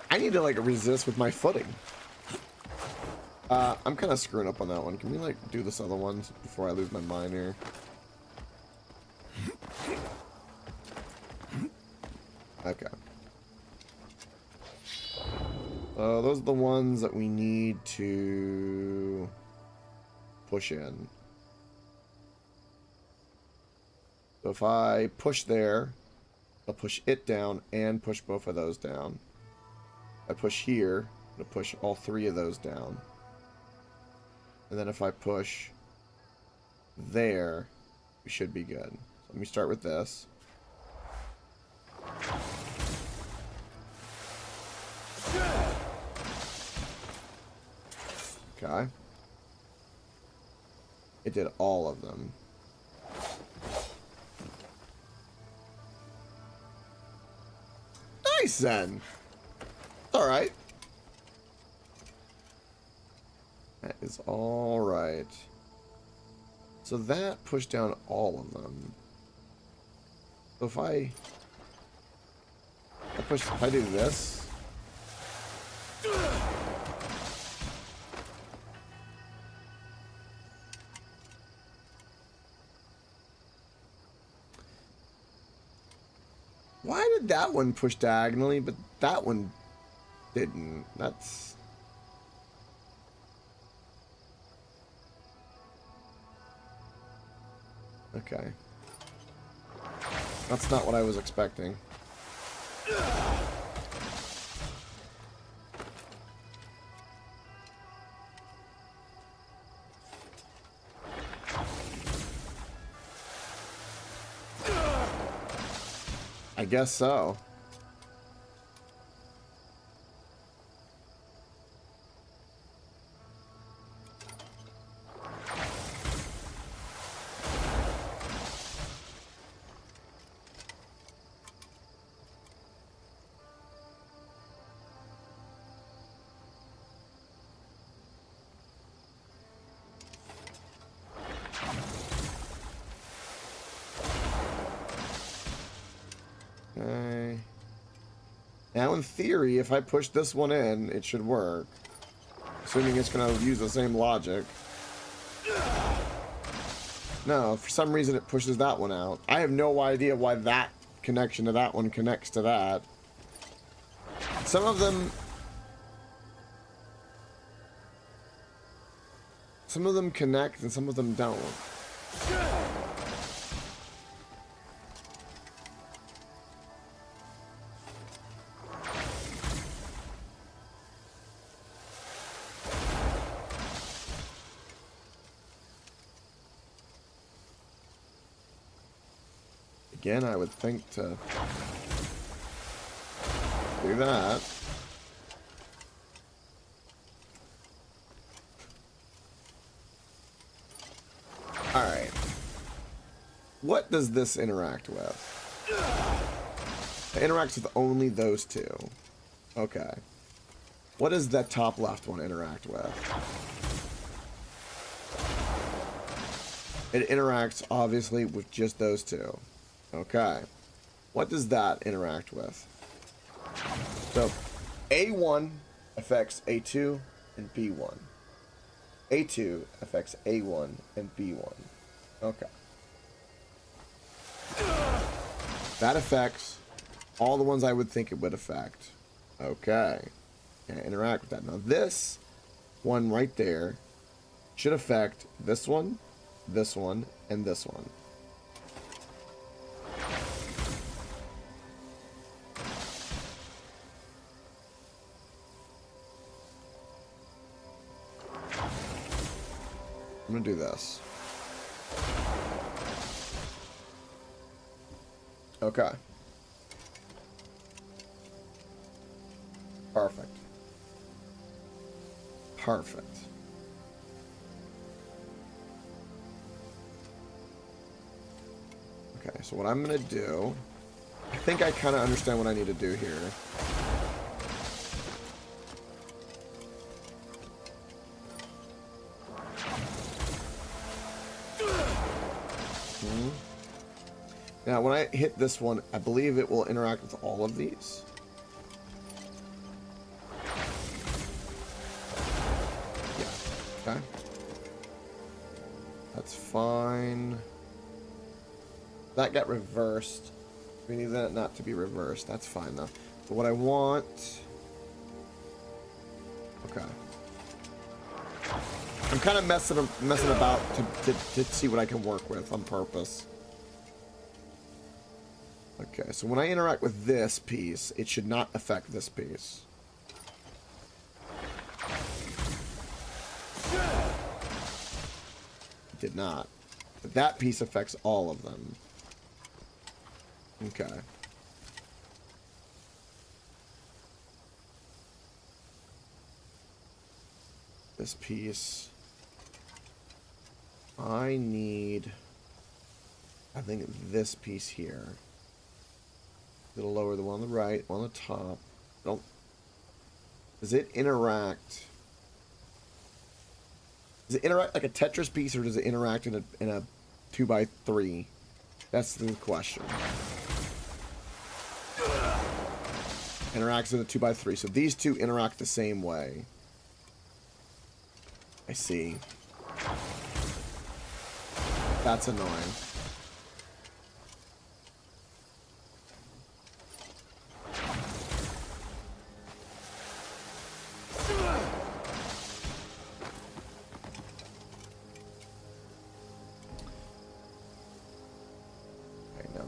Speaker 1: I need to like resist with my footing. I'm kind of screwing up on that one. Can we like do this other one before I lose my mind here? Okay. Those are the ones that we need to push in. So if I push there, I'll push it down and push both of those down. I push here, to push all three of those down. And then if I push there, we should be good. So let me start with this. Okay. It did all of them. Nice then. All right. That is all right. So that pushed down all of them. So if I do this. Why did that one push diagonally, but that one didn't? That's... Okay. That's not what I was expecting. I guess so. Okay. Now, in theory, if I push this one in, it should work. Assuming it's going to use the same logic. No, for some reason it pushes that one out. I have no idea why that connection to that one connects to that. Some of them connect and some of them don't. Again, I would think to do that. Alright. What does this interact with? It interacts with only those two. Okay. What does that top left one interact with? It interacts, obviously, with just those two. Okay. What does that interact with? So, A1 affects A2 and B1. A2 affects A1 and B1. Okay. That affects all the ones I would think it would affect. Okay. Can I interact with that? Now, this one right there should affect this one, and this one. I'm gonna do this. Okay. Perfect. Perfect. Okay, so what I'm gonna do, I think I kind of understand what I need to do here. Now, when I hit this one, I believe it will interact with all of these. Yeah, okay. That's fine. That got reversed. We need that not to be reversed. That's fine, though. But what I want... Okay. I'm kind of messing about to see what I can work with on purpose. Okay, so when I interact with this piece, it should not affect this piece. It did not. But that piece affects all of them. Okay. This piece. I need... I think this piece here. A little lower, the one on the right, one on the top. Don't. Does it interact? Does it interact like a Tetris piece, or does it interact in a 2x3? That's the question. Interacts in a 2x3, so these two interact the same way. I see. That's annoying.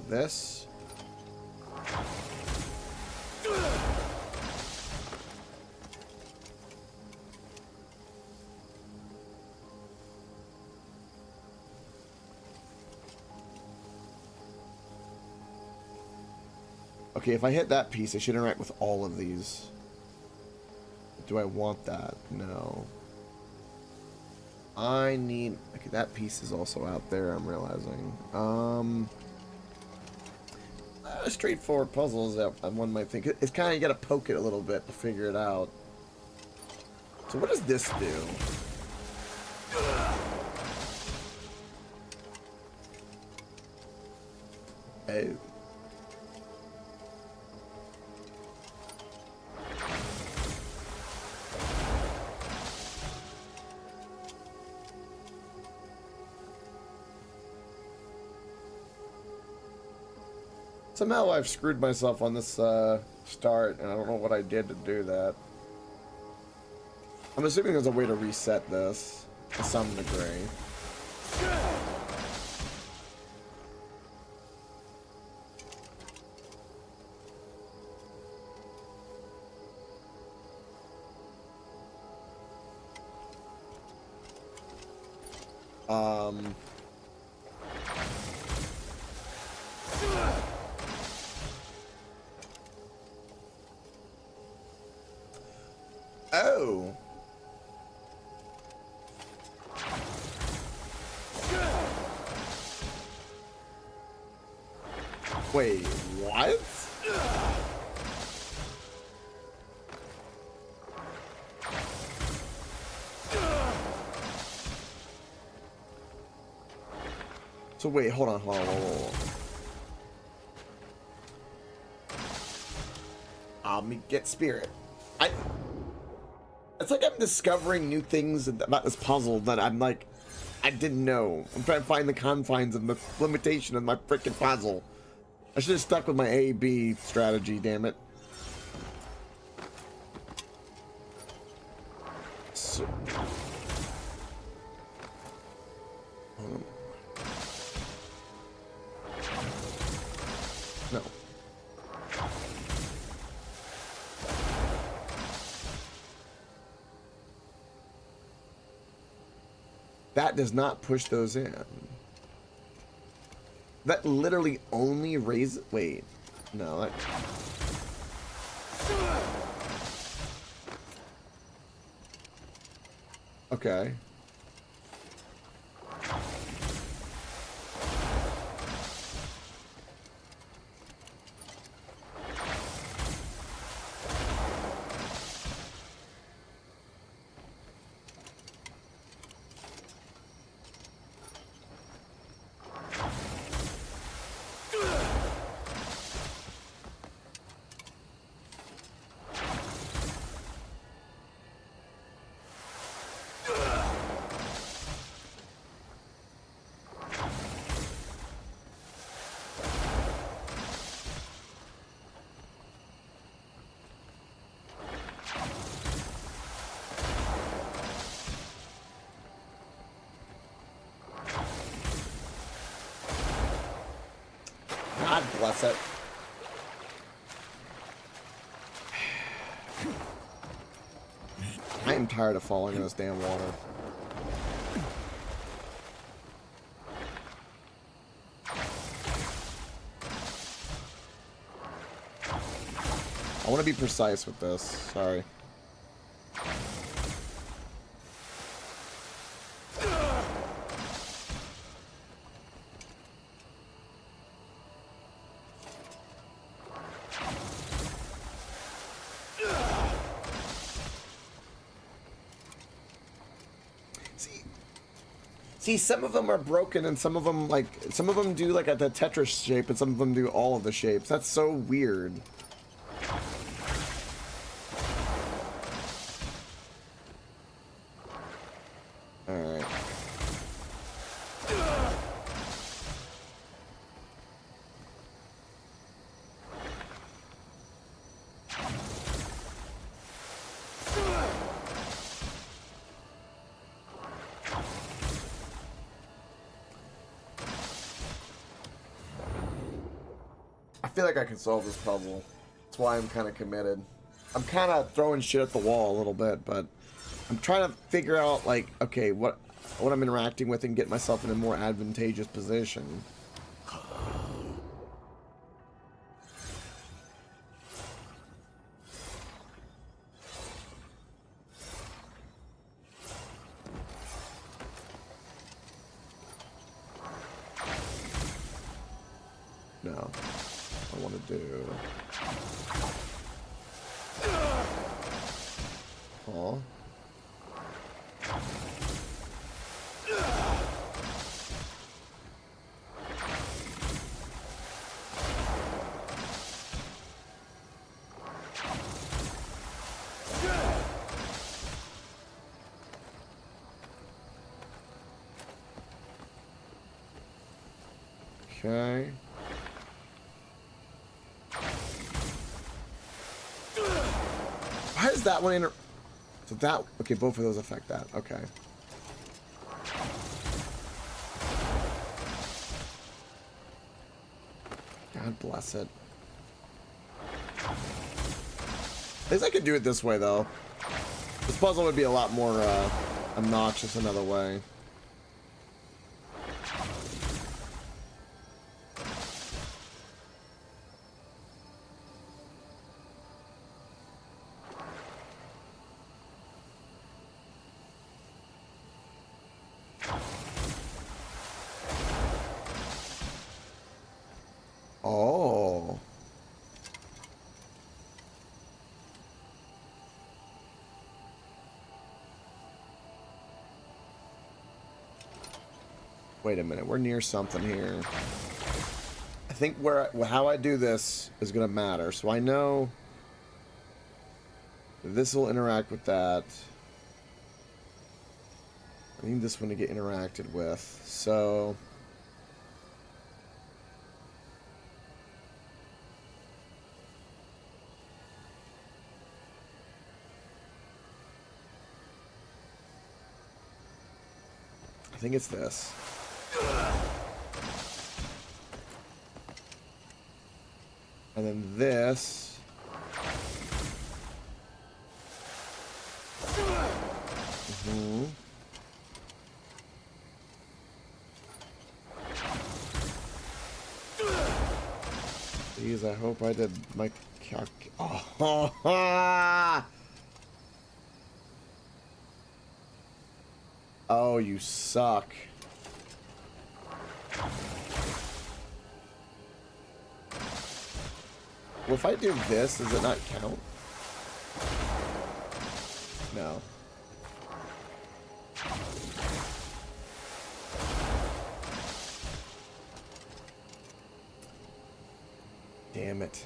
Speaker 1: This. Okay, if I hit that piece, I should interact with all of these. Do I want that? No. I need... Okay, that piece is also out there, I'm realizing. A straightforward puzzle is that one might think. It's kind of, you gotta poke it a little bit to figure it out. So what does this do? Oh. Somehow I've screwed myself on this start, and I don't know what I did to do that. I'm assuming there's a way to reset this to some degree. Oh. Wait, what? So wait, hold on. Let me get spirit. It's like I'm discovering new things about this puzzle that I'm like, I didn't know. I'm trying to find the confines and the limitation of my freaking puzzle. I should have stuck with my A-B strategy, damn it. So... No. that does not push those in. That literally only raises... Wait. No, that... Okay. God bless it. I am tired of falling in this damn water. I want to be precise with this. Sorry. See, some of them are broken, and some of them do like the Tetris shape, and some of them do all of the shapes. That's so weird. All right. I feel like I can solve this puzzle. That's why I'm kind of committed. I'm kind of throwing shit at the wall a little bit, but I'm trying to figure out, like, okay, what I'm interacting with and get myself in a more advantageous position. No. I want to do... Oh. Okay. Why is that one so that... Okay, both of those affect that. Okay. God bless it. At least I could do it this way, though. This puzzle would be a lot more obnoxious another way. Oh. Wait a minute, we're near something here. I think how I do this is going to matter. So I know this will interact with that. I need this one to get interacted with. So... I think it's this. And then this. Please, I hope I did my calc. Oh, oh, you suck. Well, if I do this, does it not count? No. Damn it.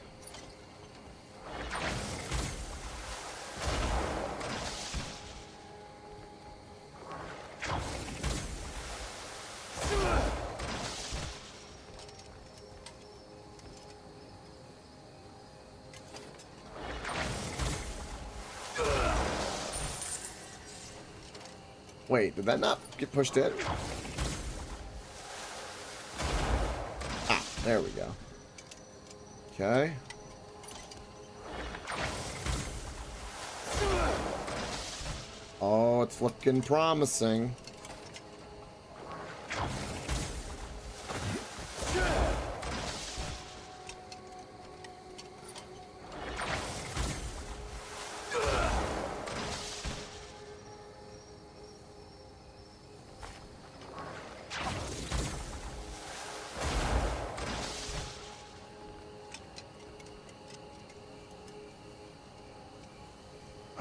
Speaker 1: Wait, did that not get pushed in? Ah, there we go. Okay. Oh, it's looking promising.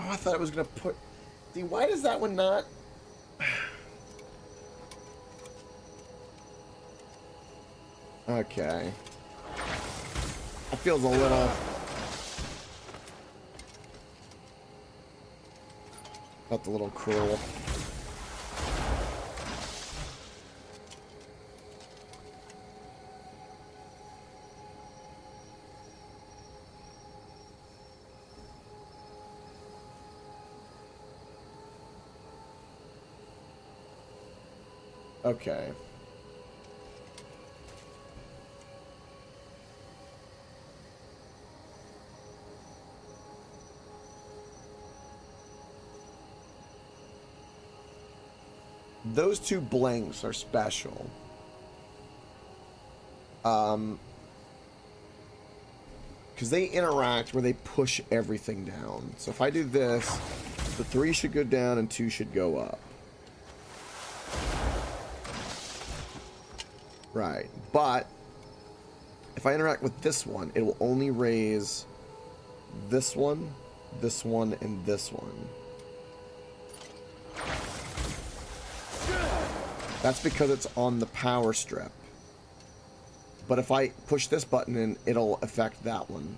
Speaker 1: Oh, I thought it was gonna put... See, why does that one not... Okay. That feels a little... Felt a little cruel. Okay. Those two blanks are special. Because they interact where they push everything down. So if I do this, the 3 should go down and 2 should go up. Right, but if I interact with this one, it will only raise this one, and this one. That's because it's on the power strip. But if I push this button in, it'll affect that one.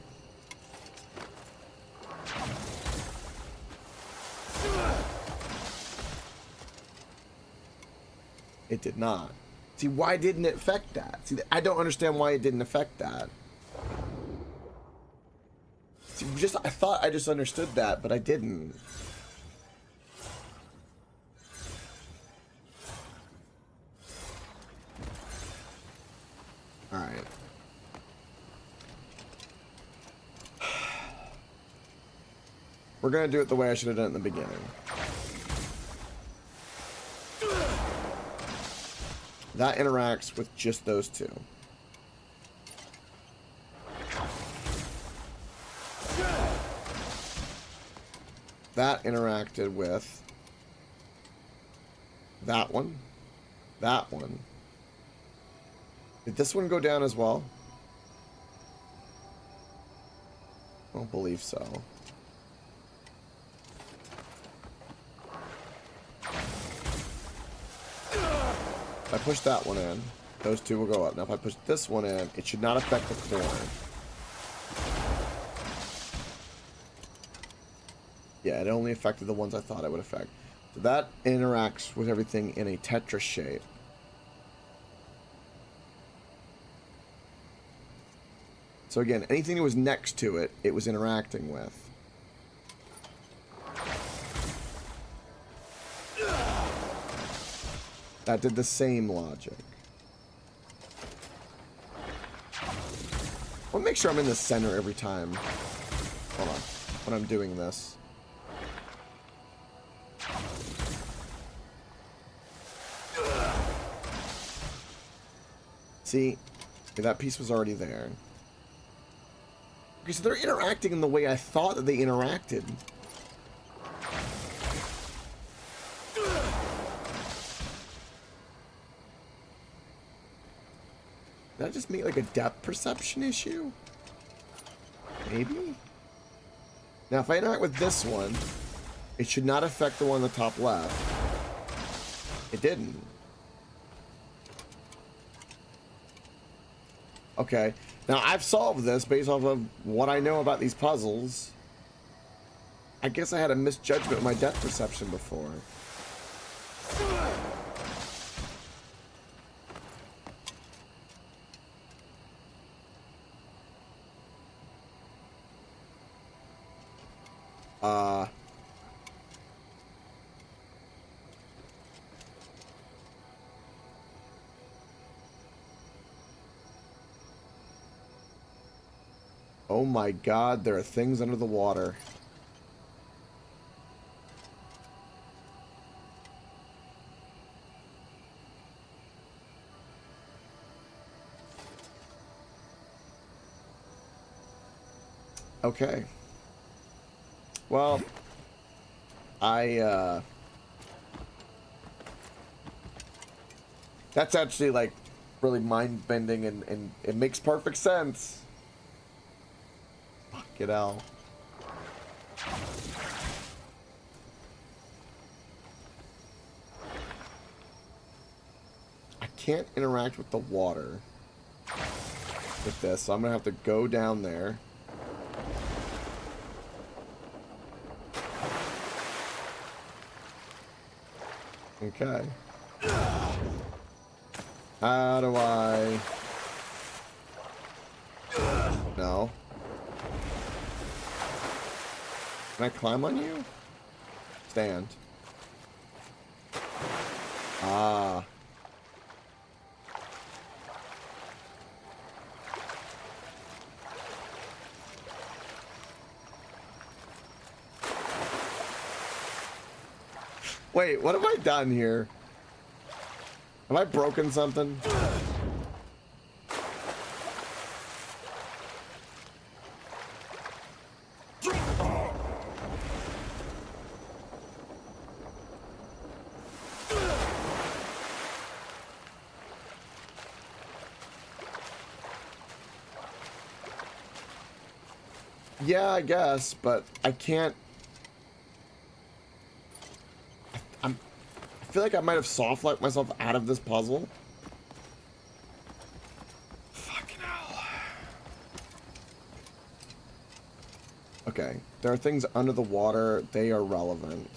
Speaker 1: It did not. See, why didn't it affect that? See, I don't understand why it didn't affect that. See, I thought I just understood that, but I didn't. Alright. We're gonna do it the way I should have done it in the beginning. That interacts with just those two. That interacted with that one. That one. Did this one go down as well? I don't believe so. If I push that one in, those two will go up. Now if I push this one in, it should not affect the corner. Yeah, it only affected the ones I thought it would affect. So that interacts with everything in a Tetris shape. So again, anything that was next to it, it was interacting with. That did the same logic. I'll make sure I'm in the center every time. Hold on. When I'm doing this. See? Okay, that piece was already there. Okay, so they're interacting in the way I thought that they interacted. Did that just make like a depth perception issue? Maybe? Now, if I interact with this one, it should not affect the one on the top left. It didn't. Okay. Now, I've solved this based off of what I know about these puzzles. I guess I had a misjudgment of my depth perception before. Oh my god, there are things under the water. Okay. Well, that's actually like really mind-bending and it makes perfect sense. Fuck it out. I can't interact with the water with this, so I'm gonna have to go down there. Okay. How do I... No. Can I climb on you? Stand. Ah. Wait, what have I done here? Have I broken something? Yeah, I guess, but I can't... I feel like I might have soft-locked myself out of this puzzle. Fucking hell. Okay, there are things under the water. They are relevant.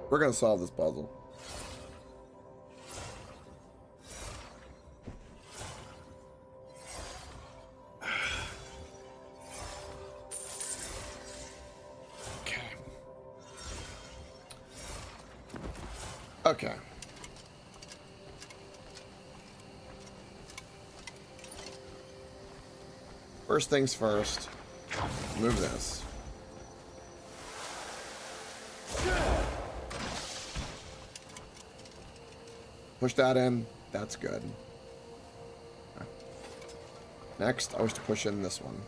Speaker 1: We're gonna solve this puzzle. Okay. Okay. First things first. Move this. Push that in. That's good. Okay. Next, I wish to push in this one.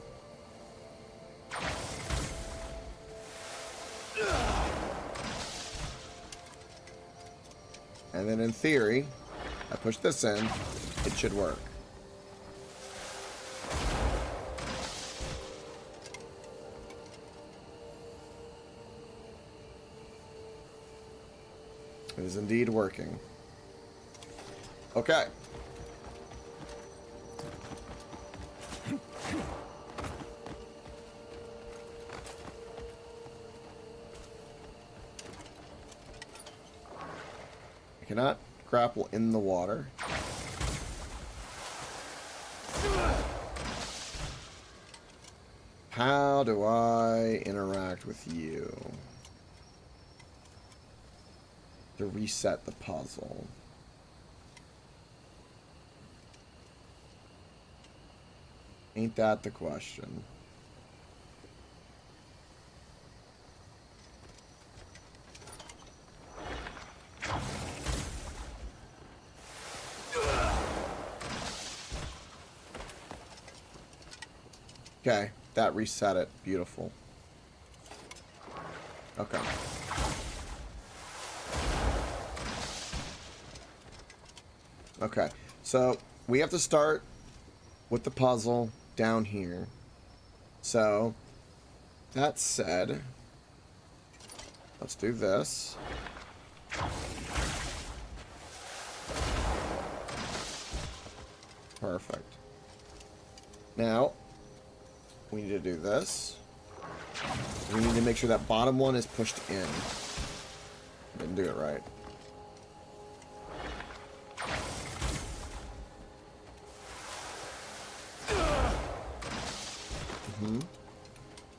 Speaker 1: And then in theory, I push this in, it should work. It is indeed working. Okay. I cannot grapple in the water. How do I interact with you to reset the puzzle? Ain't that the question? Okay, that reset it. Beautiful. Okay. Okay, so we have to start with the puzzle down here. So, that said, let's do this. Perfect. Now, we need to do this. We need to make sure that bottom one is pushed in. Didn't do it right.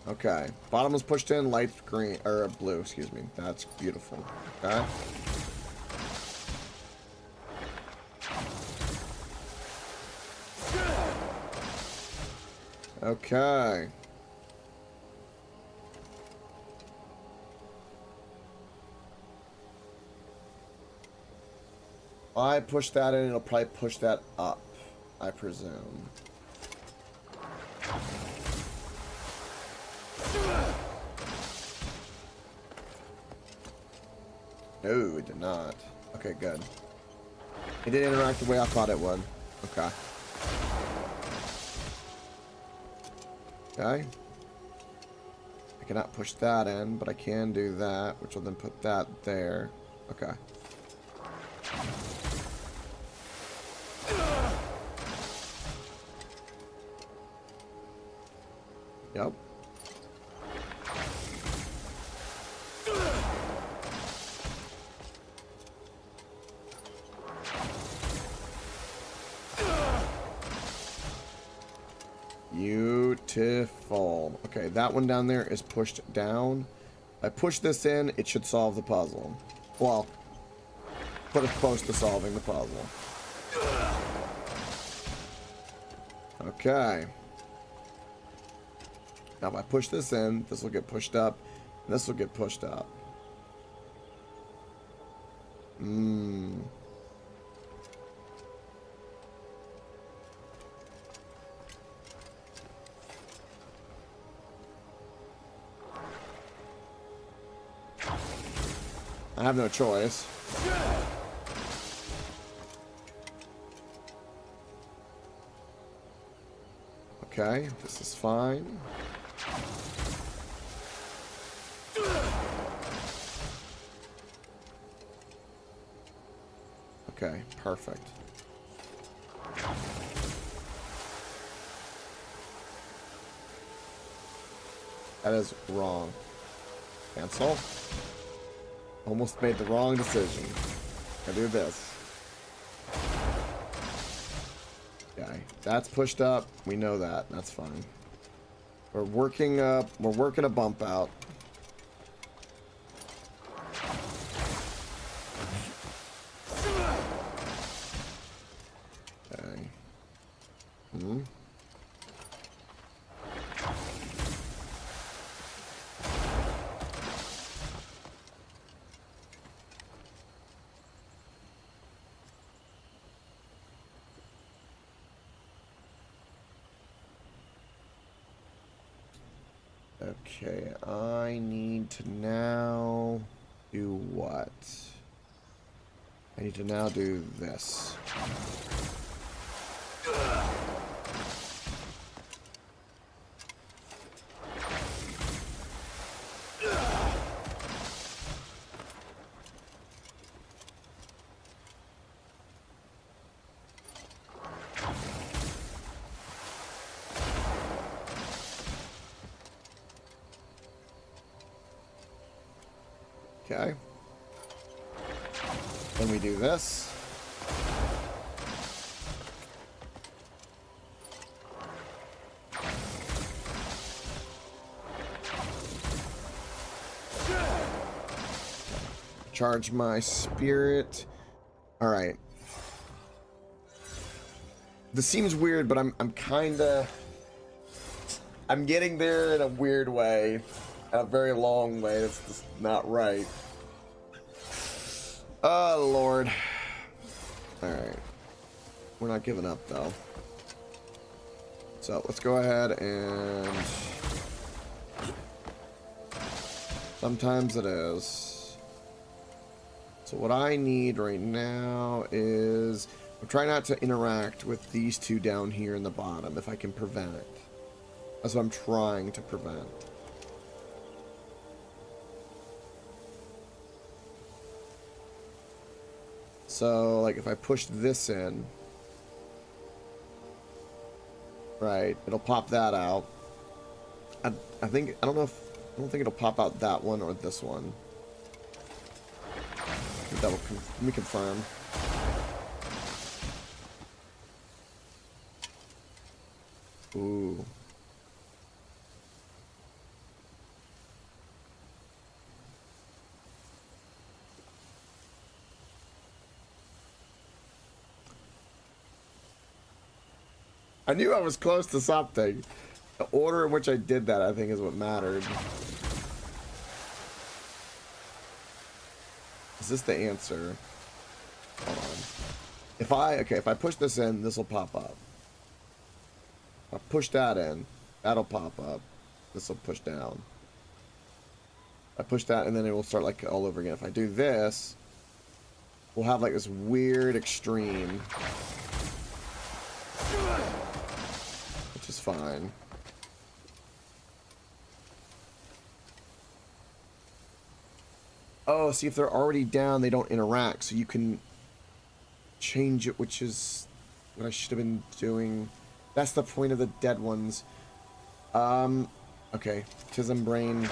Speaker 1: Okay. Bottom is pushed in, light green, or blue, excuse me. That's beautiful. Okay. Okay. I push that in, it'll probably push that up, I presume. No, it did not. Okay, good. It didn't interact the way I thought it would. Okay. Okay. I cannot push that in, but I can do that, which will then put that there. Okay. Yep. Beautiful. Okay, that one down there is pushed down. I push this in, it should solve the puzzle. Well, put us close to solving the puzzle. Okay. Now if I push this in, this will get pushed up, and this will get pushed up. I have no choice. Okay, this is fine. Okay, perfect. That is wrong. Cancel. Almost made the wrong decision. I do this. Okay, that's pushed up. We know that. That's fine. We're working up. We're working a bump out. Okay. Okay, I need to now do what? I need to now do this. Okay. Then we do this. Charge my spirit. All right. This seems weird, but I'm kinda I'm getting there in a weird way. A very long way. That's just not right. Oh, Lord. Alright. We're not giving up, though. So, let's go ahead and... Sometimes it is. So what I need right now is... I'm trying not to interact with these two down here in the bottom, if I can prevent it. That's what I'm trying to prevent. So, like, if I push this in... Right, it'll pop that out. I think, I don't know if... I don't think it'll pop out that one or this one. That will let me confirm. Ooh. I knew I was close to something. The order in which I did that, I think, is what mattered. Is this the answer? Hold on. If I push this in, this will pop up. If I push that in, that'll pop up. This will push down. I push that, and then it will start like all over again. If I do this, we'll have like this weird extreme, which is fine. Oh, see, if they're already down, they don't interact, so you can change it, which is what I should have been doing. That's the point of the dead ones. Okay. Tism Brain,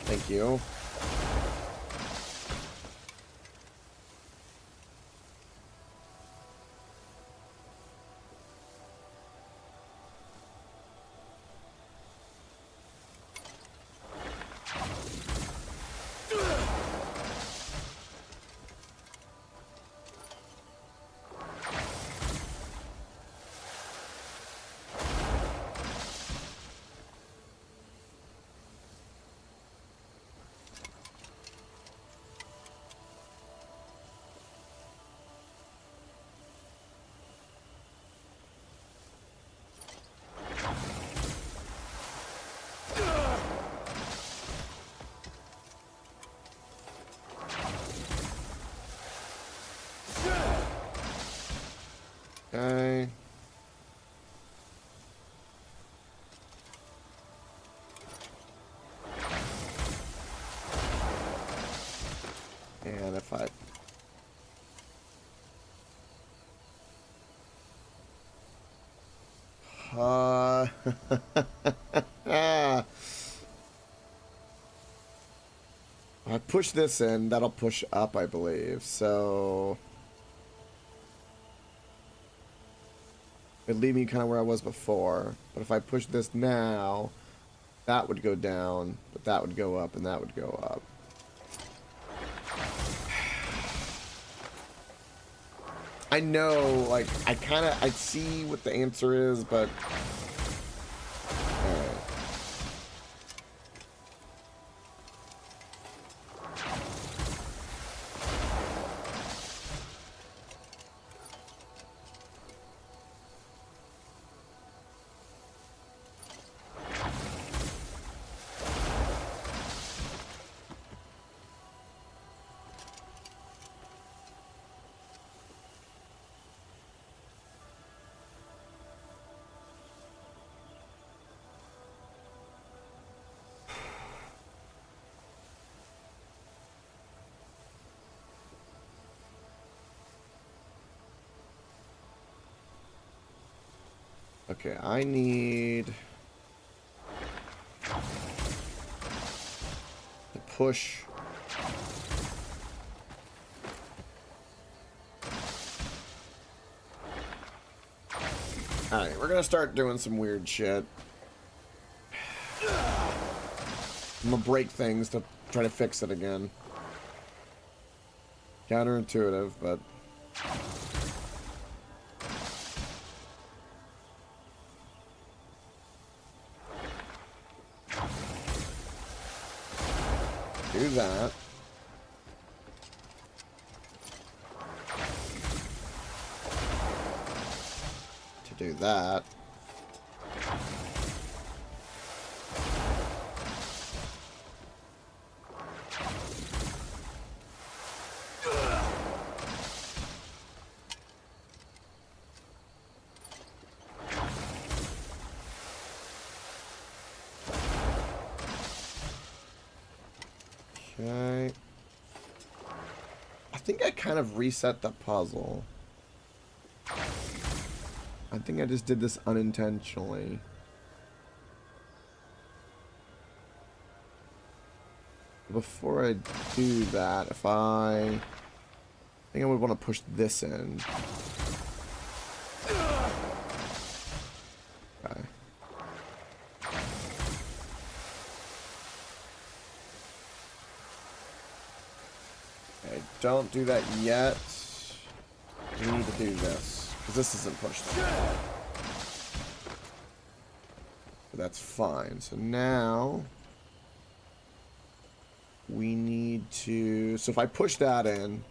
Speaker 1: thank you. Okay. And if I... I push this in, that'll push up, I believe. So... it'd leave me kind of where I was before. But if I push this now, that would go down, but that would go up, and that would go up. I know, like, I see what the answer is, but... Alright. Okay, I need to push. Alright, we're gonna start doing some weird shit. I'm gonna break things to try to fix it again. Counterintuitive, but... do that. To do that. Okay. I think I kind of reset the puzzle. I think I just did this unintentionally. Before I do that, if I think I would want to push this in. Okay. Okay, don't do that yet. We need to do this, because this isn't pushed yet. But that's fine. So now we need to... So if I push that in,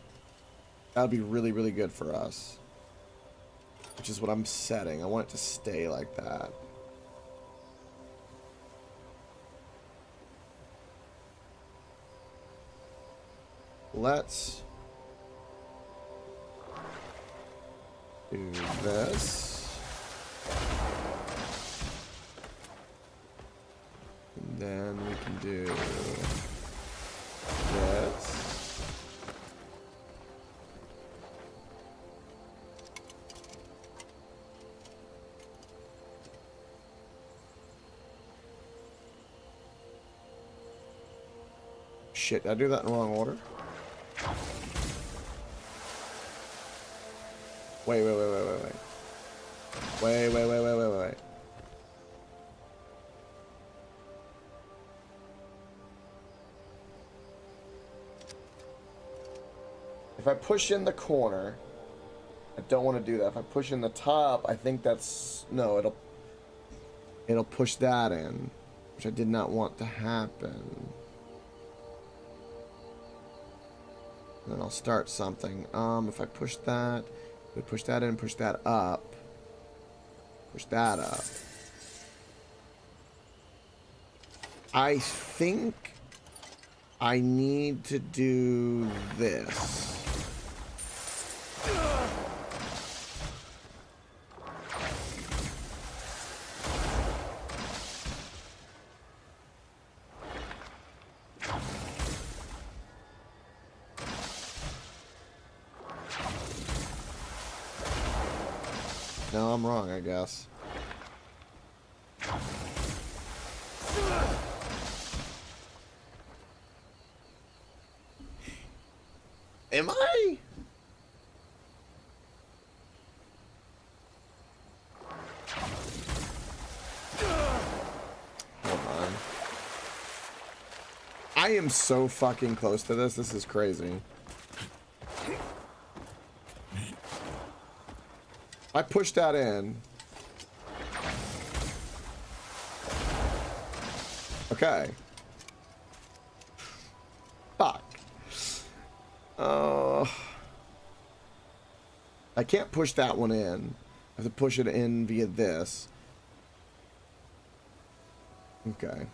Speaker 1: that'll be really, really good for us. Which is what I'm setting. I want it to stay like that. Let's do this. And then we can do this. Shit, did I do that in the wrong order? Wait. Wait. If I push in the corner, I don't want to do that. If I push in the top, I think that's... No, it'll push that in, which I did not want to happen. Then I'll start something. If I push that, we push that in, push that up. Push that up. I think I need to do this. No, I'm wrong, I guess. Am I? Hold on. I am so fucking close to this. This is crazy. I pushed that in. Okay. Fuck. I can't push that one in. I have to push it in via this. Okay.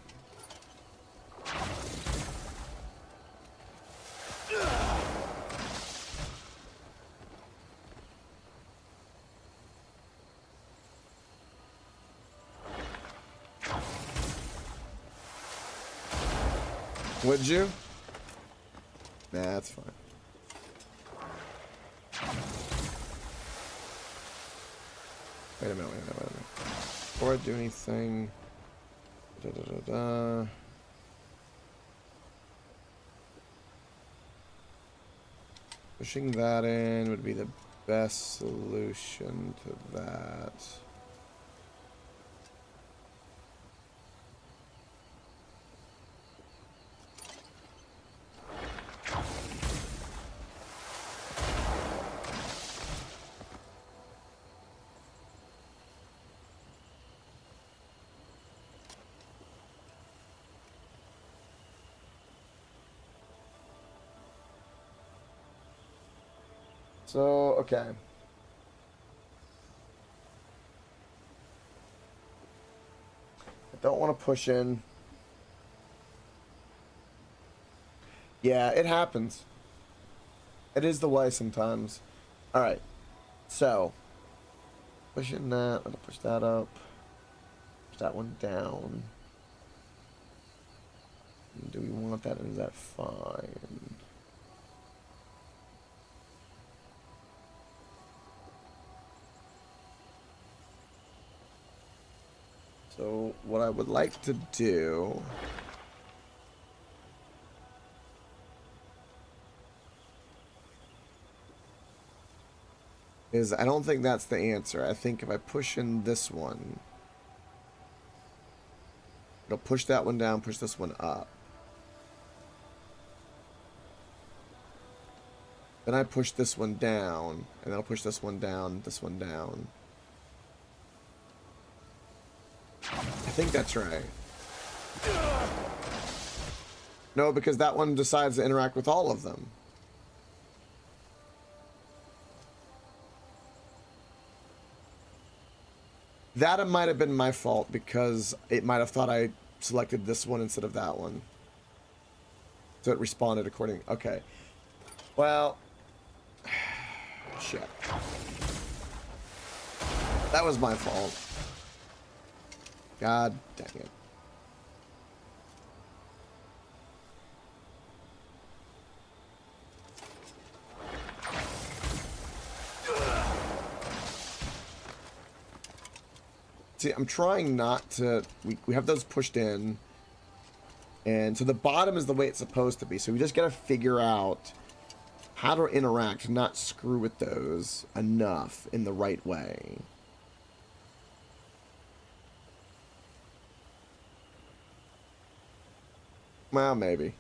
Speaker 1: Would you? Nah, that's fine. Wait a minute. Before I do anything... Pushing that in would be the best solution to that. So, okay. I don't want to push in. Yeah, it happens. It is the way sometimes. Alright. So, pushing that. I'm going to push that up. Push that one down. Do we want that? Is that fine? So what I would like to do is, I don't think that's the answer. I think if I push in this one, it'll push that one down, push this one up. Then I push this one down, and then I'll push this one down, this one down. I think that's right. No, because that one decides to interact with all of them. That it might have been my fault, because it might have thought I selected this one instead of that one. So it responded according... Okay. Well... Shit. That was my fault. God dang it. See, I'm trying not to... We have those pushed in. And so the bottom is the way it's supposed to be. So we just gotta figure out how to interact, not screw with those enough in the right way. Well, maybe.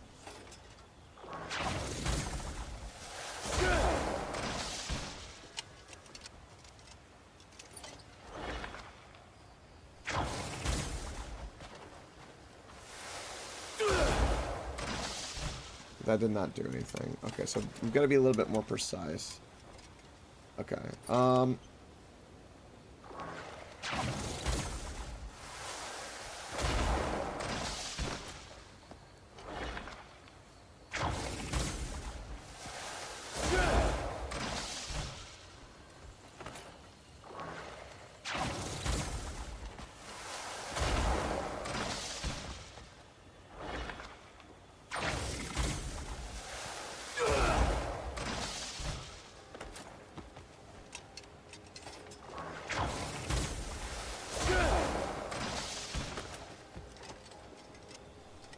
Speaker 1: That did not do anything. Okay, so we've got to be a little bit more precise. Okay.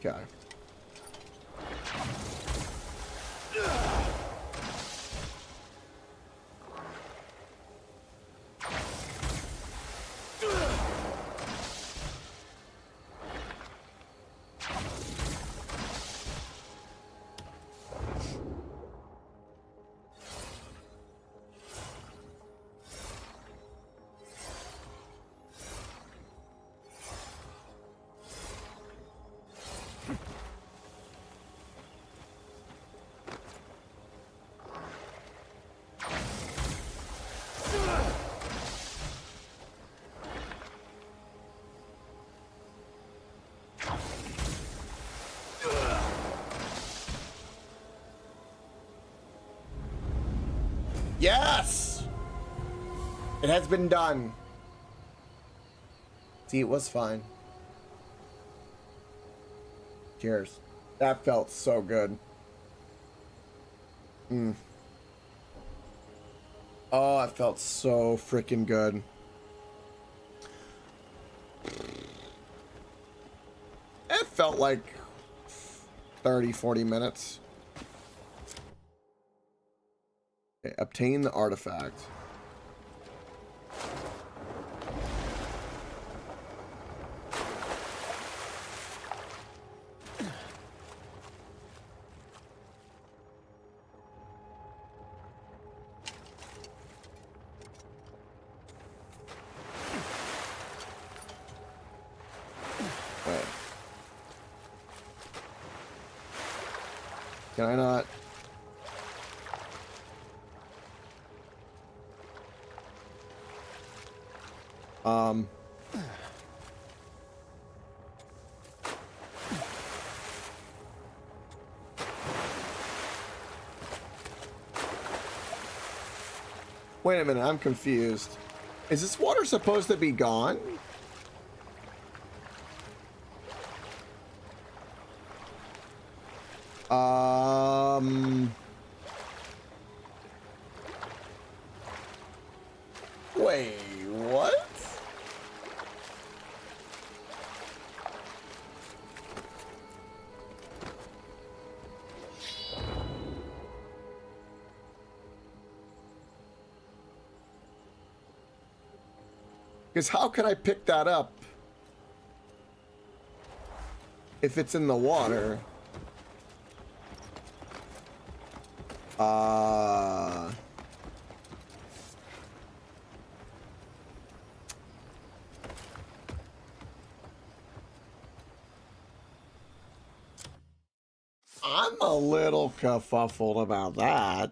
Speaker 1: Okay. Yes! It has been done. See, it was fine. Cheers. That felt so good. Oh, it felt so freaking good. It felt like 30, 40 minutes. Okay, obtain the artifact. Wait. Can I not? Um. Wait a minute, I'm confused. Is this water supposed to be gone? Wait, what? Because how can I pick that up if it's in the water? I'm a little kerfuffled about that.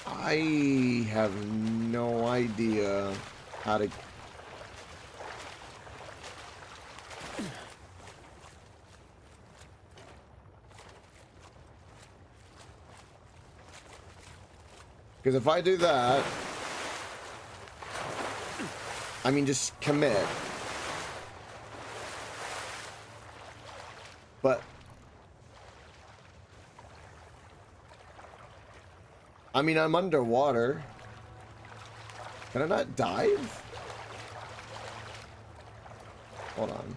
Speaker 1: I have no idea how to... Because if I do that, I mean, just commit. But I mean, I'm underwater. Can I not dive? Hold on.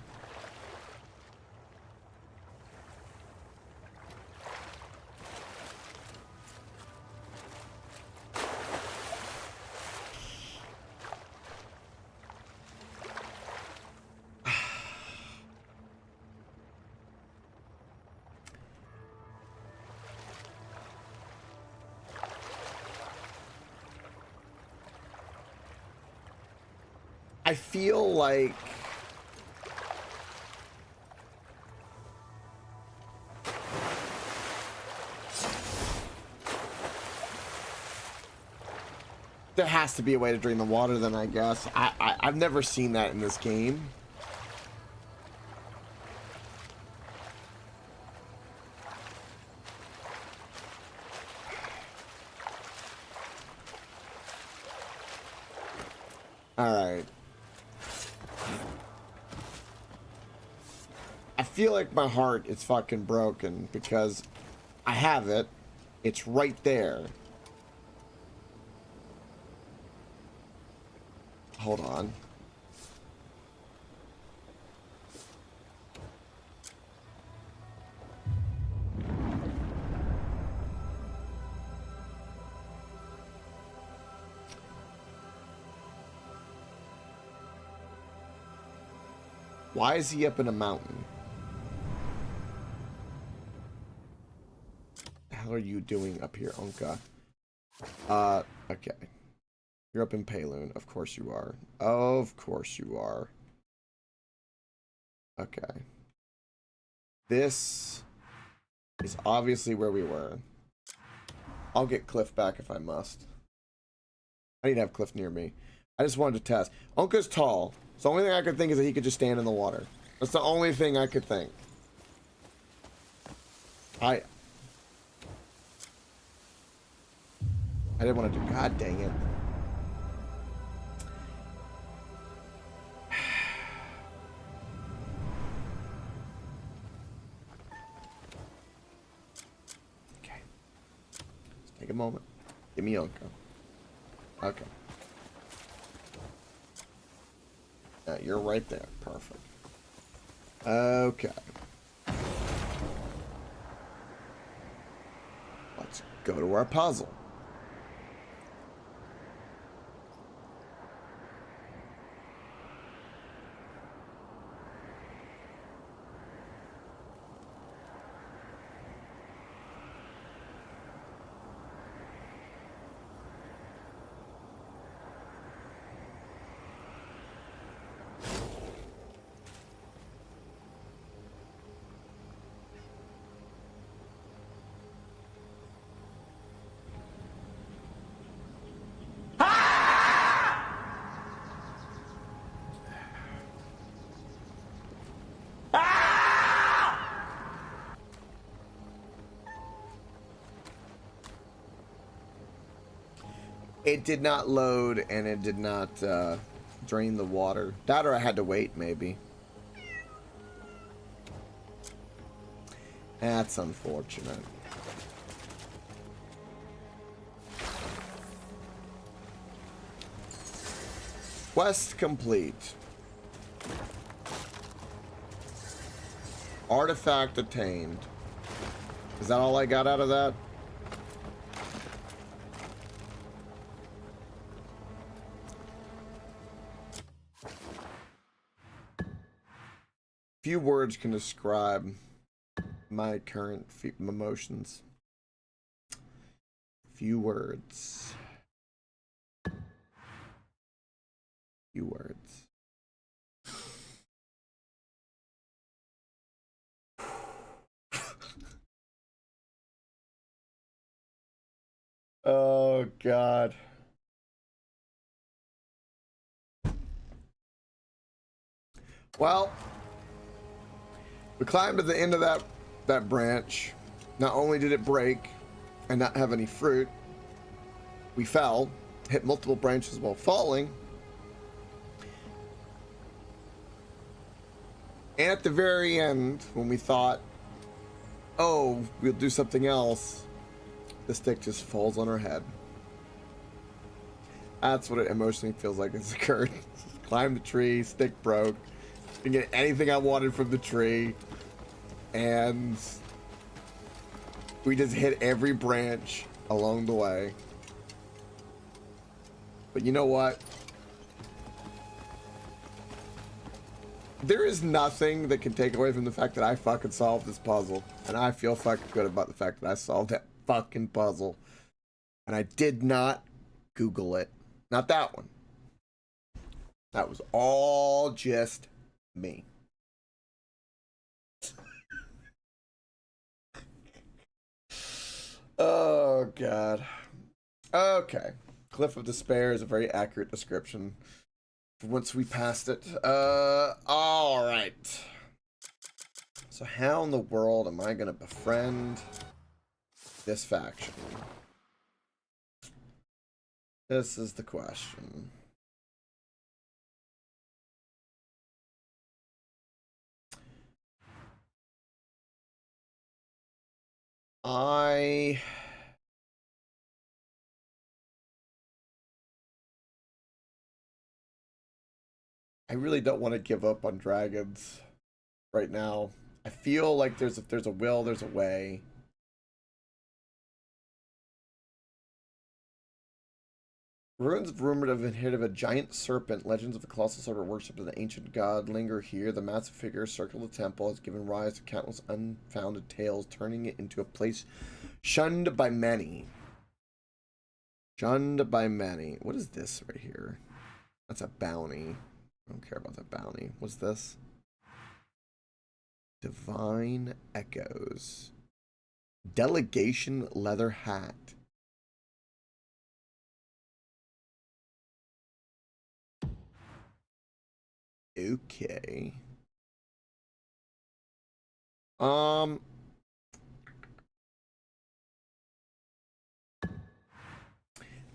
Speaker 1: I feel like there has to be a way to drain the water then, I guess. I've never seen that in this game. Alright. I feel like my heart is fucking broken because I have it. It's right there. Hold on. Why is he up in a mountain? The hell are you doing up here, Onka? Okay. You're up in Payloon. Of course you are. Of course you are. Okay. This is obviously where we were. I'll get Cliff back if I must. I need to have Cliff near me. I just wanted to test. Onka's tall. So the only thing I could think is that he could just stand in the water. That's the only thing I could think. I didn't want to do... God dang it. Okay. Let's take a moment. Give me Onka. Okay. You're right there. Perfect. Okay. Let's go to our puzzle. It did not load, and it did not drain the water. That or I had to wait, maybe. That's unfortunate. Quest complete. Artifact attained. Is that all I got out of that? Few words can describe my current emotions. Few words. Few words. Oh, God. Well, we climbed to the end of that branch. Not only did it break and not have any fruit, we fell, hit multiple branches while falling. And at the very end, when we thought, oh, we'll do something else, the stick just falls on our head. That's what it emotionally feels like it's occurred. Climbed the tree, stick broke, didn't get anything I wanted from the tree, and we just hit every branch along the way. But you know what? There is nothing that can take away from the fact that I fucking solved this puzzle. And I feel fucking good about the fact that I solved that fucking puzzle. And I did not Google it. Not that one. That was all just me. Oh, God. Okay. Cliff of Despair is a very accurate description. Once we passed it. All right. So how in the world am I going to befriend this faction? This is the question. I really don't want to give up on dragons right now. I feel like if there's a will, there's a way. Ruins rumored of the head of a giant serpent. Legends of the colossal serpent worshipped as an ancient god linger here. The massive figure circle the temple has given rise to countless unfounded tales, turning it into a place shunned by many. Shunned by many. What is this right here? That's a bounty. I don't care about that bounty. What's this? Divine Echoes. Delegation leather hat. Okay. Trying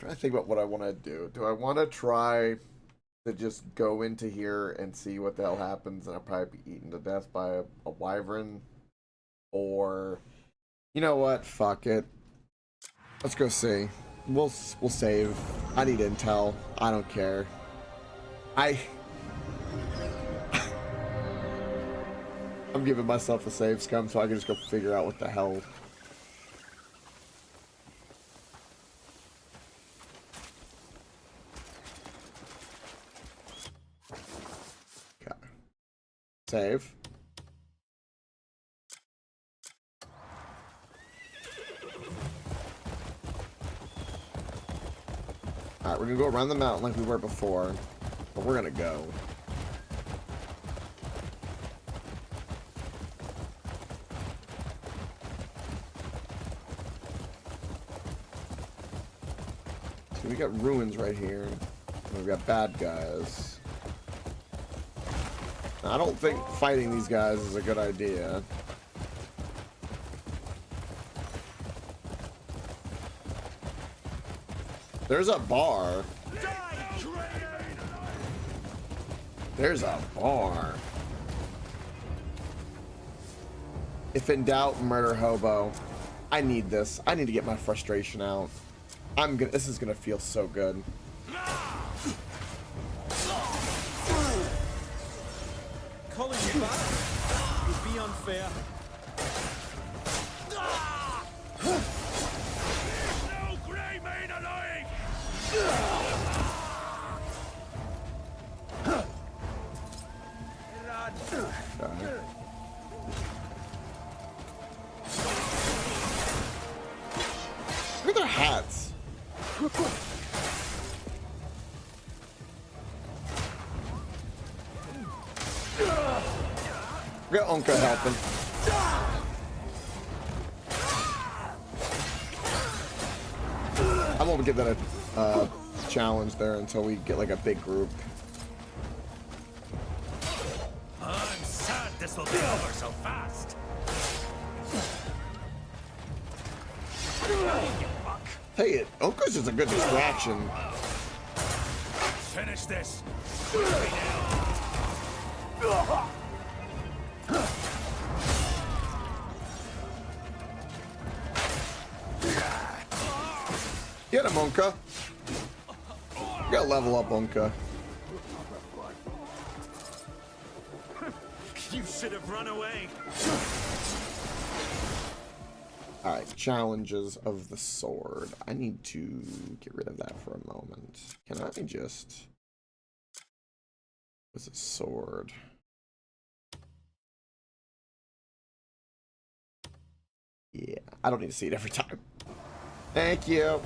Speaker 1: to think about what I want to do. Do I want to try to just go into here and see what the hell happens, and I'll probably be eaten to death by a wyvern? Or, you know what? Fuck it. Let's go see. We'll save. I need intel. I don't care. I'm giving myself a save scum so I can just go figure out what the hell. Okay. Save. Alright, we're gonna go around the mountain like we were before, but we're gonna go. We got ruins right here. We've got bad guys. Now, I don't think fighting these guys is a good idea. There's a bar. There's a bar. If in doubt, murder hobo. I need this. I need to get my frustration out. This is gonna feel so good.
Speaker 6: Calling you back would be unfair.
Speaker 2: No grey man alive!
Speaker 1: Look at their hats. We got Onka helping. I won't give that a challenge there until we get like a big group.
Speaker 2: I'm sad this will be over so fast.
Speaker 1: Hey, Onka's is a good distraction.
Speaker 2: Finish this. Quickly now.
Speaker 1: Get him, Onka. You gotta level up, Onka.
Speaker 2: You should have run away.
Speaker 1: Alright, challenges of the sword. I need to get rid of that for a moment. Can I just... What's a sword? Yeah, I don't need to see it every time. Thank you.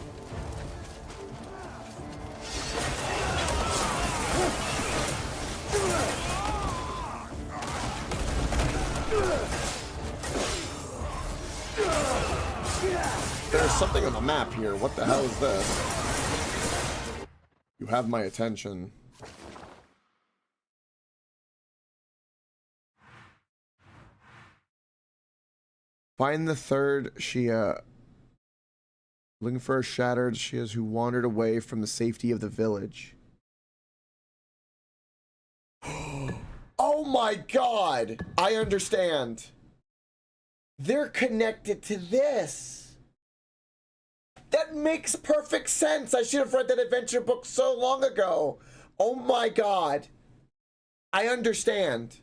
Speaker 1: There's something on the map here. What the hell is this? You have my attention. Find the third Shia. Looking for a shattered Shias who wandered away from the safety of the village. Oh my god! I understand. They're connected to this. That makes perfect sense. I should have read that adventure book so long ago. Oh my god. I understand.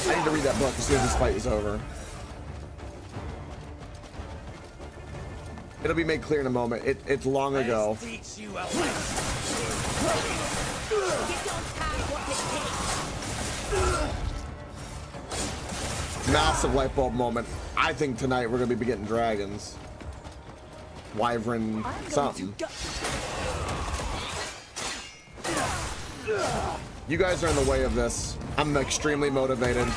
Speaker 1: I need to read that book as soon as this fight is over. It'll be made clear in a moment. It's long ago. Massive light bulb moment. I think tonight we're gonna be getting dragons. Wyvern something. You guys are in the way of this. I'm extremely motivated.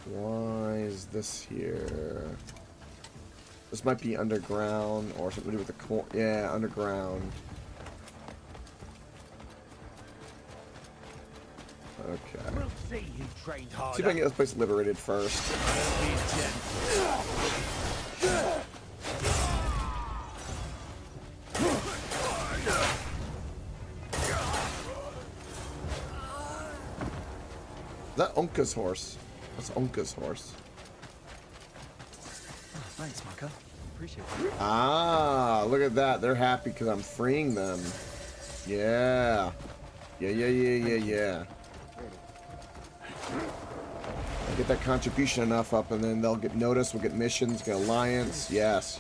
Speaker 1: Why is this here? This might be underground or something to do with the core. Yeah, underground. Okay.
Speaker 2: We'll see who trained harder.
Speaker 1: See if I can get this place liberated first. Is that Onka's horse? That's Onka's horse.
Speaker 6: Thanks, Maka. Appreciate it.
Speaker 1: Ah, look at that. They're happy because I'm freeing them. Yeah. Yeah. Get that contribution enough up and then they'll get noticed. We'll get missions, get alliance. Yes.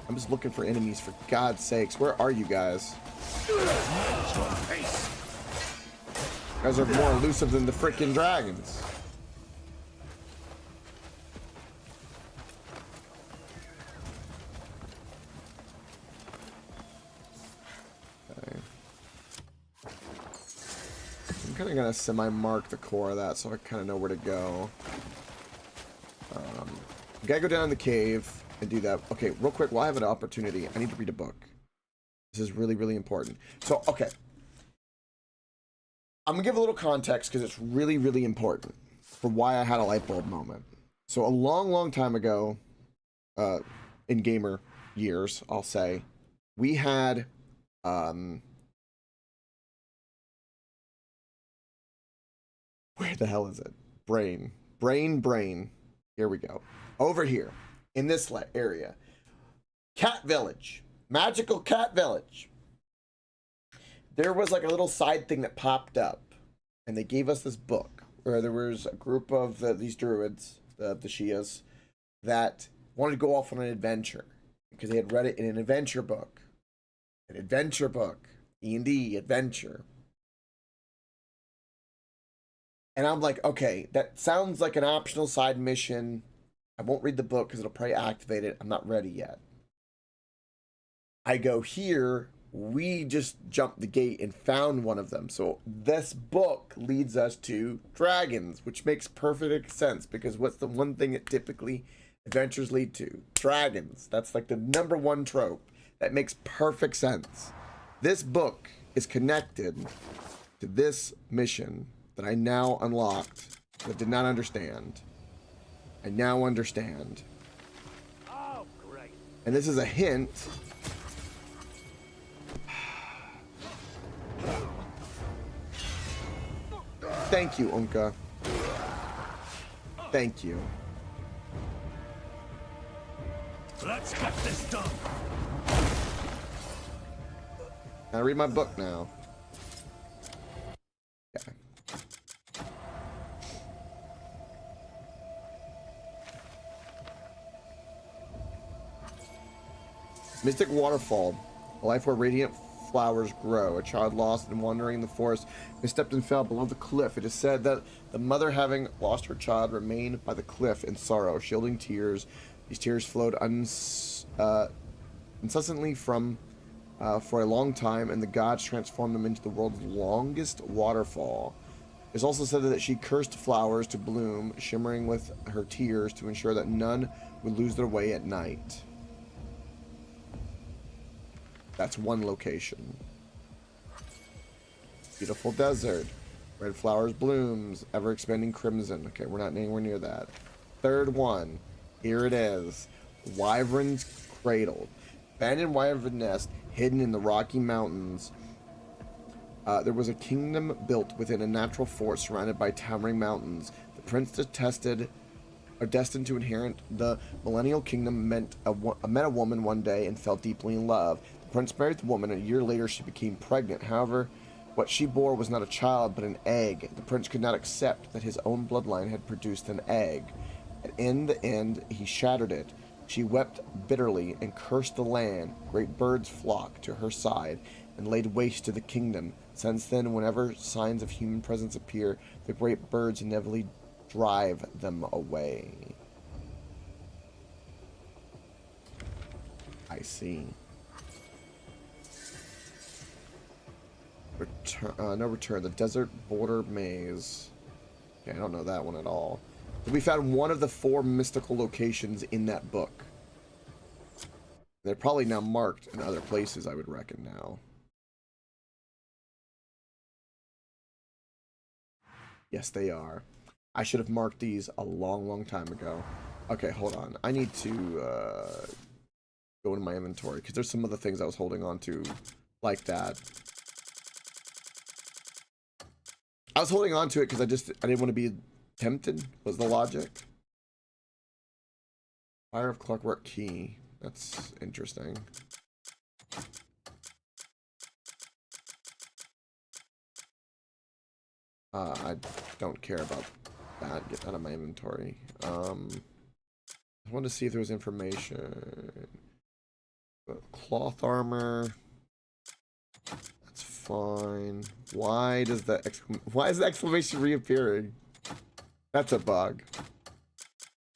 Speaker 1: I'm just looking for enemies, for God's sakes. Where are you guys? You guys are more elusive than the freaking dragons. kind of gonna semi-mark the core of that so I kind of know where to go. We gotta go down in the cave and do that. Okay, real quick, while I have an opportunity, I need to read a book. This is really, really important. So, okay. I'm gonna give a little context because it's really, really important for why I had a light bulb moment. So a long, long time ago, in gamer years, I'll say, we had, where the hell is it? Brain. Here we go. Over here, in this area. Cat Village. Magical Cat Village. There was like a little side thing that popped up. And they gave us this book. Where there was a group of these druids, the Shias, that wanted to go off on an adventure. Because they had read it in an adventure book. An adventure book. D&D adventure. And I'm like, okay, that sounds like an optional side mission. I won't read the book because it'll probably activate it. I'm not ready yet. I go here. We just jumped the gate and found one of them. So this book leads us to dragons, which makes perfect sense because what's the one thing that typically adventures lead to? Dragons. That's like the number one trope. That makes perfect sense. This book is connected to this mission that I now unlocked, that did not understand. I now understand.
Speaker 2: Oh, great.
Speaker 1: And this is a hint. Thank you, Unka. Thank you.
Speaker 2: Let's get this done.
Speaker 1: Can I read my book now? Okay. Mystic Waterfall, a life where radiant flowers grow. A child lost and wandering in the forest misstepped and fell below the cliff. It is said that the mother, having lost her child, remained by the cliff in sorrow, shielding tears. These tears flowed incessantly for a long time, and the gods transformed them into the world's longest waterfall. It's also said that she cursed flowers to bloom, shimmering with her tears to ensure that none would lose their way at night. That's one location. Beautiful desert. Red flowers blooms. Ever expanding crimson. Okay, we're not anywhere near that. Third one. Here it is. Wyvern's Cradle. Abandoned wyvern nest hidden in the Rocky Mountains. There was a kingdom built within a natural forest surrounded by towering mountains. The prince destined to inherit the millennial kingdom met a woman one day and fell deeply in love. The prince married the woman, and a year later she became pregnant. However, what she bore was not a child, but an egg. The prince could not accept that his own bloodline had produced an egg. And in the end, he shattered it. She wept bitterly and cursed the land. Great birds flocked to her side and laid waste to the kingdom. Since then, whenever signs of human presence appear, the great birds inevitably drive them away. I see. No return. The desert border maze. Okay, I don't know that one at all. But we found one of the 4 mystical locations in that book. They're probably now marked in other places, I would reckon now. Yes, they are. I should have marked these a long, long time ago. Okay, hold on. I need to go into my inventory because there's some other things I was holding on to like that. I was holding on to it because I didn't want to be tempted, was the logic. Fire of Clockwork Key. That's interesting. I don't care about that. Get out of my inventory. I wanted to see if there was information. Cloth armor. That's fine. Why is the exclamation reappearing? That's a bug.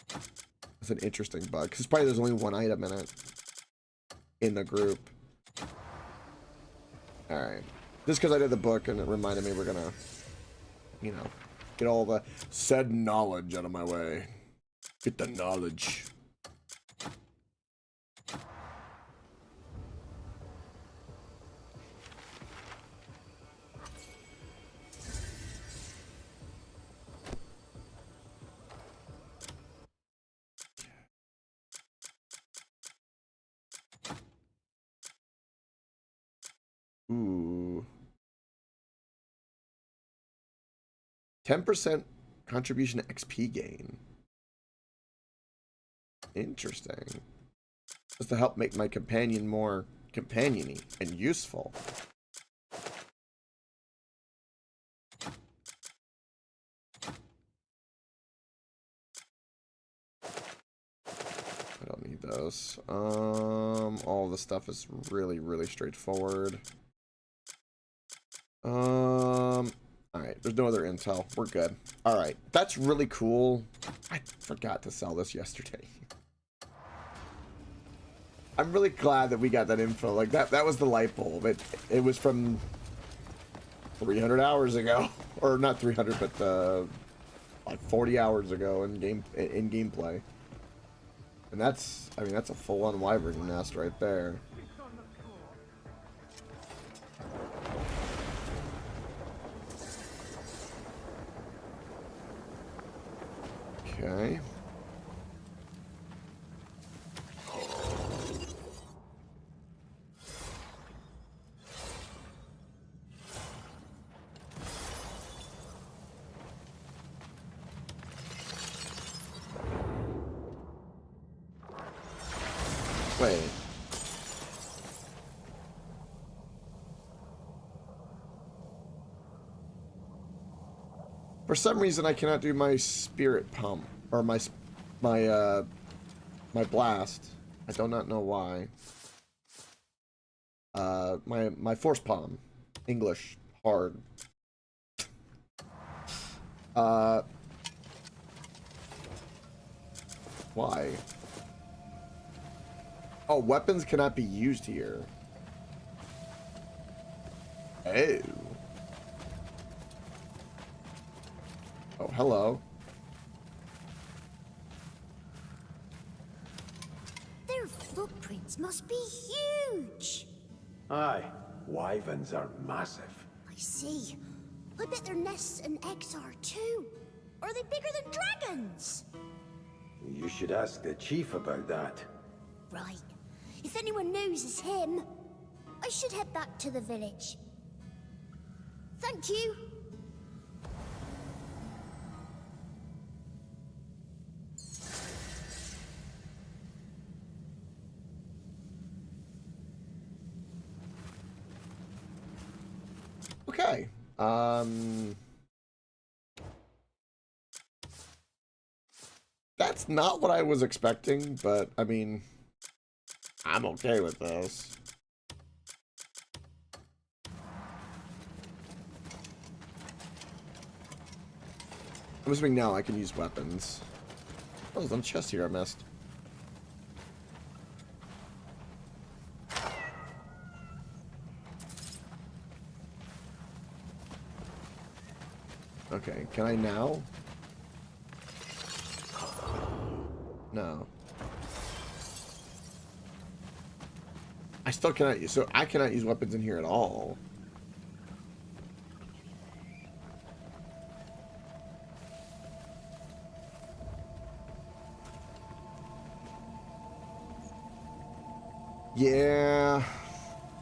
Speaker 1: That's an interesting bug. Because probably there's only one item in it. In the group. Alright. Just because I did the book and it reminded me we're gonna you know, get all the said knowledge out of my way. Get the knowledge. Ooh. 10% contribution XP gain. Interesting. Just to help make my companion more companion-y and useful. I don't need those. All the stuff is really straightforward. Alright, there's no other intel. We're good. Alright, that's really cool. I forgot to sell this yesterday. I'm really glad that we got that info. Like, that was the light bulb. It was from 300 hours ago. Or not 300, but like 40 hours ago in gameplay. And that's, I mean, that's a full-on wyvern nest right there. Okay. Wait. For some reason, I cannot do my spirit pump or my blast. I do not know why. My force palm, English hard. Why? Oh, weapons cannot be used here. Oh. Oh, hello.
Speaker 7: Their footprints must be huge.
Speaker 2: Aye, wyverns are massive.
Speaker 7: I see. I bet their nests and eggs are too. Are they bigger than dragons?
Speaker 2: You should ask the chief about that.
Speaker 7: Right. If anyone knows it's him, I should head back to the village. Thank you.
Speaker 1: Okay. That's not what I was expecting, but I mean, I'm okay with this. I'm assuming now I can use weapons. Oh, there's a chest here I missed. Okay, can I now? No. I still cannot use, so I cannot use weapons in here at all. Yeah,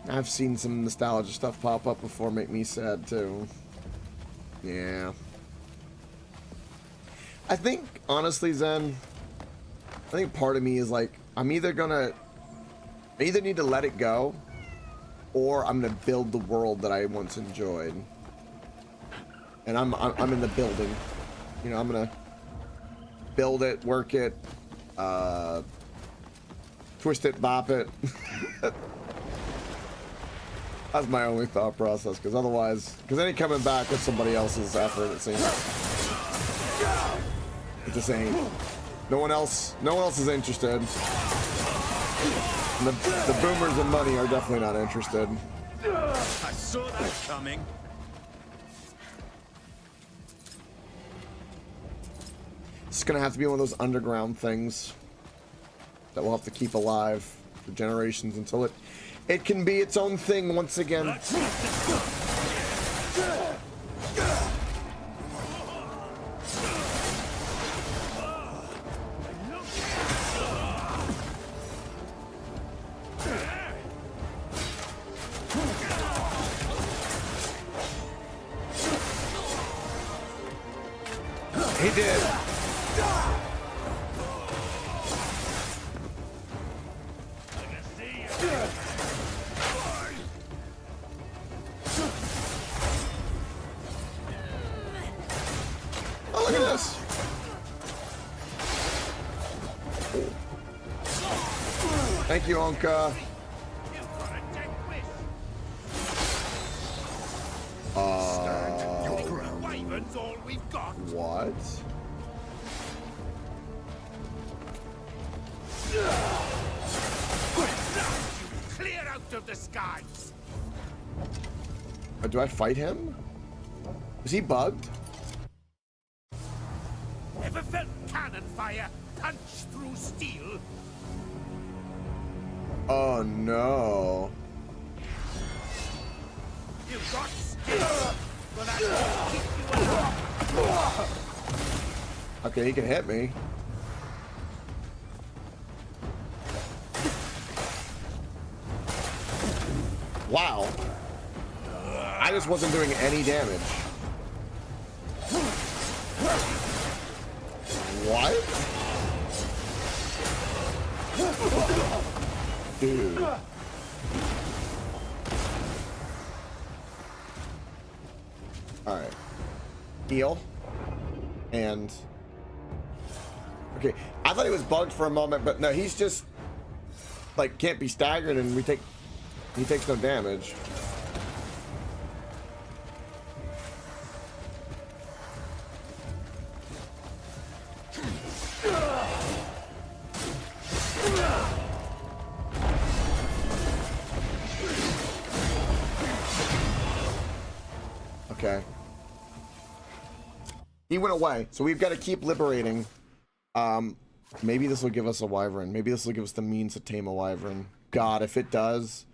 Speaker 1: I've seen some nostalgia stuff pop up before, make me sad too. Yeah. I think, honestly, Zen, I think part of me is like, I either need to let it go, or I'm gonna build the world that I once enjoyed. And I'm in the building. You know, I'm gonna build it, work it, twist it, bop it. That's my only thought process, because otherwise, because any coming back with somebody else's effort, it seems. It just ain't. No one else is interested. And the boomers and money are definitely not interested.
Speaker 6: I saw that coming.
Speaker 1: It's gonna have to be one of those underground things that we'll have to keep alive for generations until it can be its own thing once again. He did. Oh, look at this. Thank you, Onka.
Speaker 2: Wyvern's all we've got.
Speaker 1: What?
Speaker 2: Clear out of the skies.
Speaker 1: Do I fight him? Is he bugged?
Speaker 2: Ever felt cannon fire punch through steel?
Speaker 1: Oh no.
Speaker 2: You've got skill, but that won't keep you alive.
Speaker 1: Okay, he can hit me. Wow. I just wasn't doing any damage. What? Dude. Alright. Heal. And... Okay, I thought he was bugged for a moment, but no, he's just... Like, can't be staggered and he takes no damage. Okay. He went away, so we've got to keep liberating. Maybe this will give us a wyvern. Maybe this will give us the means to tame a wyvern. God, if it does.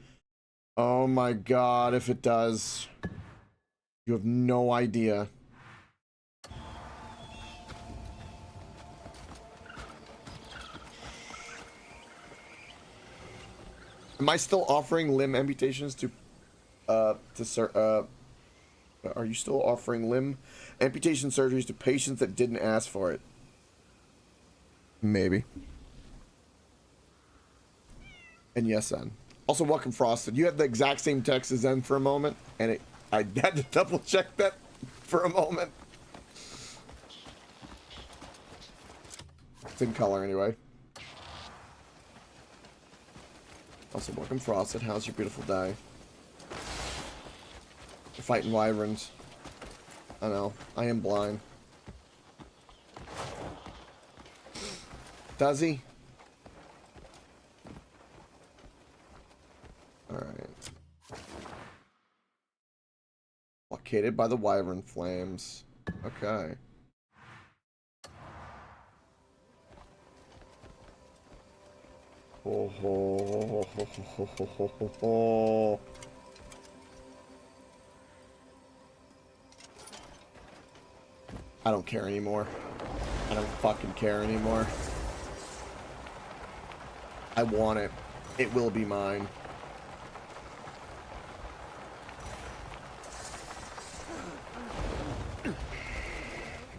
Speaker 1: Oh my God, if it does. You have no idea. Am I still offering limb amputations to are you still offering limb amputation surgeries to patients that didn't ask for it? Maybe. And yes, Zen. Also, welcome, Frosted. You had the exact same text as Zen for a moment, and I had to double check that for a moment. It's in color anyway. Also, welcome, Frosted. How's your beautiful day? You're fighting wyverns. I know. I am blind. Does he? Alright. Blockaded by the wyvern flames. Okay. Ho ho ho ho ho ho ho ho. I don't care anymore. I don't fucking care anymore. I want it. It will be mine.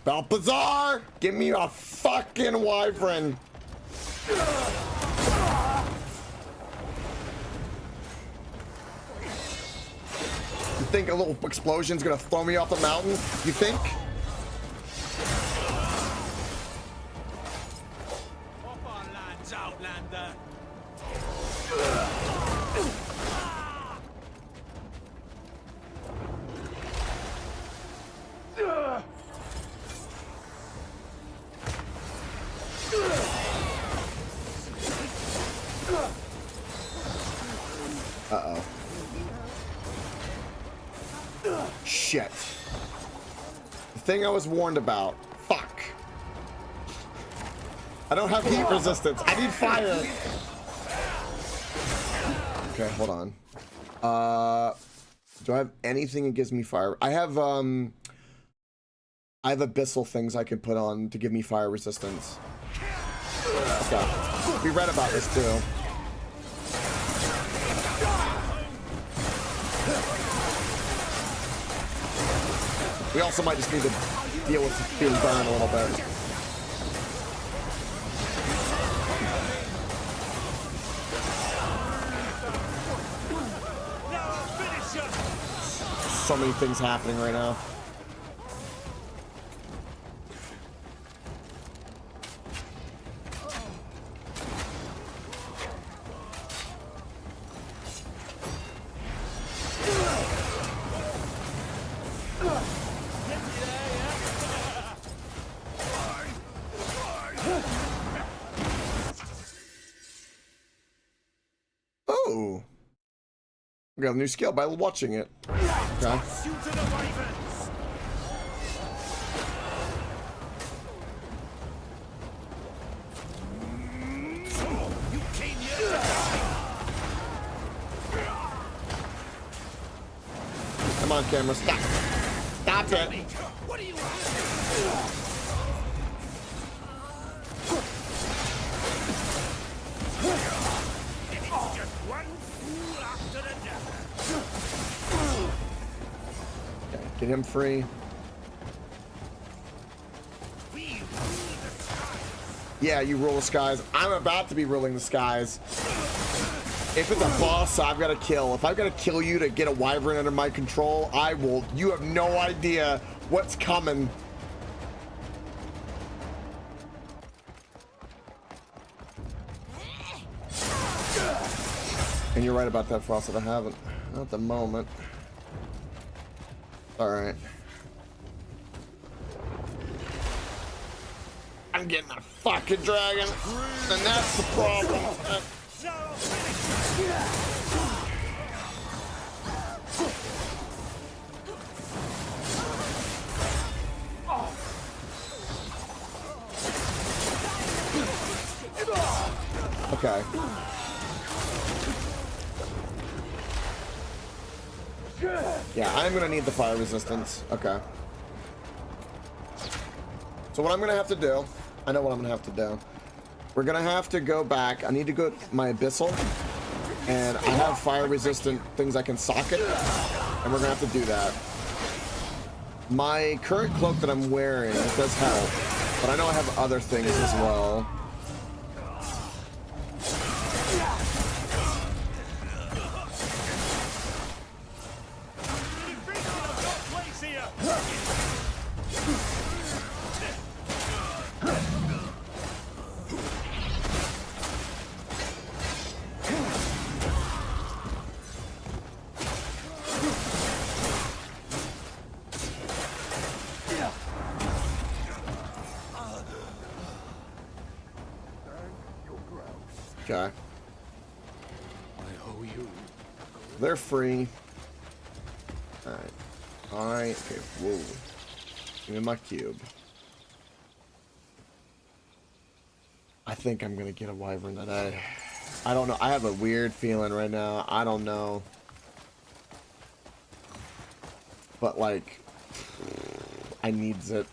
Speaker 1: Balthazar! Give me a fucking wyvern! You think a little explosion's gonna throw me off the mountain? You think? Uh-oh. Shit. The thing I was warned about. Fuck. I don't have heat resistance. I need fire. Okay, hold on. Do I have anything that gives me fire? I have abyssal things I can put on to give me fire resistance. Okay. We read about this too. We also might just need to deal with being burned a little bit. So many things happening right now. Oh, we got a new skill by watching it. Okay. Come on, camera, stop. Stop it.
Speaker 2: What do you want? It's just one fool after another.
Speaker 1: Okay, get him free.
Speaker 2: We rule the skies.
Speaker 1: Yeah, you rule the skies. I'm about to be ruling the skies. If it's a boss I've got to kill, if I've got to kill you to get a wyvern under my control, I will. You have no idea what's coming. And you're right about that, Frosted. I haven't. Not at the moment. Alright. I'm getting a fucking dragon. And that's the problem. Okay. Yeah, I'm gonna need the fire resistance. Okay. So what I'm gonna have to do, I know what I'm gonna have to do. We're gonna have to go back. I need to go to my abyssal, and I have fire resistant things I can socket, and we're gonna have to do that. My current cloak that I'm wearing, it does help, but I know I have other things as well. Okay.
Speaker 2: I owe you.
Speaker 1: They're free. Alright. Okay, whoa. Give me my cube. I think I'm gonna get a wyvern today. I don't know. I have a weird feeling right now. I don't know. But like, I needs it.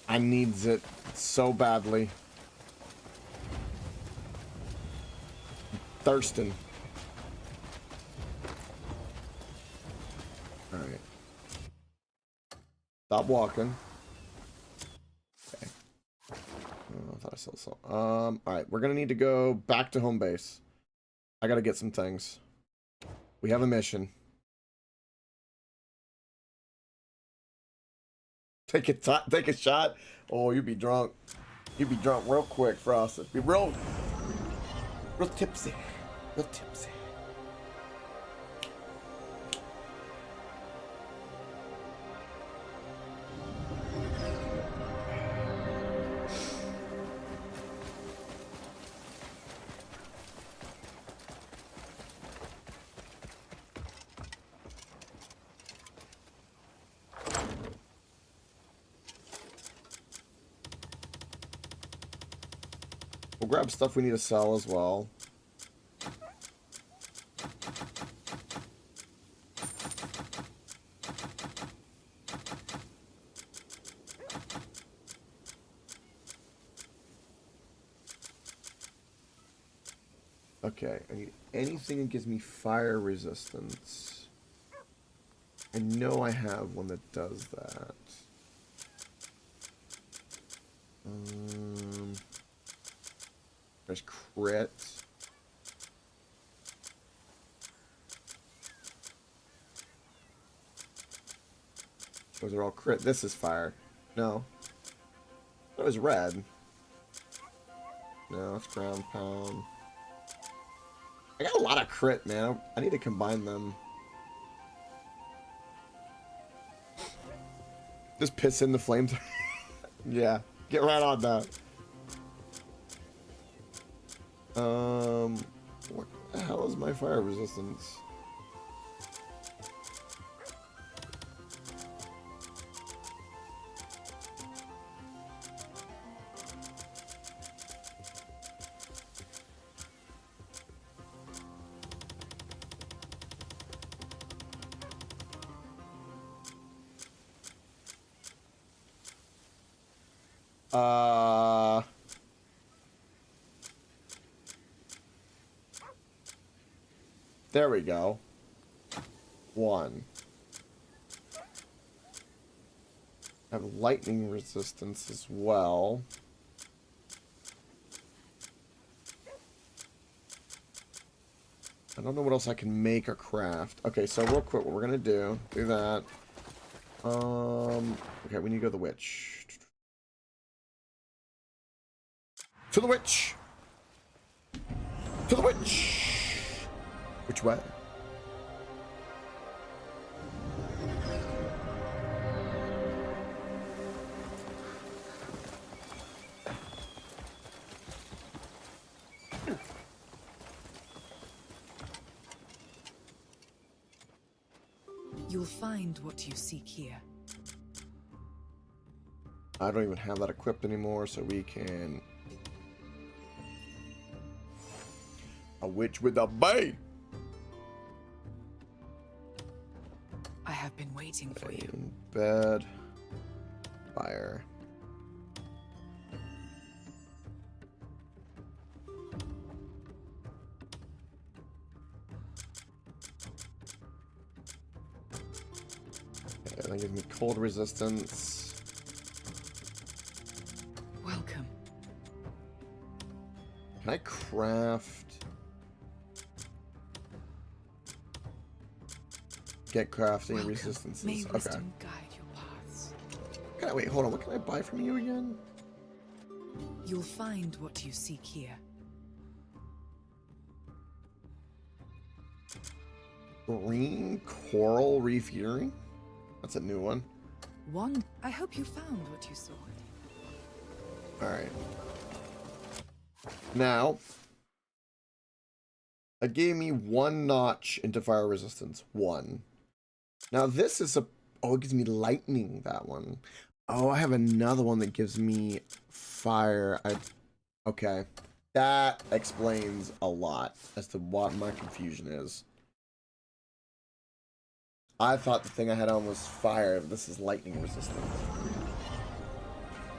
Speaker 1: I needs it so badly. Thirsting. Alright. Stop walking. Okay. Oh, I thought I saw something. Alright, we're gonna need to go back to home base. I gotta get some things. We have a mission. Take a shot. Oh, you'd be drunk. You'd be drunk real quick, Frosted. Be real tipsy. Real tipsy. grab stuff we need to sell as well. Okay, I need anything that gives me fire resistance. I know I have one that does that. There's crit. Those are all crit. This is fire. No. That was red. No, it's ground pound. I got a lot of crit, man. I need to combine them. Just piss in the flames. Yeah, get right on that. What the hell is my fire resistance? There we go. 1. I have lightning resistance as well. I don't know what else I can make or craft. Okay, so real quick, what we're gonna do that. Okay, we need to go to the witch. To the witch! To the witch! Which way?
Speaker 8: You'll find what you seek here.
Speaker 1: I don't even have that equipped anymore, so we can... A witch with a bane!
Speaker 8: I have been waiting for you.
Speaker 1: Bed. Fire. Okay, that gives me cold resistance.
Speaker 8: Welcome.
Speaker 1: Can I craft... Get crafting
Speaker 8: Welcome.
Speaker 1: resistances.
Speaker 8: May
Speaker 1: Okay.
Speaker 8: wisdom guide your paths.
Speaker 1: Can I, wait, hold on. What can I buy from you again?
Speaker 8: You'll find what you seek here.
Speaker 1: Green coral reef earring? That's a new one.
Speaker 8: I hope you found what you sought.
Speaker 1: Alright. Now, it gave me 1 notch into fire resistance. 1. Now this is a... Oh, it gives me lightning, that one. Oh, I have another one that gives me fire. Okay. That explains a lot as to what my confusion is. I thought the thing I had on was fire. This is lightning resistant.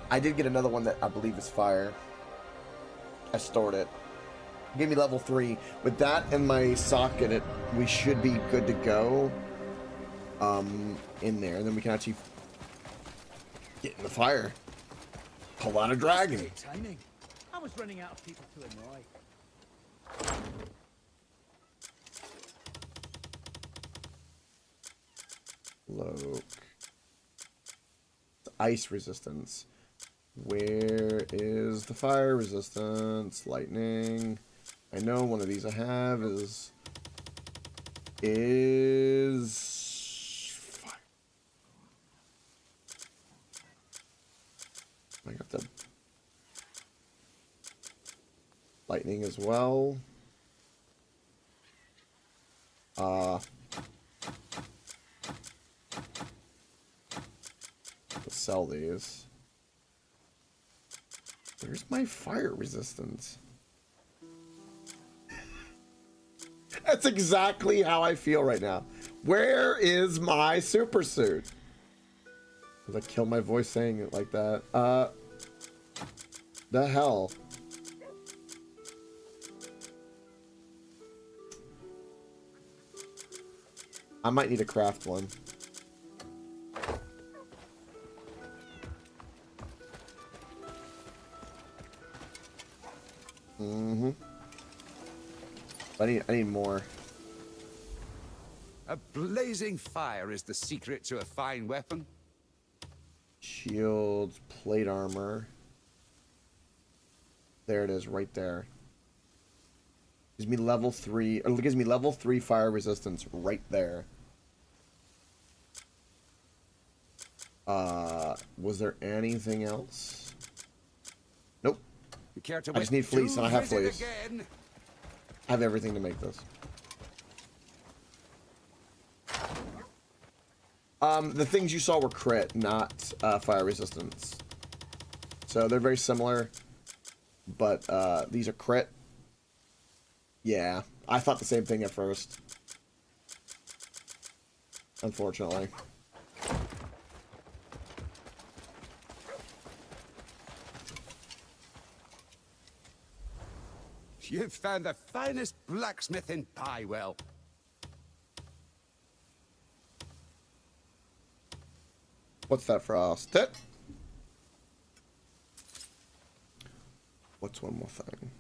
Speaker 1: I did get another one that I believe is fire. I stored it. It gave me level 3. With that and my socket, we should be good to go. In there, and then we can actually get in the fire. Pull out a dragon.
Speaker 2: Good timing. I was running out of people to annoy.
Speaker 1: Cloak. Ice resistance. Where is the fire resistance? Lightning. I know one of these I have is fire. I got the lightning as well. Let's sell these. Where's my fire resistance? That's exactly how I feel right now. Where is my super suit? Did I kill my voice saying it like that? The hell? I might need to craft one. Mm-hmm. I need more.
Speaker 9: A blazing fire is the secret to a fine weapon.
Speaker 1: Shields, plate armor. There it is, right there. Gives me level 3, or it gives me level 3 fire resistance right there. Was there anything else? Nope.
Speaker 9: You care to
Speaker 1: I just need fleece, and I have
Speaker 9: visit
Speaker 1: fleece.
Speaker 9: again?
Speaker 1: I have everything to make this. The things you saw were crit, not fire resistance. So they're very similar, but these are crit. Yeah, I thought the same thing at first. Unfortunately.
Speaker 9: You've found the finest blacksmith in Piewell.
Speaker 1: What's that frost? It. What's one more thing?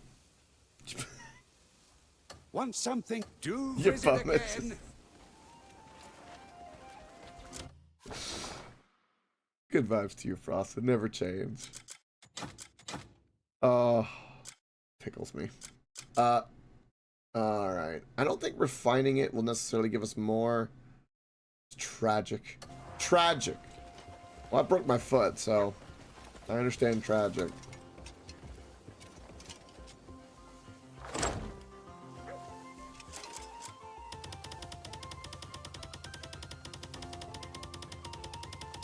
Speaker 9: Want something? Do
Speaker 1: You
Speaker 9: visit
Speaker 1: promise.
Speaker 9: again.
Speaker 1: Good vibes to you, Frost. It never change. Oh, tickles me. Alright. I don't think refining it will necessarily give us more. It's tragic. Tragic. Well, I broke my foot, so I understand tragic.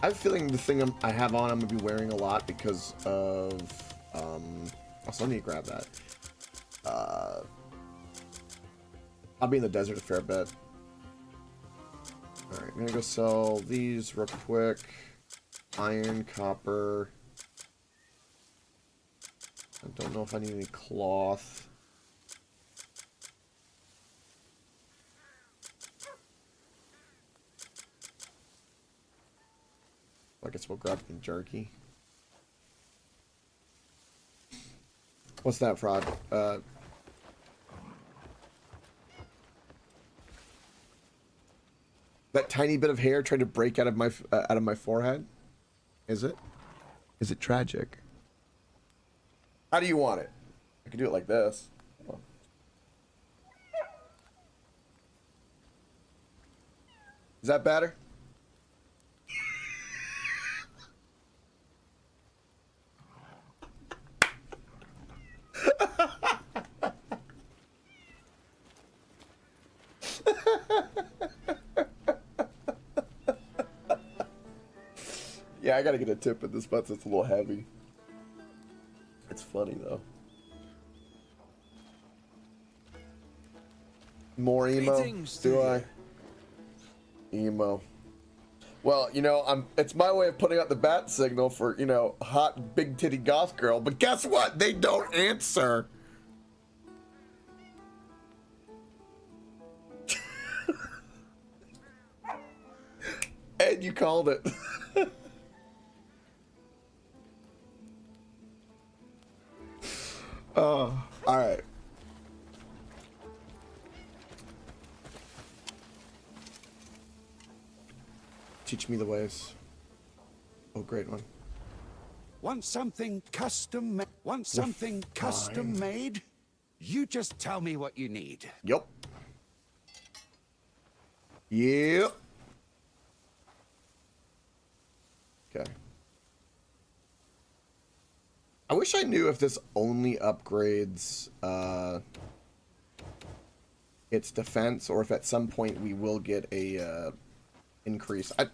Speaker 1: I have a feeling the thing I have on I'm going to be wearing a lot because of... also, I need to grab that. I'll be in the desert a fair bit. Alright, I'm going to go sell these real quick. Iron, copper. I don't know if I need any cloth. I guess we'll grab the jerky. What's that, Fraud? That tiny bit of hair tried to break out of my forehead. Is it? Is it tragic? How do you want it? I can do it like this. Is that better? Yeah, I gotta get a tip in this button. It's a little heavy. It's funny though. More emo?
Speaker 6: Greetings to
Speaker 1: Do
Speaker 6: you.
Speaker 1: I? Emo. Well, you know, it's my way of putting out the bat signal for, you know, hot big titty goth girl, but guess what? They don't answer. And you called it. Oh, all right. Teach me the ways. Oh, great one.
Speaker 9: Want something custom? Want something custom made? You just tell me what you need.
Speaker 1: Yep. Yep. Okay. I wish I knew if this only upgrades its defense, or if at some point we will get a increase. I'm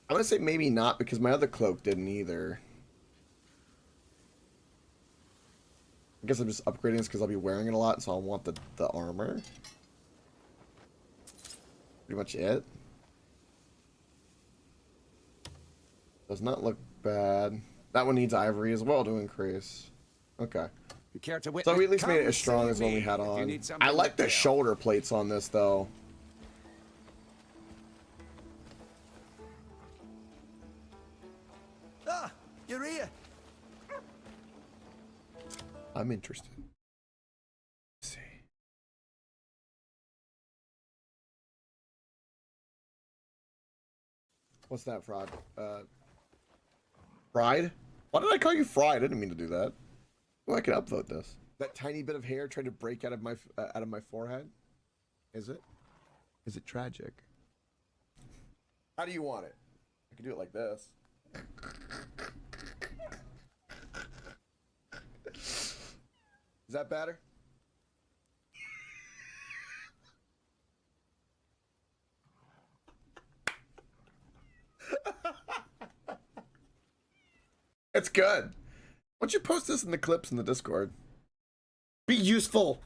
Speaker 1: gonna say maybe not, because my other cloak didn't either. I guess I'm just upgrading this because I'll be wearing it a lot, so I want the armor. Pretty much it. Does not look bad. That one needs ivory as well to increase. Okay.
Speaker 9: You care to
Speaker 1: So
Speaker 9: witness?
Speaker 1: we at least made it
Speaker 9: Come
Speaker 1: as strong
Speaker 9: see
Speaker 1: as when we
Speaker 9: me
Speaker 1: had
Speaker 9: if you
Speaker 1: on.
Speaker 9: need something
Speaker 1: I like
Speaker 9: to
Speaker 1: the
Speaker 9: kill.
Speaker 1: shoulder plates on this though.
Speaker 2: Ah, you're here.
Speaker 1: I'm interested. Let's see. What's that, Fraud? Fried? Why did I call you Fried? I didn't mean to do that. Well, I can upvote this. That tiny bit of hair tried to break out of my forehead. Is it? Is it tragic? How do you want it? I can do it like this. Is that better? It's good. Why don't you post this in the clips in the Discord? Be useful.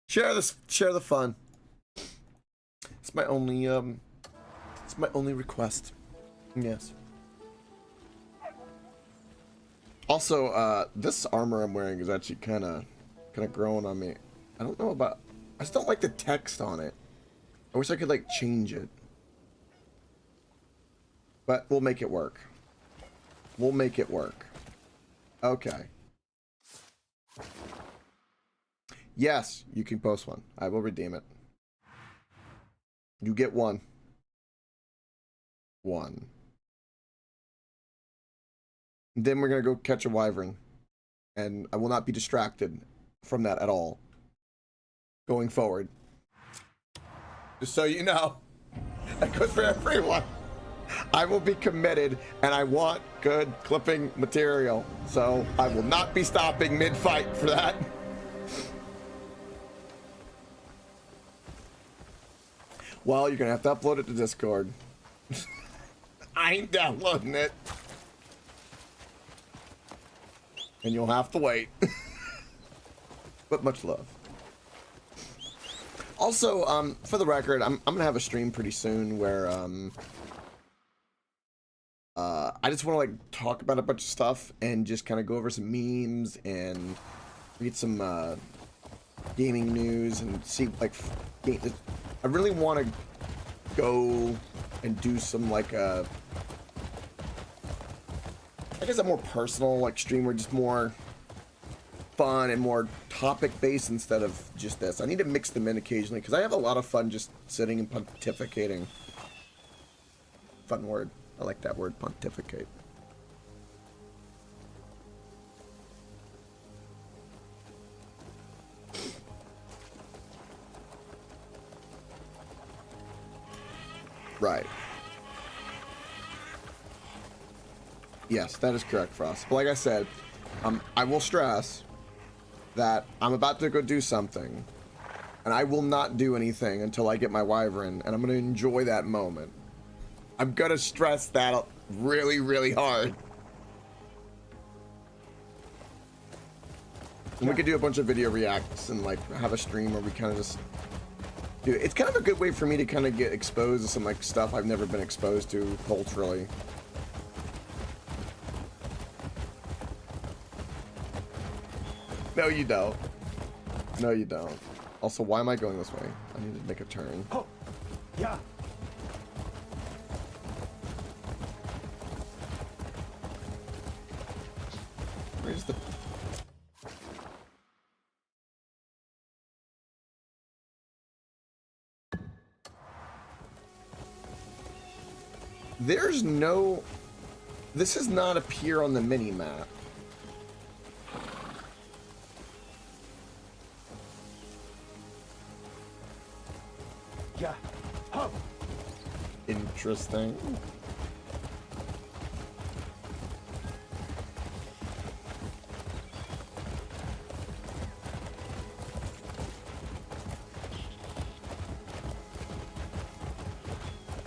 Speaker 1: Share this. Share the fun. It's my only request. Yes. Also, this armor I'm wearing is actually kind of growing on me. I don't know about. I just don't like the text on it. I wish I could like change it. But we'll make it work. We'll make it work. Okay. Yes, you can post one. I will redeem it. You get one. One. Then we're going to go catch a wyvern. And I will not be distracted from that at all. Going forward. Just so you know. That goes for everyone. I will be committed, and I want good clipping material. So I will not be stopping mid-fight for that. Well, you're going to have to upload it to Discord. I ain't downloading it. And you'll have to wait. But much love. Also, for the record, I'm going to have a stream pretty soon where, I just want to like talk about a bunch of stuff and just kind of go over some memes and read some gaming news and see like I really want to go and do some like I guess a more personal like stream where just more fun and more topic based instead of just this. I need to mix them in occasionally because I have a lot of fun just sitting and pontificating. Fun word. I like that word, pontificate. Right. Yes, that is correct, Frost. But like I said, I will stress that I'm about to go do something, and I will not do anything until I get my wyvern, and I'm going to enjoy that moment. I'm going to stress that really, really hard. And we could do a bunch of video reacts and like have a stream where we kind of just do it. It's kind of a good way for me to kind of get exposed to some like stuff I've never been exposed to culturally. No, you don't. No, you don't. Also, why am I going this way? I need to make a turn.
Speaker 2: Oh, yeah.
Speaker 1: Where's the... There's no... This does not appear on the mini-map.
Speaker 2: Yeah. Oh.
Speaker 1: Interesting.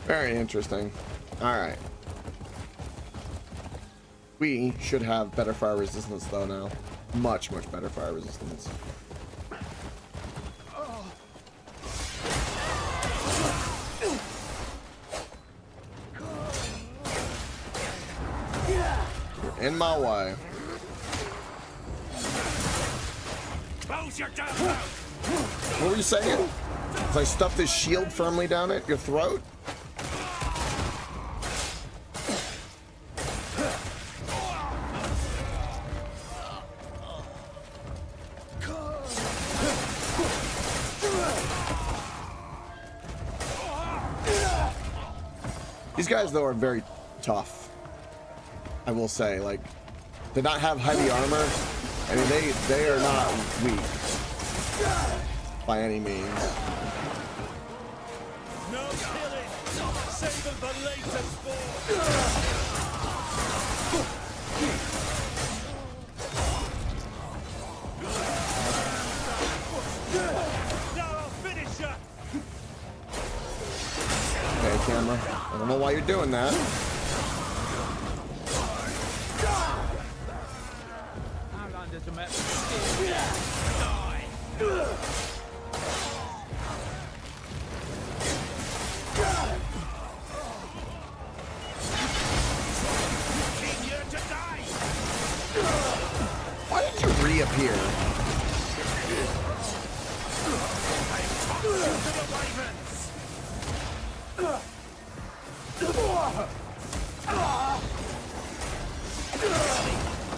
Speaker 1: Very interesting. Alright. We should have better fire resistance though now. Much, much better fire resistance. You're in my way.
Speaker 2: Close your damn mouth!
Speaker 1: What were you saying? If I stuff this shield firmly down at your throat? These guys, though, are very tough. I will say, like, to not have heavy armor, I mean, they are not weak by any means.
Speaker 2: No killing! Save them for later, sport! Now I'll finish you!
Speaker 1: Okay, camera. I don't know why you're doing that.
Speaker 2: How long does the map die? Came here to die!
Speaker 1: Why did you reappear?
Speaker 2: To the wyverns!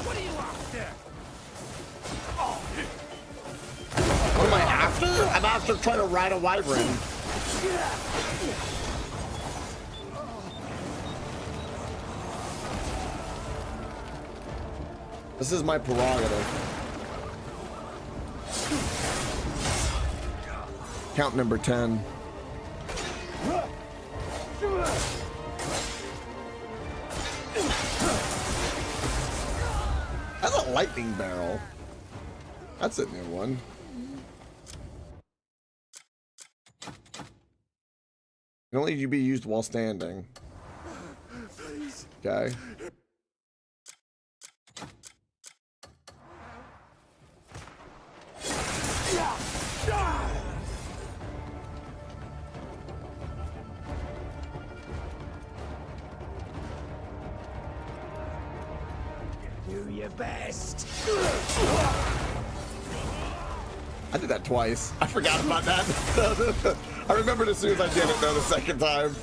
Speaker 2: What are you after?
Speaker 1: What am I after? I'm after trying to ride a wyvern. This is my prerogative. Count number 10. That's a lightning barrel. That's a new one. Can only be used while standing. Okay.
Speaker 2: Do your best.
Speaker 1: I did that twice. I forgot about that. I remembered as soon as I did it though the second time.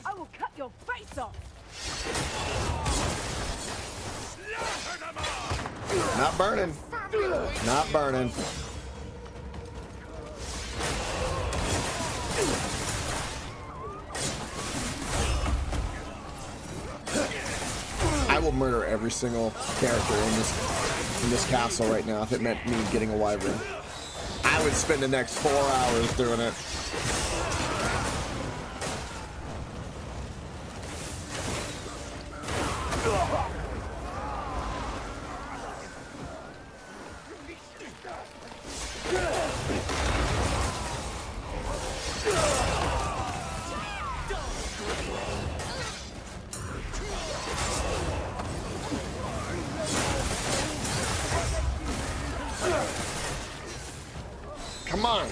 Speaker 10: I will cut your face off!
Speaker 1: Not burning. Not burning. I will murder every single character in this castle right now if it meant me getting a wyvern. I would spend the next 4 hours doing it. Come on.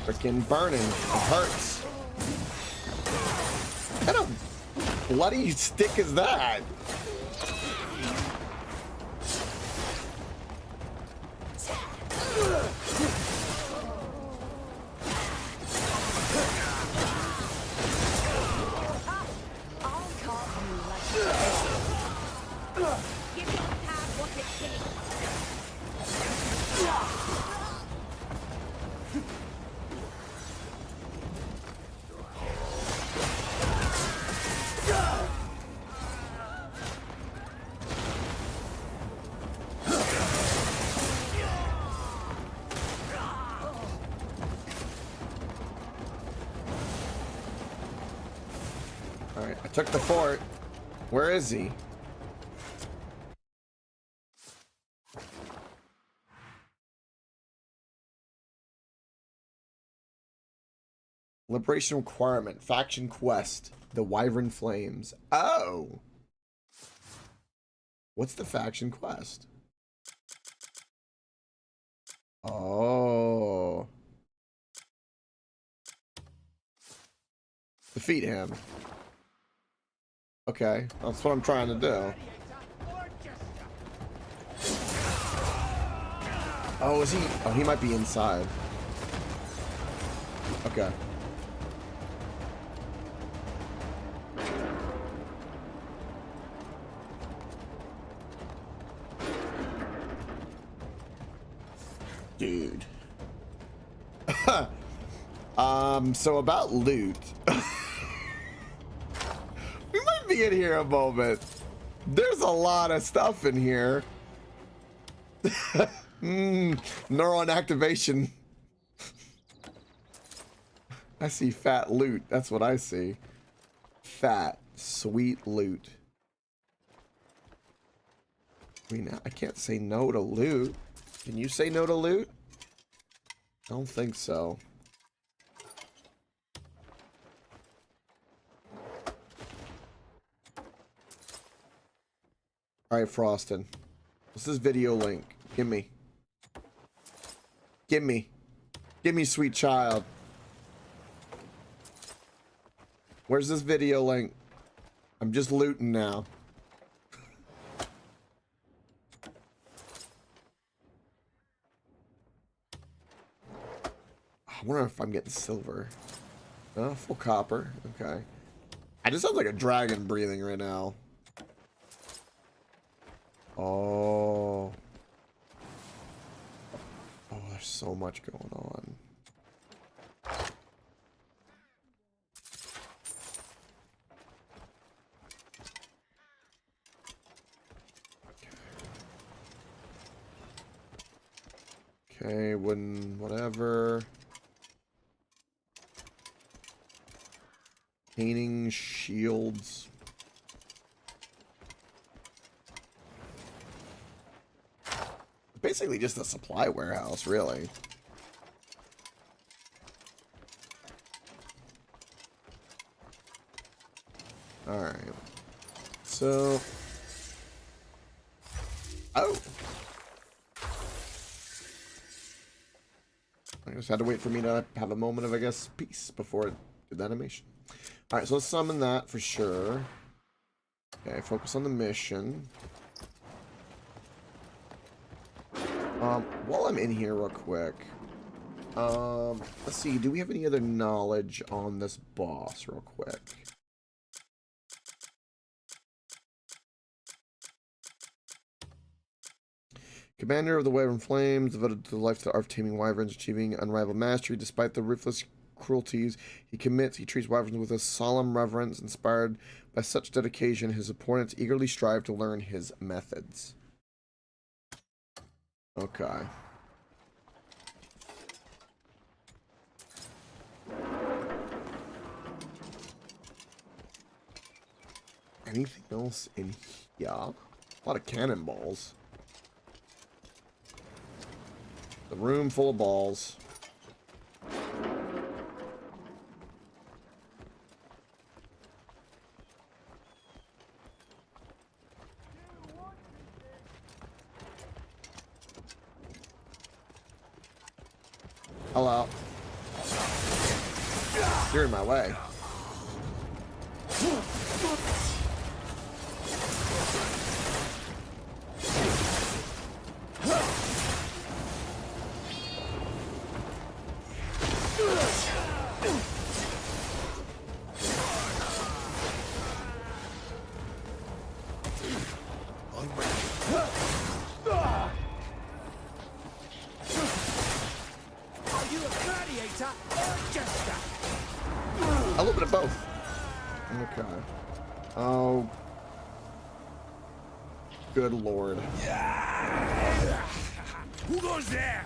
Speaker 1: Freaking burning. It hurts. What kind of bloody stick is that?
Speaker 10: I'll carve you like a Give your pad what it takes!
Speaker 1: I took the fort. Where is he? Liberation requirement. Faction quest. The Wyvern Flames. Oh! What's the faction quest? Oh. Defeat him. Okay, that's what I'm trying to do. Oh, is he? Oh, he might be inside. Okay. Dude. So about loot. We might be in here a moment. There's a lot of stuff in here. Neuron activation. I see fat loot. That's what I see. Fat, sweet loot. I mean, I can't say no to loot. Can you say no to loot? I don't think so. Alright, Frostin. What's this video link? Give me. Give me. Give me, sweet child. Where's this video link? I'm just looting now. I wonder if I'm getting silver. Full copper. Okay. I just sound like a dragon breathing right now. Oh. Oh, there's so much going on. Okay, whatever. Painting shields. Basically just a supply warehouse, really. Alright. So... Oh! I just had to wait for me to have a moment of, I guess, peace before I did the animation. Alright, so let's summon that for sure. Okay, focus on the mission. While I'm in here real quick, let's see, do we have any other knowledge on this boss real quick? Commander of the Wyvern Flames, devoted to the life to the art of taming wyverns, achieving unrivaled mastery. Despite the ruthless cruelties he commits, he treats wyverns with a solemn reverence. Inspired by such dedication, his opponents eagerly strive to learn his methods. Okay. Anything else in here? A lot of cannonballs. The room full of balls. Hello. You're in my way. A little bit of both. Okay. Oh. Good lord.
Speaker 2: Who goes there?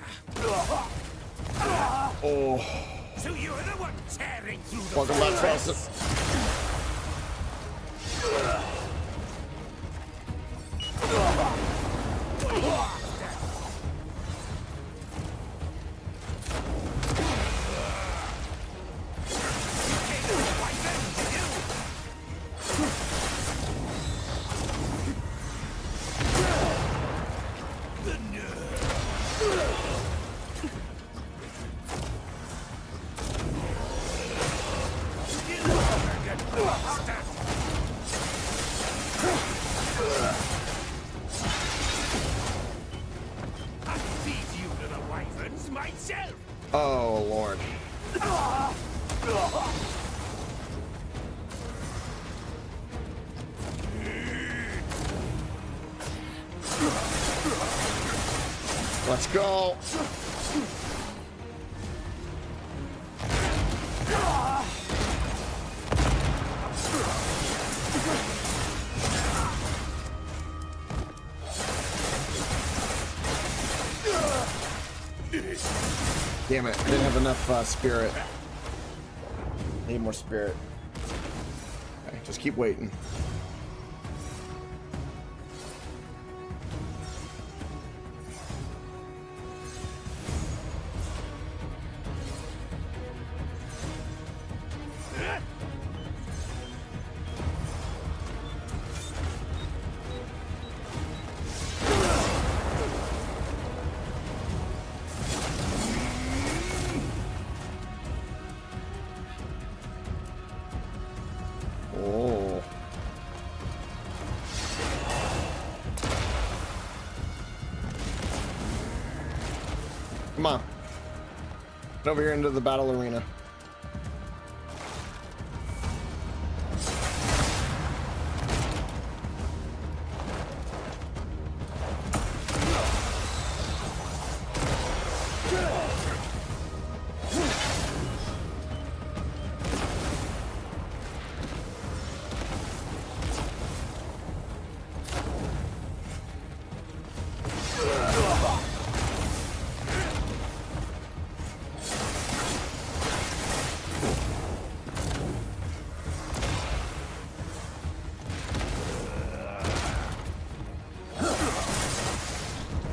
Speaker 1: Oh.
Speaker 2: So you're the one tearing through the
Speaker 1: Welcome back, Frosted. Oh, Lord. Let's go. Damn it, I didn't have enough spirit. Need more spirit. Okay, just keep waiting. Oh. Come on. Get over here into the battle arena.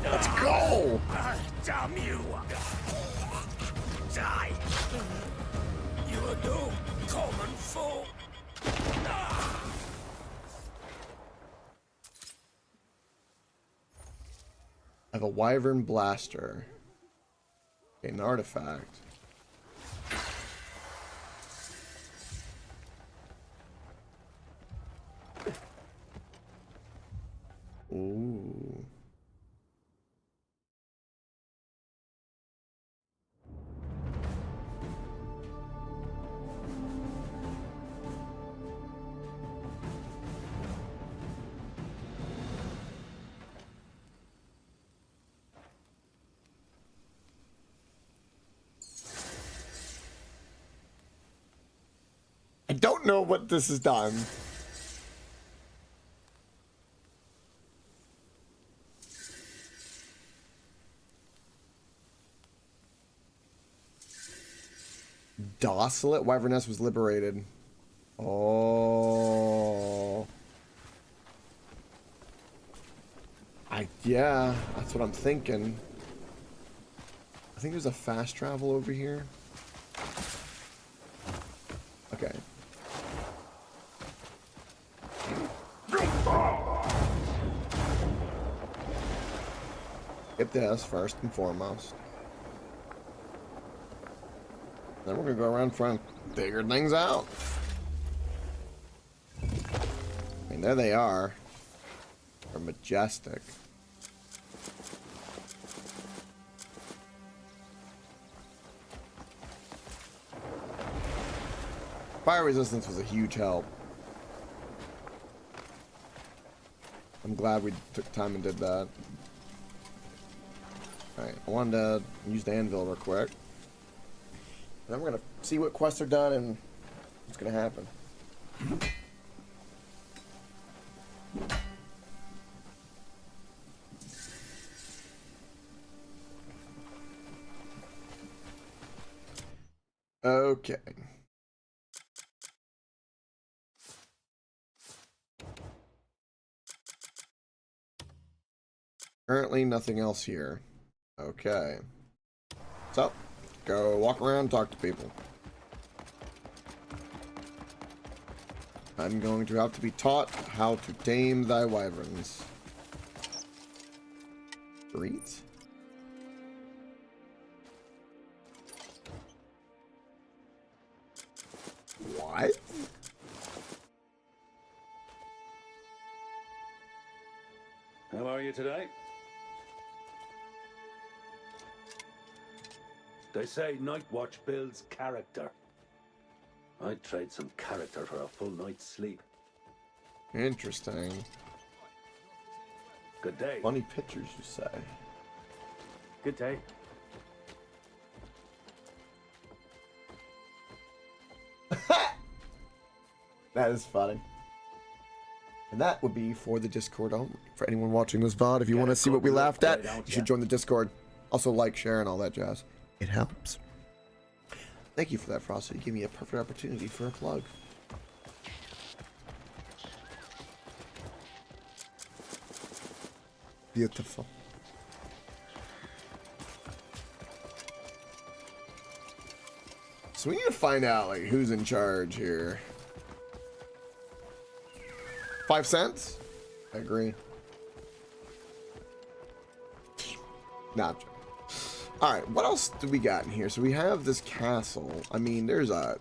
Speaker 1: Let's go!
Speaker 2: Damn you! Die! You are no common foe!
Speaker 1: I have a wyvern blaster. An artifact. Ooh. I don't know what this has done. Docilate Wyverness was liberated. Oh. Yeah, that's what I'm thinking. I think there's a fast travel over here. Okay. Get this first and foremost. Then we're gonna go around trying to figure things out. I mean, there they are. They're majestic. Fire resistance was a huge help. I'm glad we took time and did that. Alright, I wanted to use the anvil real quick. Then we're gonna see what quests are done and what's gonna happen. Okay. Currently nothing else here. Okay. So, go walk around, talk to people. I'm going to have to be taught how to tame thy wyverns. Street? What?
Speaker 11: How are you today? They say night watch builds character. I'd trade some character for a full night's sleep.
Speaker 1: Interesting.
Speaker 11: Good day.
Speaker 1: Funny pictures, you say.
Speaker 11: Good day.
Speaker 1: That is funny. And that would be for the Discord only. For anyone watching this VOD, if you want to see what we laughed at, you should join the Discord. Also like, share, and all that jazz. It helps. Thank you for that, Frosty. You gave me a perfect opportunity for a plug. Beautiful. So we need to find out, like, who's in charge here. 5 cents? I agree. Nah, I'm joking. Alright, what else do we got in here? So we have this castle. I mean, there's a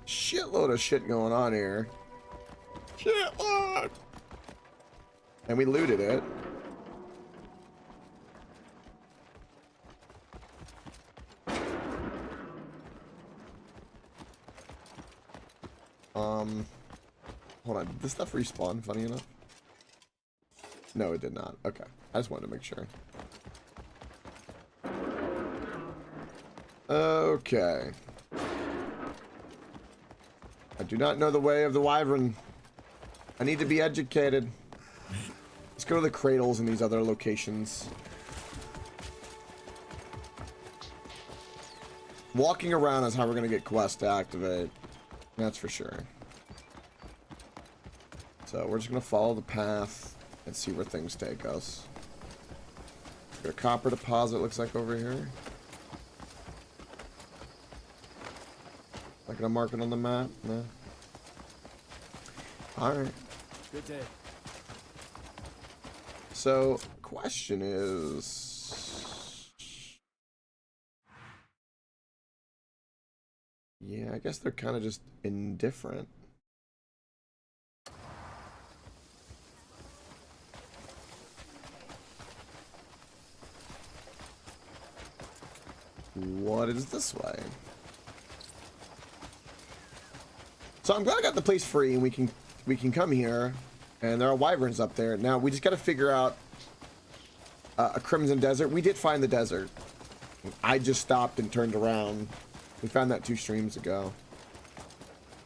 Speaker 1: shitload of shit going on here. Shitload! And we looted it. Hold on, did this stuff respawn, funny enough? No, it did not. Okay, I just wanted to make sure. Okay. I do not know the way of the wyvern. I need to be educated. Let's go to the cradles in these other locations. Walking around is how we're going to get quests to activate. That's for sure. So we're just going to follow the path and see where things take us. Got a copper deposit, looks like, over here. Not going to mark it on the map? No. Alright.
Speaker 6: Good day.
Speaker 1: So, question is... Yeah, I guess they're kind of just indifferent. What is this way? So I'm glad I got the place free and we can come here and there are wyverns up there. Now we just got to figure out a Crimson Desert. We did find the desert. I just stopped and turned around. We found that 2 streams ago.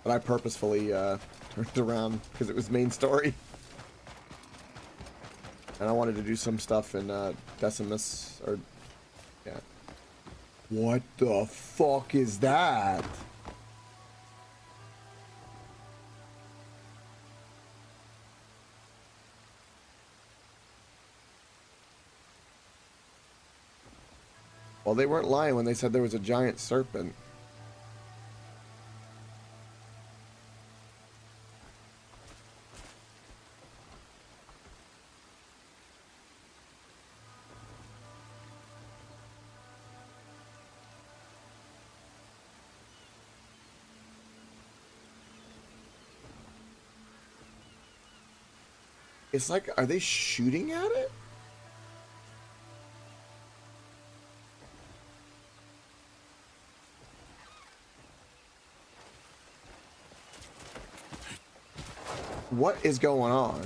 Speaker 1: But I purposefully turned around because it was main story. And I wanted to do some stuff in Decimus or yeah. What the fuck is that? Well, they weren't lying when they said there was a giant serpent. It's like, are they shooting at it? What is going on?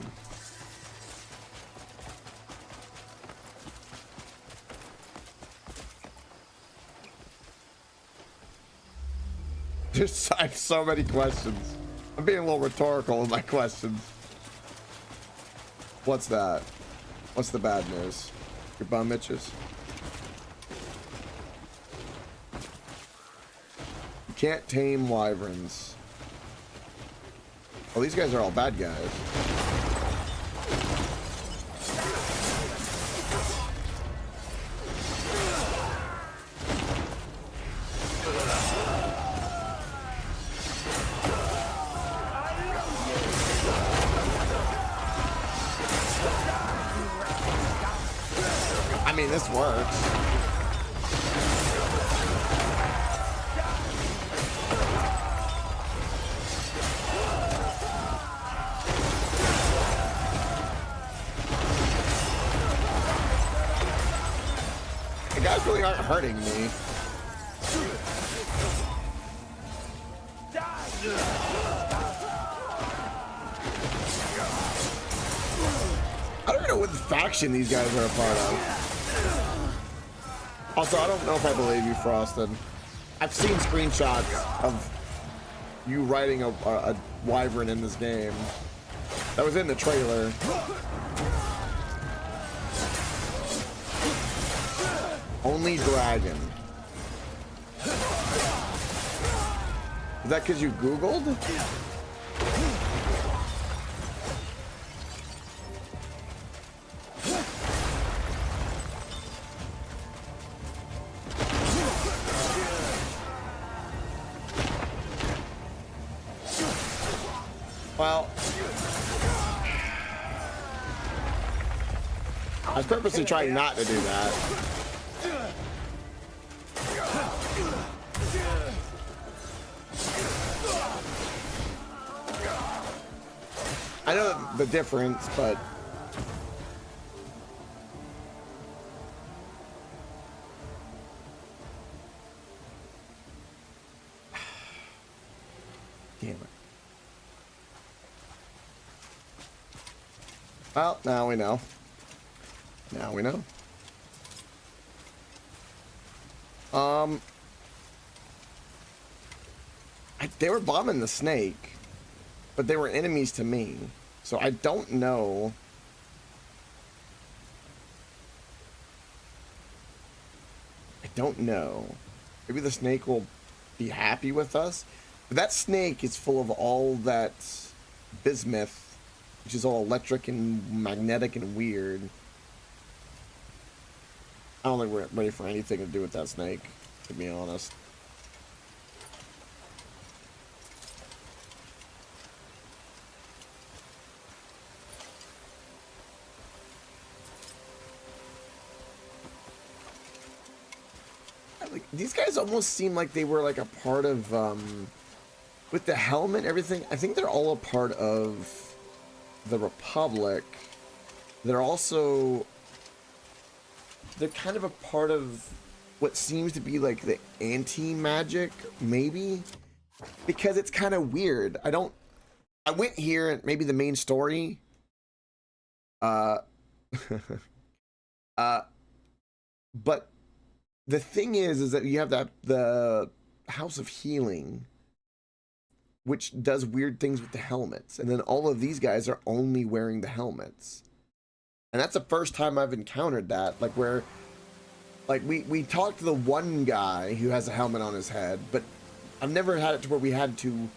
Speaker 1: I have so many questions. I'm being a little rhetorical with my questions. What's that? What's the bad news? Your bum itches? You can't tame wyverns. Well, these guys are all bad guys. I mean, this works. The guys really aren't hurting me. I don't know what faction these guys are a part of. Also, I don't know if I believe you, Frosted. I've seen screenshots of you riding a wyvern in this game. That was in the trailer. Only dragon. Is that because you Googled? Well, I was purposely trying not to do that. I know the difference, but damn it. Well, now we know. Now we know. They were bombing the snake, but they were enemies to me. So I don't know. I don't know. Maybe the snake will be happy with us. But that snake is full of all that bismuth, which is all electric and magnetic and weird. I don't think we're ready for anything to do with that snake, to be honest. Like, these guys almost seem like they were like a part of, with the helmet and everything. I think they're all a part of the Republic. They're also, they're kind of a part of what seems to be like the anti-magic, maybe, because it's kind of weird. I went here and maybe the main story, but the thing is that you have the House of Healing, which does weird things with the helmets, and then all of these guys are only wearing the helmets, and that's the first time I've encountered that. Like where, like we talked to the one guy who has a helmet on his head, but I've never had it to where we had to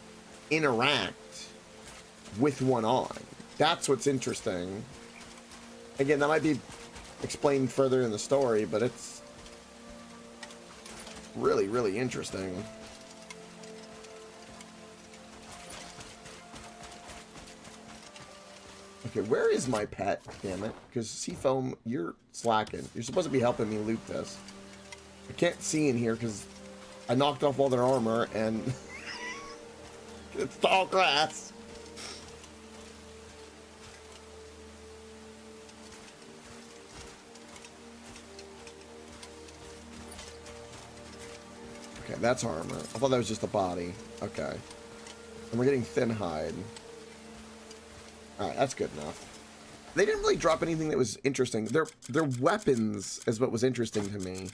Speaker 1: interact with one on. That's what's interesting. Again, that might be explained further in the story, but it's really, really interesting. Okay, where is my pet? Damn it. Because Seafoam, you're slacking. You're supposed to be helping me loot this. I can't see in here because I knocked off all their armor and it's tall grass. Okay, that's armor. I thought that was just a body. Okay. And we're getting thin hide. Alright, that's good enough. They didn't really drop anything that was interesting. Their weapons is what was interesting to me.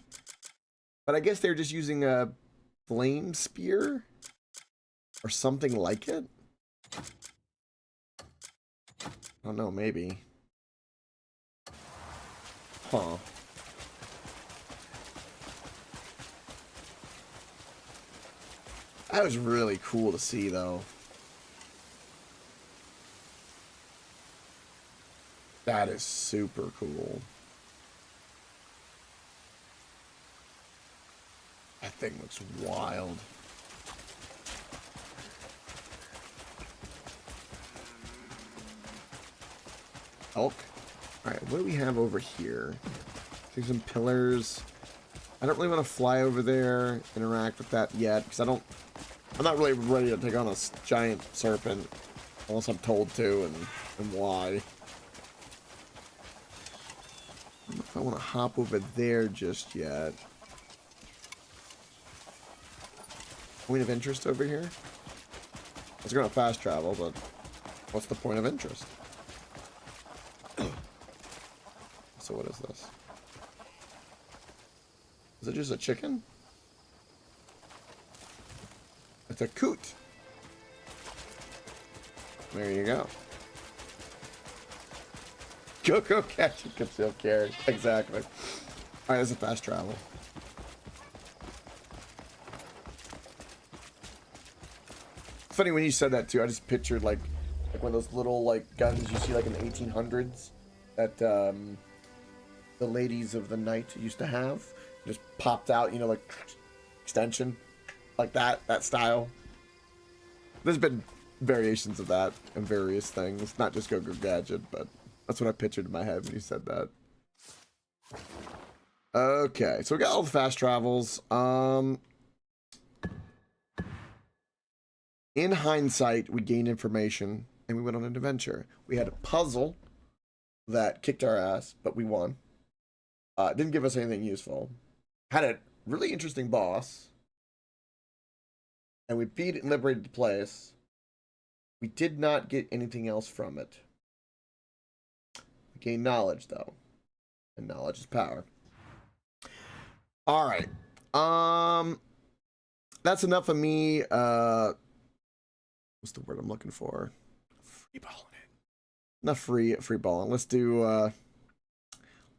Speaker 1: But I guess they're just using a flame spear? Or something like it? I don't know, maybe. Huh. That was really cool to see, though. That is super cool. That thing looks wild. Elk. Alright, what do we have over here? Do some pillars. I don't really want to fly over there, interact with that yet, because I'm not really ready to take on a giant serpent, unless I'm told to, and why. I don't know if I want to hop over there just yet. Point of interest over here? I was going to fast travel, but what's the point of interest? So what is this? Is it just a chicken? It's a coot. There you go. Go catch a concealed carry. Exactly. Alright, this is fast travel. Funny when you said that too. I just pictured like one of those little like guns you see like in the 1800s that the ladies of the night used to have. Just popped out, you know, like extension, like that style. There's been variations of that and various things, not just Go Gadget, but that's what I pictured in my head when you said that. Okay, so we got all the fast travels. In hindsight, we gained information and we went on an adventure. We had a puzzle that kicked our ass, but we won. Didn't give us anything useful. Had a really interesting boss. And we beat it and liberated the place. We did not get anything else from it. We gained knowledge, though. And knowledge is power. Alright. That's enough of me. What's the word I'm looking for? Free balling it. Not free balling. Let's do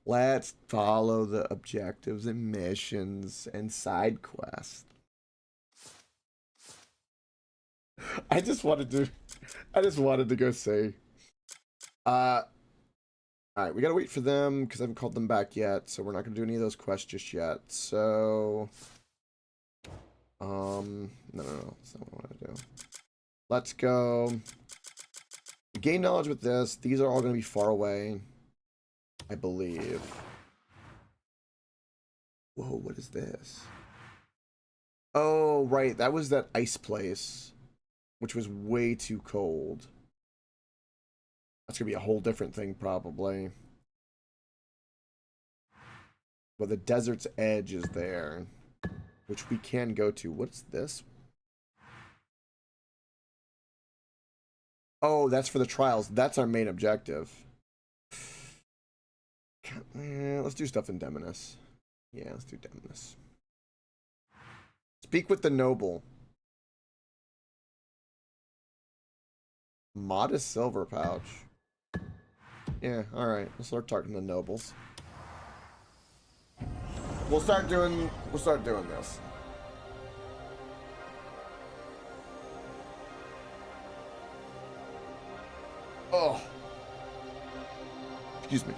Speaker 1: let's follow the objectives and missions and side quests. I just wanted to go see. Alright, we gotta wait for them because I haven't called them back yet, so we're not gonna do any of those quests just yet. So no, that's not what I want to do. Let's go. Gain knowledge with this. These are all going to be far away, I believe. Whoa, what is this? Oh, right. That was that ice place, which was way too cold. That's going to be a whole different thing, probably. Well, the desert's edge is there, which we can go to. What's this? Oh, that's for the trials. That's our main objective. Let's do stuff in Demoness. Yeah, let's do Demoness. Speak with the noble. Modest silver pouch. Yeah, alright. Let's start talking to nobles. We'll start doing this. Oh. Excuse me.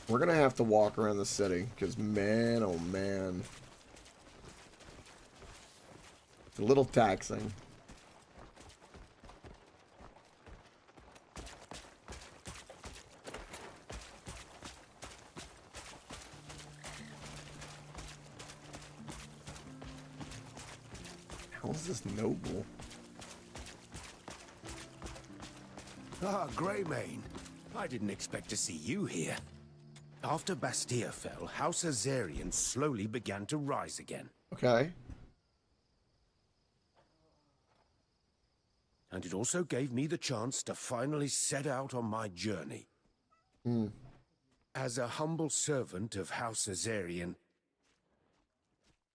Speaker 1: We're gonna have to walk around the city, because man, oh man. It's a little taxing. How is this noble?
Speaker 9: Ah, Greymane. I didn't expect to see you here. After Bastia fell, House Azarian slowly began to rise again.
Speaker 1: Okay.
Speaker 9: And it also gave me the chance to finally set out on my journey. As a humble servant of House Azarian,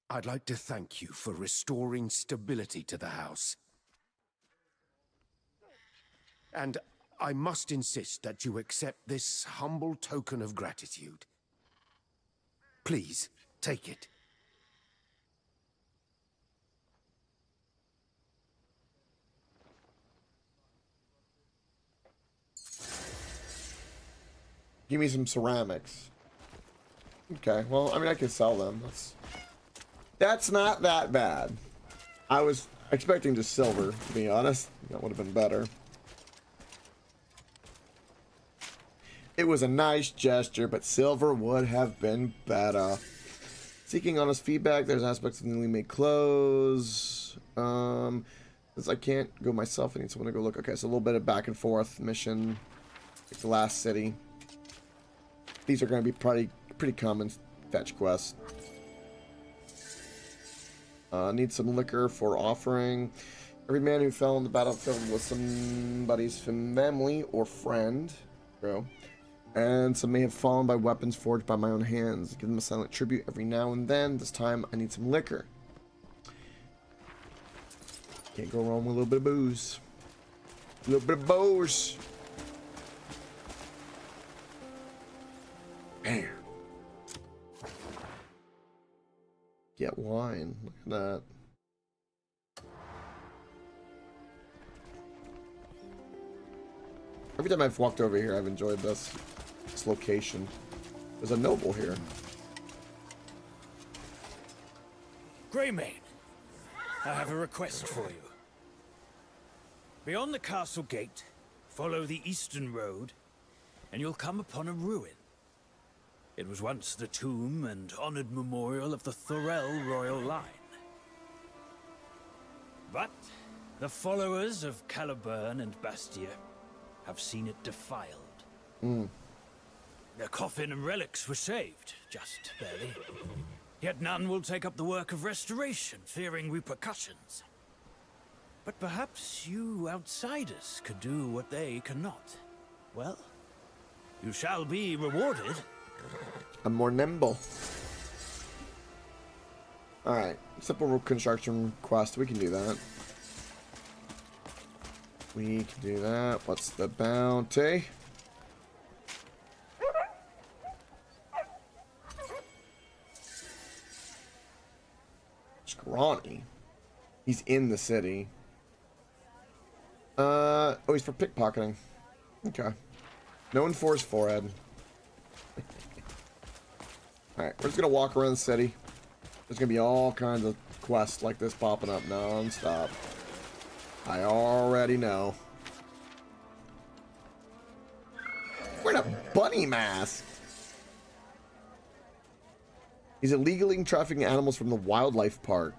Speaker 9: I'd like to thank you for restoring stability to the house. And I must insist that you accept this humble token of gratitude. Please, take it.
Speaker 1: Give me some ceramics. Okay, well, I mean, I can sell them. That's not that bad. I was expecting just silver, to be honest. That would have been better. It was a nice gesture, but silver would have been better. Seeking honest feedback. There's aspects of newly made clothes. Since I can't go myself, I need someone to go look. Okay, so a little bit of back and forth mission. Like the last city. These are going to be pretty common fetch quests. Need some liquor for offering. Every man who fell on the battlefield was somebody's family or friend. Bro. And some may have fallen by weapons forged by my own hands. Give them a silent tribute every now and then. This time I need some liquor. Can't go wrong with a little bit of booze. A little bit of booze. Bam. Get wine. Look at that. Every time I've walked over here, I've enjoyed this location. There's a noble here.
Speaker 6: Greymane, I have a request for you. Beyond the castle gate, follow the eastern road, and you'll come upon a ruin. It was once the tomb and honored memorial of the Thorell royal line. But the followers of Caliburn and Bastia have seen it defiled. Their coffin and relics were saved, just barely. Yet none will take up the work of restoration, fearing repercussions. But perhaps you outsiders could do what they cannot. Well, you shall be rewarded.
Speaker 1: I'm more nimble. Alright, simple construction quest. We can do that. We can do that. What's the bounty? Scrawny. He's in the city. Oh, he's for pickpocketing. Okay. Known for his forehead. Alright, we're just gonna walk around the city. There's gonna be all kinds of quests like this popping up non-stop. I already know. Wearing a bunny mask. He's illegally trafficking animals from the wildlife park.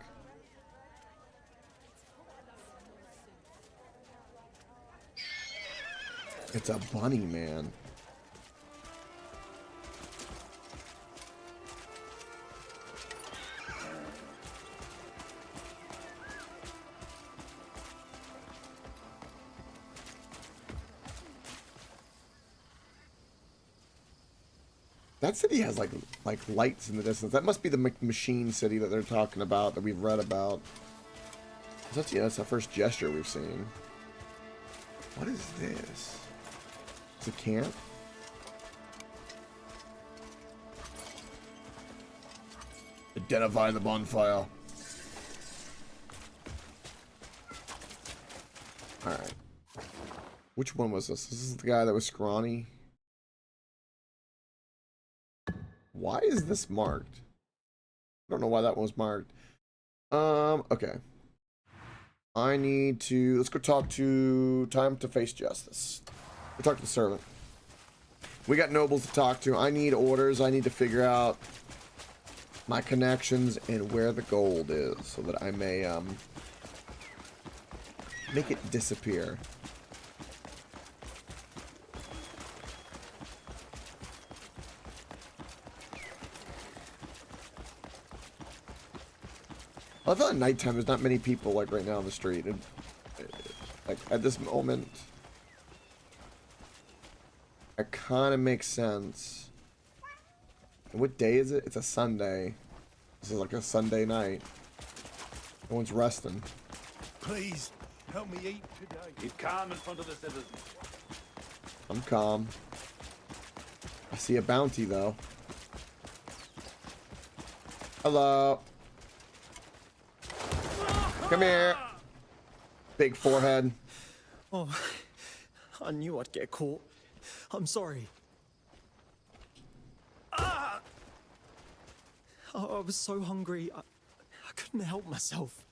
Speaker 1: It's a bunny man. That city has like lights in the distance. That must be the machine city that they're talking about, that we've read about. That's the first gesture we've seen. What is this? It's a camp? Identify the bonfire. Alright. Which one was this? This is the guy that was scrawny. Why is this marked? I don't know why that one was marked. Okay. I need to... Let's go talk to... Time to face justice. We'll talk to the servant. We got nobles to talk to. I need orders. I need to figure out my connections and where the gold is so that I may make it disappear. I thought at nighttime there's not many people like right now on the street. And, like at this moment, it kind of makes sense. And what day is it? It's a Sunday. This is like a Sunday night. No one's resting.
Speaker 9: Please help me eat today.
Speaker 11: Keep calm in front of the citizens.
Speaker 1: I'm calm. I see a bounty though. Hello. Come here. Big forehead.
Speaker 12: Oh, I knew I'd get caught. I'm sorry. I was so hungry. I couldn't help myself.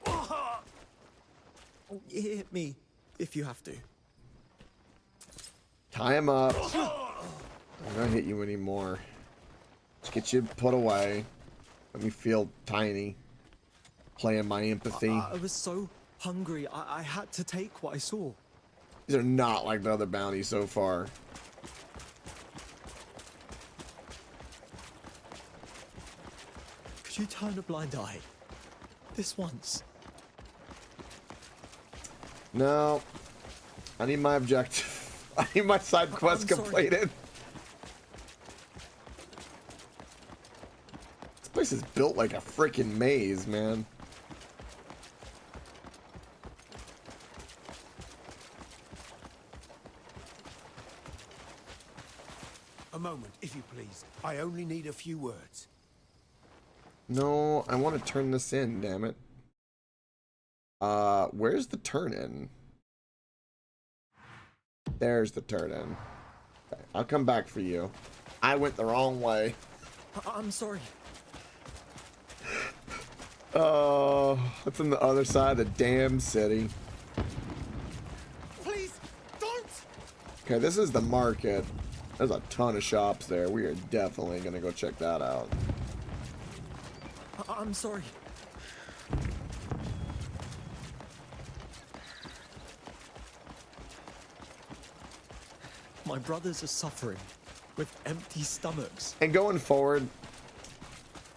Speaker 12: Oh, hit me if you have to.
Speaker 1: Tie him up. I'm not hit you anymore. Let's get you put away. Let me feel tiny. Playing my empathy.
Speaker 12: I was so hungry. I had to take what I saw.
Speaker 1: These are not like the other bounties so far.
Speaker 12: Could you turn a blind eye? This once.
Speaker 1: No. I need my objective. I need my side quest completed. This place is built like a freaking maze, man.
Speaker 9: A moment, if you please. I only need a few words.
Speaker 1: No, I want to turn this in, damn it. Where's the turn in? There's the turn in. Okay, I'll come back for you. I went the wrong way.
Speaker 12: I'm sorry.
Speaker 1: Oh, it's on the other side of the damn city.
Speaker 12: Please, don't!
Speaker 1: Okay, this is the market. There's a ton of shops there. We are definitely gonna go check that out.
Speaker 12: I'm sorry. My brothers are suffering with empty stomachs.
Speaker 1: And going forward,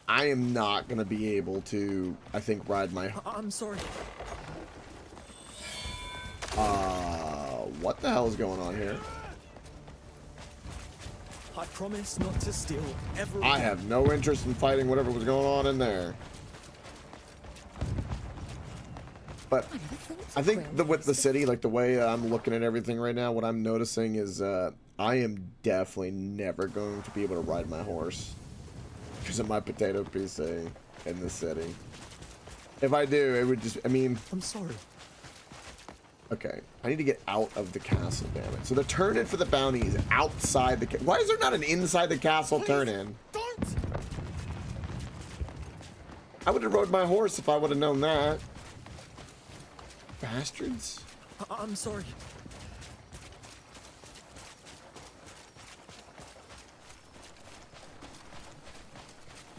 Speaker 1: I am not gonna be able to, I think, ride my...
Speaker 12: I'm sorry.
Speaker 1: What the hell is going on here?
Speaker 12: I promise not to steal ever again.
Speaker 1: I have no interest in fighting whatever was going on in there. But I think with the city, like the way I'm looking at everything right now, what I'm noticing is I am definitely never going to be able to ride my horse because of my potato PC in the city. If I do, it would just, I mean...
Speaker 12: I'm sorry.
Speaker 1: Okay, I need to get out of the castle, damn it. So the turn-in for the bounty is outside the... Why is there not an inside the castle turn-in?
Speaker 12: Don't!
Speaker 1: I would have rode my horse if I would have known that. Bastards.
Speaker 12: I'm sorry.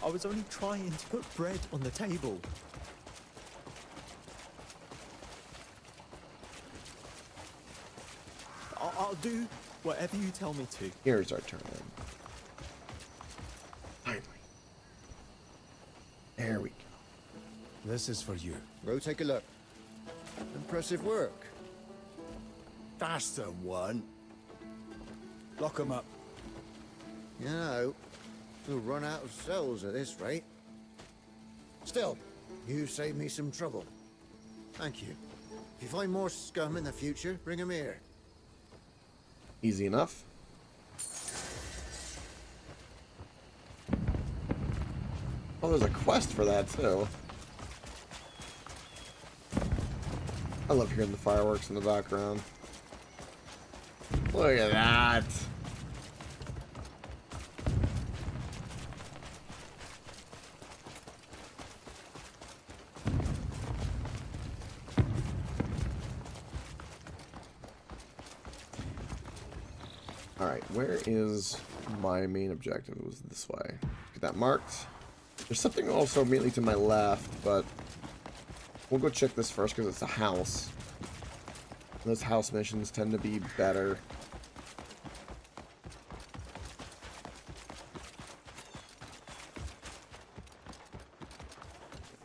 Speaker 12: I was only trying to put bread on the table. I'll do whatever you tell me to.
Speaker 1: Here's our turn in. Finally. There we go.
Speaker 9: This is for you.
Speaker 13: Go take a look. Impressive work.
Speaker 9: That's the one. Lock 'em up.
Speaker 13: You know, we'll run out of cells at this rate. Still, you saved me some trouble. Thank you. If you find more scum in the future, bring 'em here.
Speaker 1: Easy enough. Oh, there's a quest for that too. I love hearing the fireworks in the background. Look at that. Alright, where is my main objective? It was this way. Get that marked. There's something also immediately to my left, but we'll go check this first because it's a house. Those house missions tend to be better.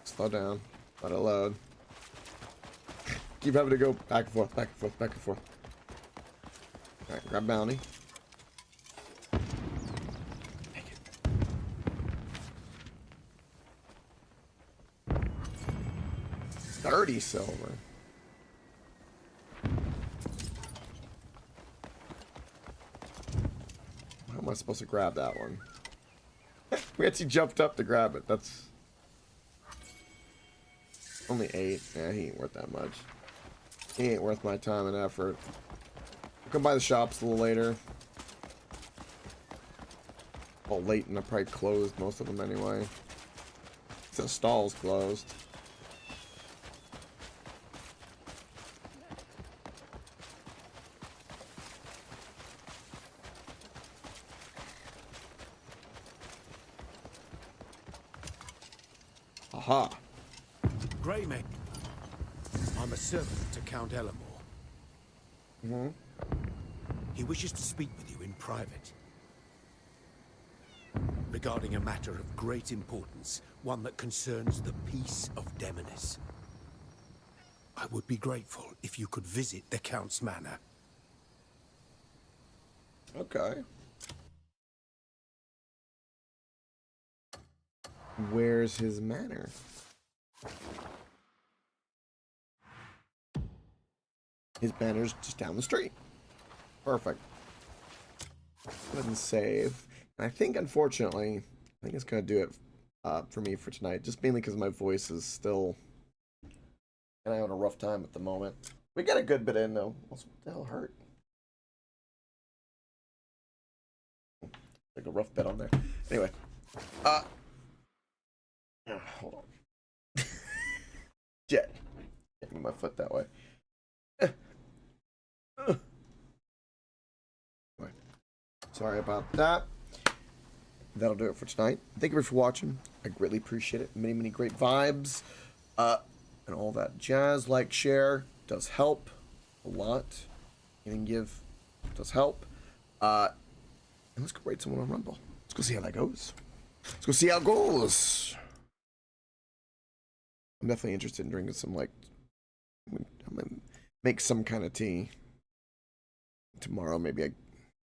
Speaker 1: Slow down. Let it load. Keep having to go back and forth, back and forth, back and forth. Alright, grab bounty. Take it. 30 silver. How am I supposed to grab that one? We actually jumped up to grab it. That's only 8. Yeah, he ain't worth that much. He ain't worth my time and effort. I'll come by the shops a little later. Well, late and I probably closed most of them anyway. The stall's closed. Aha.
Speaker 9: Greymane. I'm a servant to Count Ellamore.
Speaker 1: Mm-hmm.
Speaker 9: He wishes to speak with you in private. Regarding a matter of great importance, one that concerns the peace of Demonis. I would be grateful if you could visit the Count's manor.
Speaker 1: Okay. Where's his manor? His manor's just down the street. Perfect. Go ahead and save. And I think, unfortunately, I think it's going to do it for me for tonight. Just mainly because my voice is still kind of having a rough time at the moment. We got a good bit in, though. What the hell hurt? Like a rough bit on there. Anyway. Hold on. Jet. Can't move my foot that way. Sorry about that. That'll do it for tonight. Thank you for watching. I greatly appreciate it. Many, many great vibes. And all that jazz. Like, share. Does help. A lot. Anything give does help. And let's go rate someone on Rumble. Let's go see how that goes. Let's go see how it goes. I'm definitely interested in drinking some, like, I'm gonna make some kind of tea. Tomorrow, maybe I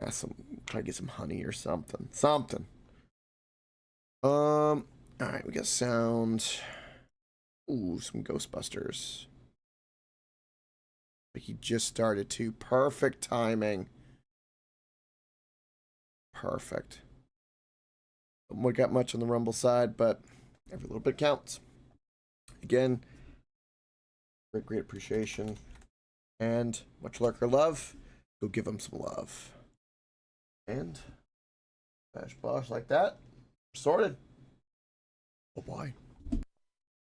Speaker 1: ask try to get some honey or something. Alright, we got sound. Ooh, some Ghostbusters. He just started to. Perfect timing. Perfect. We got much on the Rumble side, but every little bit counts. Again, great appreciation. And much lurker love. Go give them some love. And bash bosh like that. Sorted. Bye-bye.